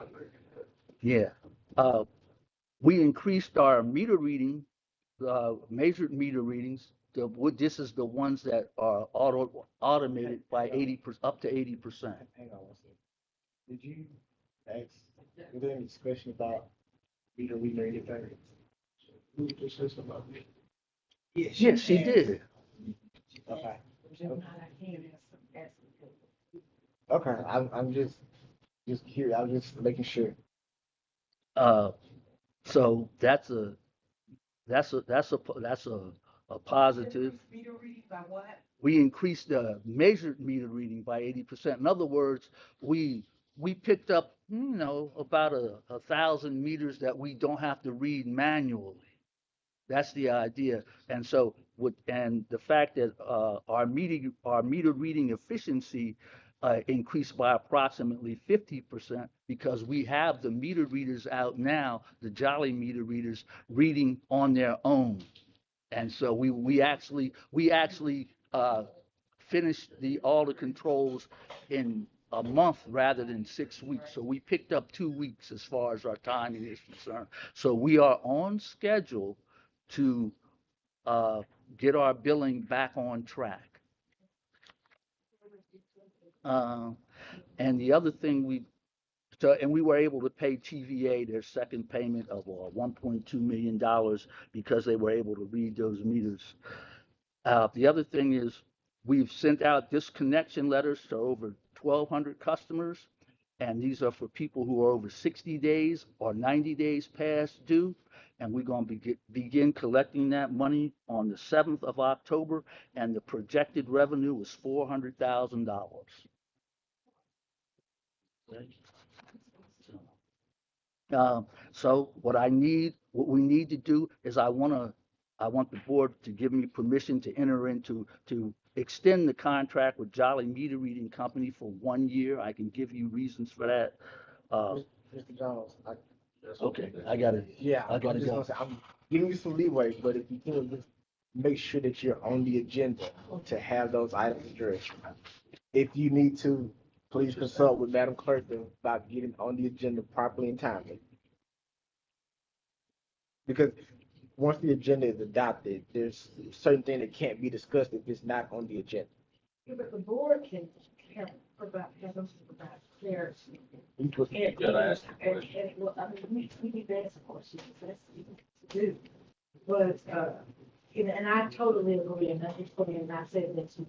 Speaker 3: agree.
Speaker 17: Yeah. We increased our meter reading, measured meter readings. This is the ones that are automated by 80%, up to 80%.
Speaker 7: Hang on one second. Did you ask, was there any discussion about meter reading or anything?
Speaker 17: Yes, she did.
Speaker 7: Okay. Okay, I'm just curious. I was just making sure.
Speaker 17: So that's a positive.
Speaker 5: Meter reading by what?
Speaker 17: We increased the measured meter reading by 80%. In other words, we picked up, about 1,000 meters that we don't have to read manually. That's the idea. And so and the fact that our meter reading efficiency increased by approximately 50% because we have the meter readers out now, the Jolly meter readers reading on their own. And so we actually finished all the controls in a month rather than 6 weeks. So we picked up 2 weeks as far as our timing is concerned. So we are on schedule to get our billing back on track. And the other thing we were able to pay TVA their second payment of $1.2 million because they were able to read those meters. The other thing is we've sent out disconnection letters to over 1,200 customers, and these are for people who are over 60 days or 90 days past due. And we're going to begin collecting that money on the 7th of October, and the projected revenue is $400,000. So what we need to do is I want the board to give me permission to enter into, to extend the contract with Jolly Meter Reading Company for 1 year. I can give you reasons for that.
Speaker 7: Mr. Jones,
Speaker 17: Okay, I got it.
Speaker 7: Yeah,
Speaker 17: I gotta
Speaker 7: I'm just
Speaker 17: go.
Speaker 7: gonna say, I'm giving you some leeway, but if you can just make sure that you're on the agenda to have those items addressed. If you need to, please consult with Madam Clerk about getting on the agenda properly and timely. Because once the agenda is adopted, there's certain things that can't be discussed if it's not on the agenda.
Speaker 5: Yeah, but the board can provide clarity. Well, I mean, we need to ask questions, that's easy to do. But, and I totally agree, and I just put in, I said that to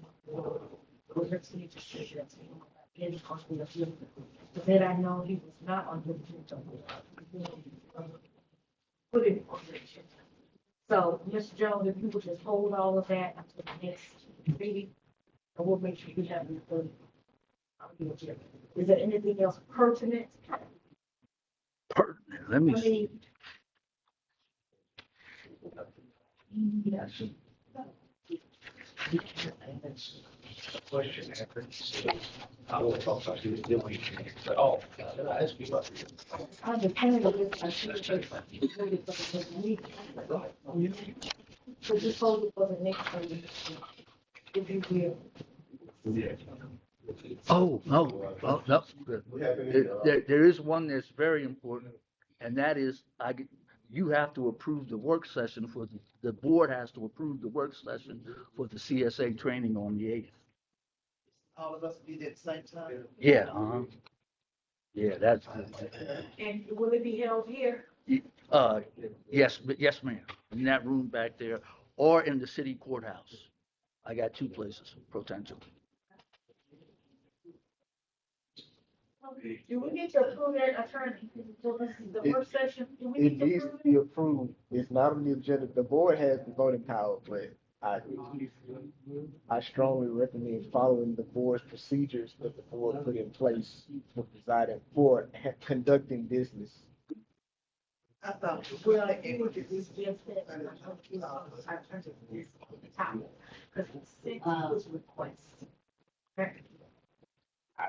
Speaker 5: but then I know he was not on the put it on the agenda. So, Mr. Jones, if you would just hold all of that until the next meeting, and we'll make sure we have it for you. Is there anything else pertinent?
Speaker 17: Let me see.
Speaker 5: Yeah.
Speaker 3: I will talk about you doing at all. I ask you about
Speaker 5: I'm depending on this, I think so just hold it for the next one. If you will.
Speaker 3: Yeah.
Speaker 17: Oh, no, there is one that's very important, and that is you have to approve the work session for the board has to approve the work session for the CSA training on the 8th.
Speaker 19: All of us be there at the same time?
Speaker 17: Yeah, yeah, that's.
Speaker 5: And will it be held here?
Speaker 17: Yes, ma'am, in that room back there, or in the city courthouse. I got 2 places potentially.
Speaker 5: Do we need to approve that, attorney? So this is the work session, do we
Speaker 7: It
Speaker 5: need to
Speaker 7: needs
Speaker 5: approve
Speaker 7: to be approved. It's not on the agenda. The board has the voting power, but I strongly recommend following the board's procedures that the board put in place for conducting business.
Speaker 5: I thought, well, it was just that.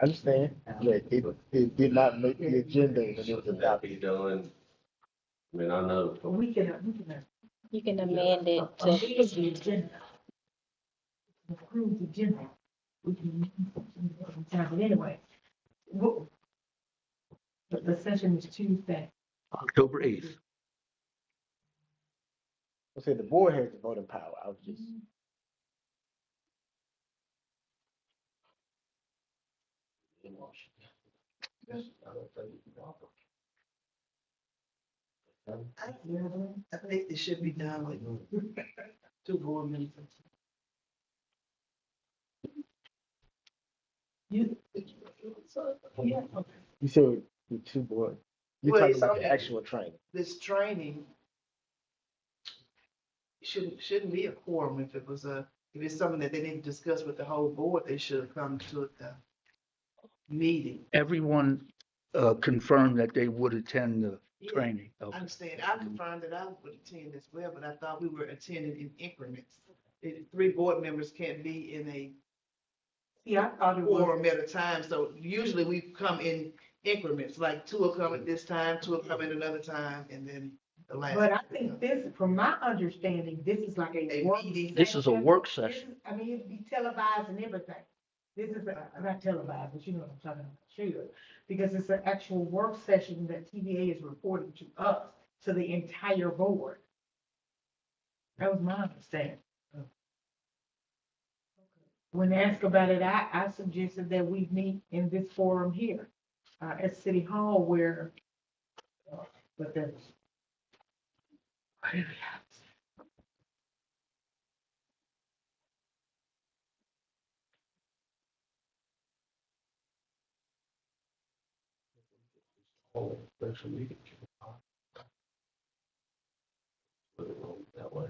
Speaker 7: I understand that it did not make the agenda and it was
Speaker 3: Should that
Speaker 7: adopted.
Speaker 3: be done? I mean, I know.
Speaker 5: But we can,
Speaker 6: You can amend it to,
Speaker 5: amend the agenda. Approve the agenda. We can, but anyway. The session is Tuesday.
Speaker 17: October 8th.
Speaker 7: I said the board has the voting power. I was just.
Speaker 19: I think it should be done with two board members.
Speaker 5: You
Speaker 7: said the two board. You're
Speaker 19: Well,
Speaker 7: talking
Speaker 19: it's
Speaker 7: about the
Speaker 19: okay.
Speaker 7: actual training.
Speaker 19: This training shouldn't be a quorum if it's something that they need to discuss with the whole board, they should have come to the meeting.
Speaker 17: Everyone confirmed that they would attend the training.
Speaker 19: I understand. I confirmed that I would attend as well, but I thought we were attending in increments. Three board members can't be in a
Speaker 5: I thought it was.
Speaker 19: quorum at a time, so usually we come in increments, like two will come at this time, two will come at another time, and then the last.
Speaker 5: But I think this, from my understanding, this is like a work.
Speaker 17: This is a work session.
Speaker 5: I mean, it'd be televised and everything. This is, not televised, but you know what I'm talking about, sure. Because it's an actual work session that TVA is reporting to us, to the entire board. That was my understanding. When asked about it, I suggested that we meet in this forum here, at City Hall where, but there's.
Speaker 3: Special meeting. That way.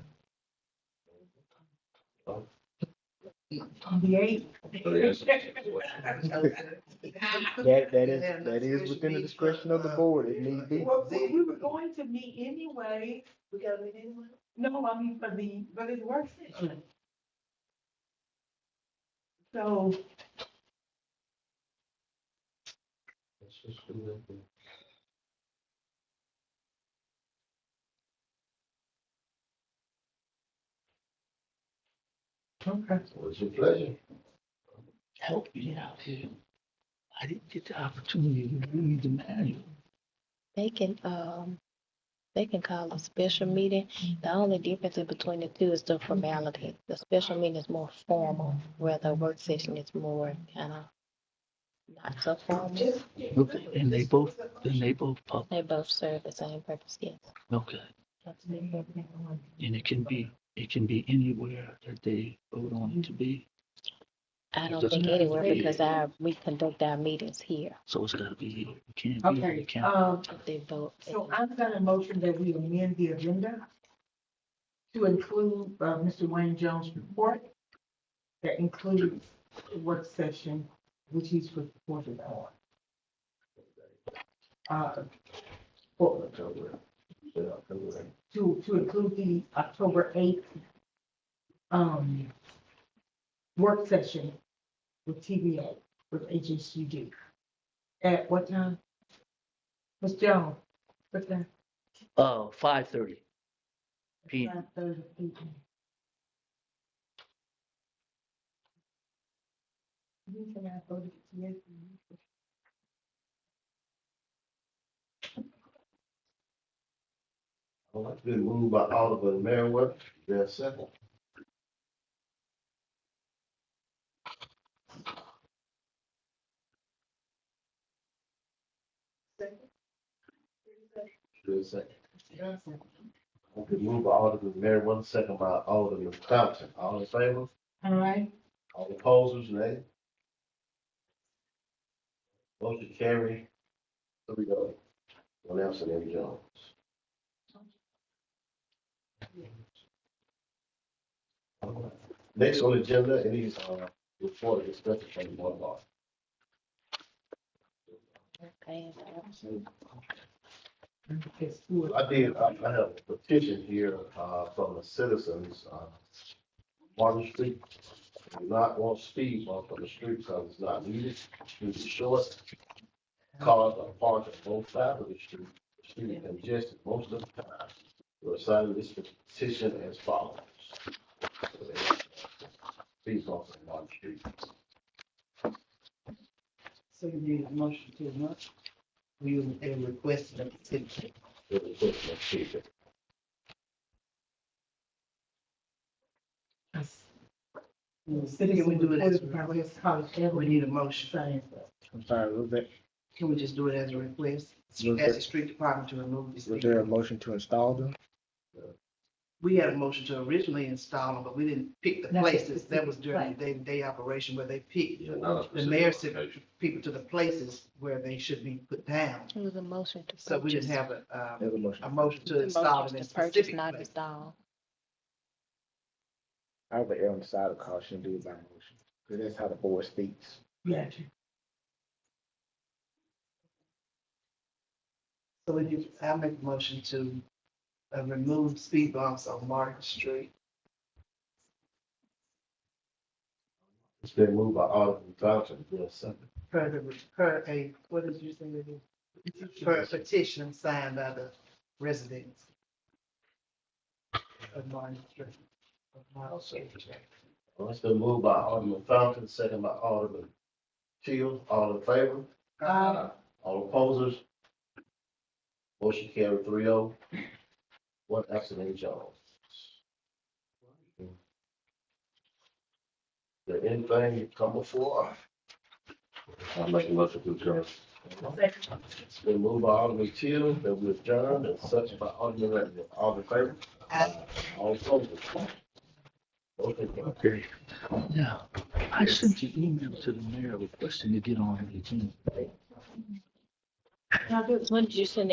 Speaker 5: The eighth.
Speaker 7: That is within the discretion of the board, it need be.
Speaker 5: Well, we were going to meet anyway. We gotta meet anyway? No, I mean, for this work session. So, okay.
Speaker 2: What's your pleasure?
Speaker 17: Help me out here. I didn't get the opportunity to read the manual.
Speaker 6: they can call a special meeting. The only difference between the two is the formality. The special meeting is more formal, where the work session is more kind of not so formal.
Speaker 17: Okay, and they both public.
Speaker 6: They both serve the same purpose, yes.
Speaker 17: Okay, and it can be anywhere that they vote on it to be.
Speaker 6: I don't
Speaker 17: Doesn't
Speaker 6: think
Speaker 17: have to
Speaker 6: anywhere
Speaker 17: be.
Speaker 6: because we conduct our meetings here.
Speaker 17: So it's gotta be here. It can't be.
Speaker 5: Okay,
Speaker 17: It can't.
Speaker 6: They vote.
Speaker 5: So I'm gonna motion that we amend the agenda to include, Mr. Wayne Jones' report that includes the work session, which he's reported on. To include the October 8th, work session with TVA, with HSUD. At what time? Ms. Jones, what time?
Speaker 17: 5:30 p.m.
Speaker 5: 5:30 p.m. Can I go to TVA?
Speaker 2: All right, been moved by Alderman Merriweather. Is there a second? There a second? Okay, moved by Alderman Merriweather, second by Alderman Thompson. All in favor?
Speaker 5: All right.
Speaker 2: All opposers, nay? Motion carry. 3-0. One absent, Eddie Jones. Next on the agenda, any report or discussion from the board boss.
Speaker 6: Okay.
Speaker 2: I have a petition here, from the citizens, Martin Street. Do not want speed bumps on the street because it's not needed. Streets are short. Cars are parked on both sides of the street. The street is congested most of the time. We're signing this petition as follows. Speed bumps on Martin Street.
Speaker 19: So you need a motion to what? You requested a petition. Can we do it as a request? We need a motion.
Speaker 7: I'm sorry, was that,
Speaker 19: Can we just do it as a request?
Speaker 7: Was
Speaker 19: Ask
Speaker 7: that-
Speaker 19: the street department to remove this.
Speaker 7: was there a motion to install them?
Speaker 19: We had a motion to originally install them, but we didn't pick the
Speaker 16: That's a
Speaker 19: places. That was
Speaker 16: specific
Speaker 19: during the day-to-day operation where they picked.
Speaker 3: Yeah, not a
Speaker 19: The
Speaker 3: specific
Speaker 19: mayor sent
Speaker 3: location.
Speaker 19: people to the places where they should be put down.
Speaker 6: It was a motion to purchase.
Speaker 19: So we didn't have
Speaker 7: There's a motion.
Speaker 19: a motion to
Speaker 6: The
Speaker 19: install
Speaker 6: motion
Speaker 19: them in
Speaker 6: to purchase,
Speaker 19: specific
Speaker 6: not
Speaker 19: places.
Speaker 6: install.
Speaker 7: I would err on the side of caution, do it by motion, because that's how the board speaks.
Speaker 19: Gotcha. So I'll make a motion to remove speed bumps on Martin Street.
Speaker 2: It's been moved by Alderman Johnson. Yes, second.
Speaker 19: What did you say it is? Per petition signed by the residents of Martin Street.
Speaker 2: Well, it's been moved by Alderman Fountain, second by Alderman Teal. All in favor? All opposers? Motion carried 3-0. One absent, Jones. Is there anything you come before?
Speaker 3: I'll make a motion to adjourn.
Speaker 2: It's been moved by Alderman Teal that we adjourn and such by Alderman Redmond. All in favor? All opposed? Motion carried.
Speaker 17: Okay. Yeah, I sent you email to the mayor requesting to get on the agenda.
Speaker 6: When did you send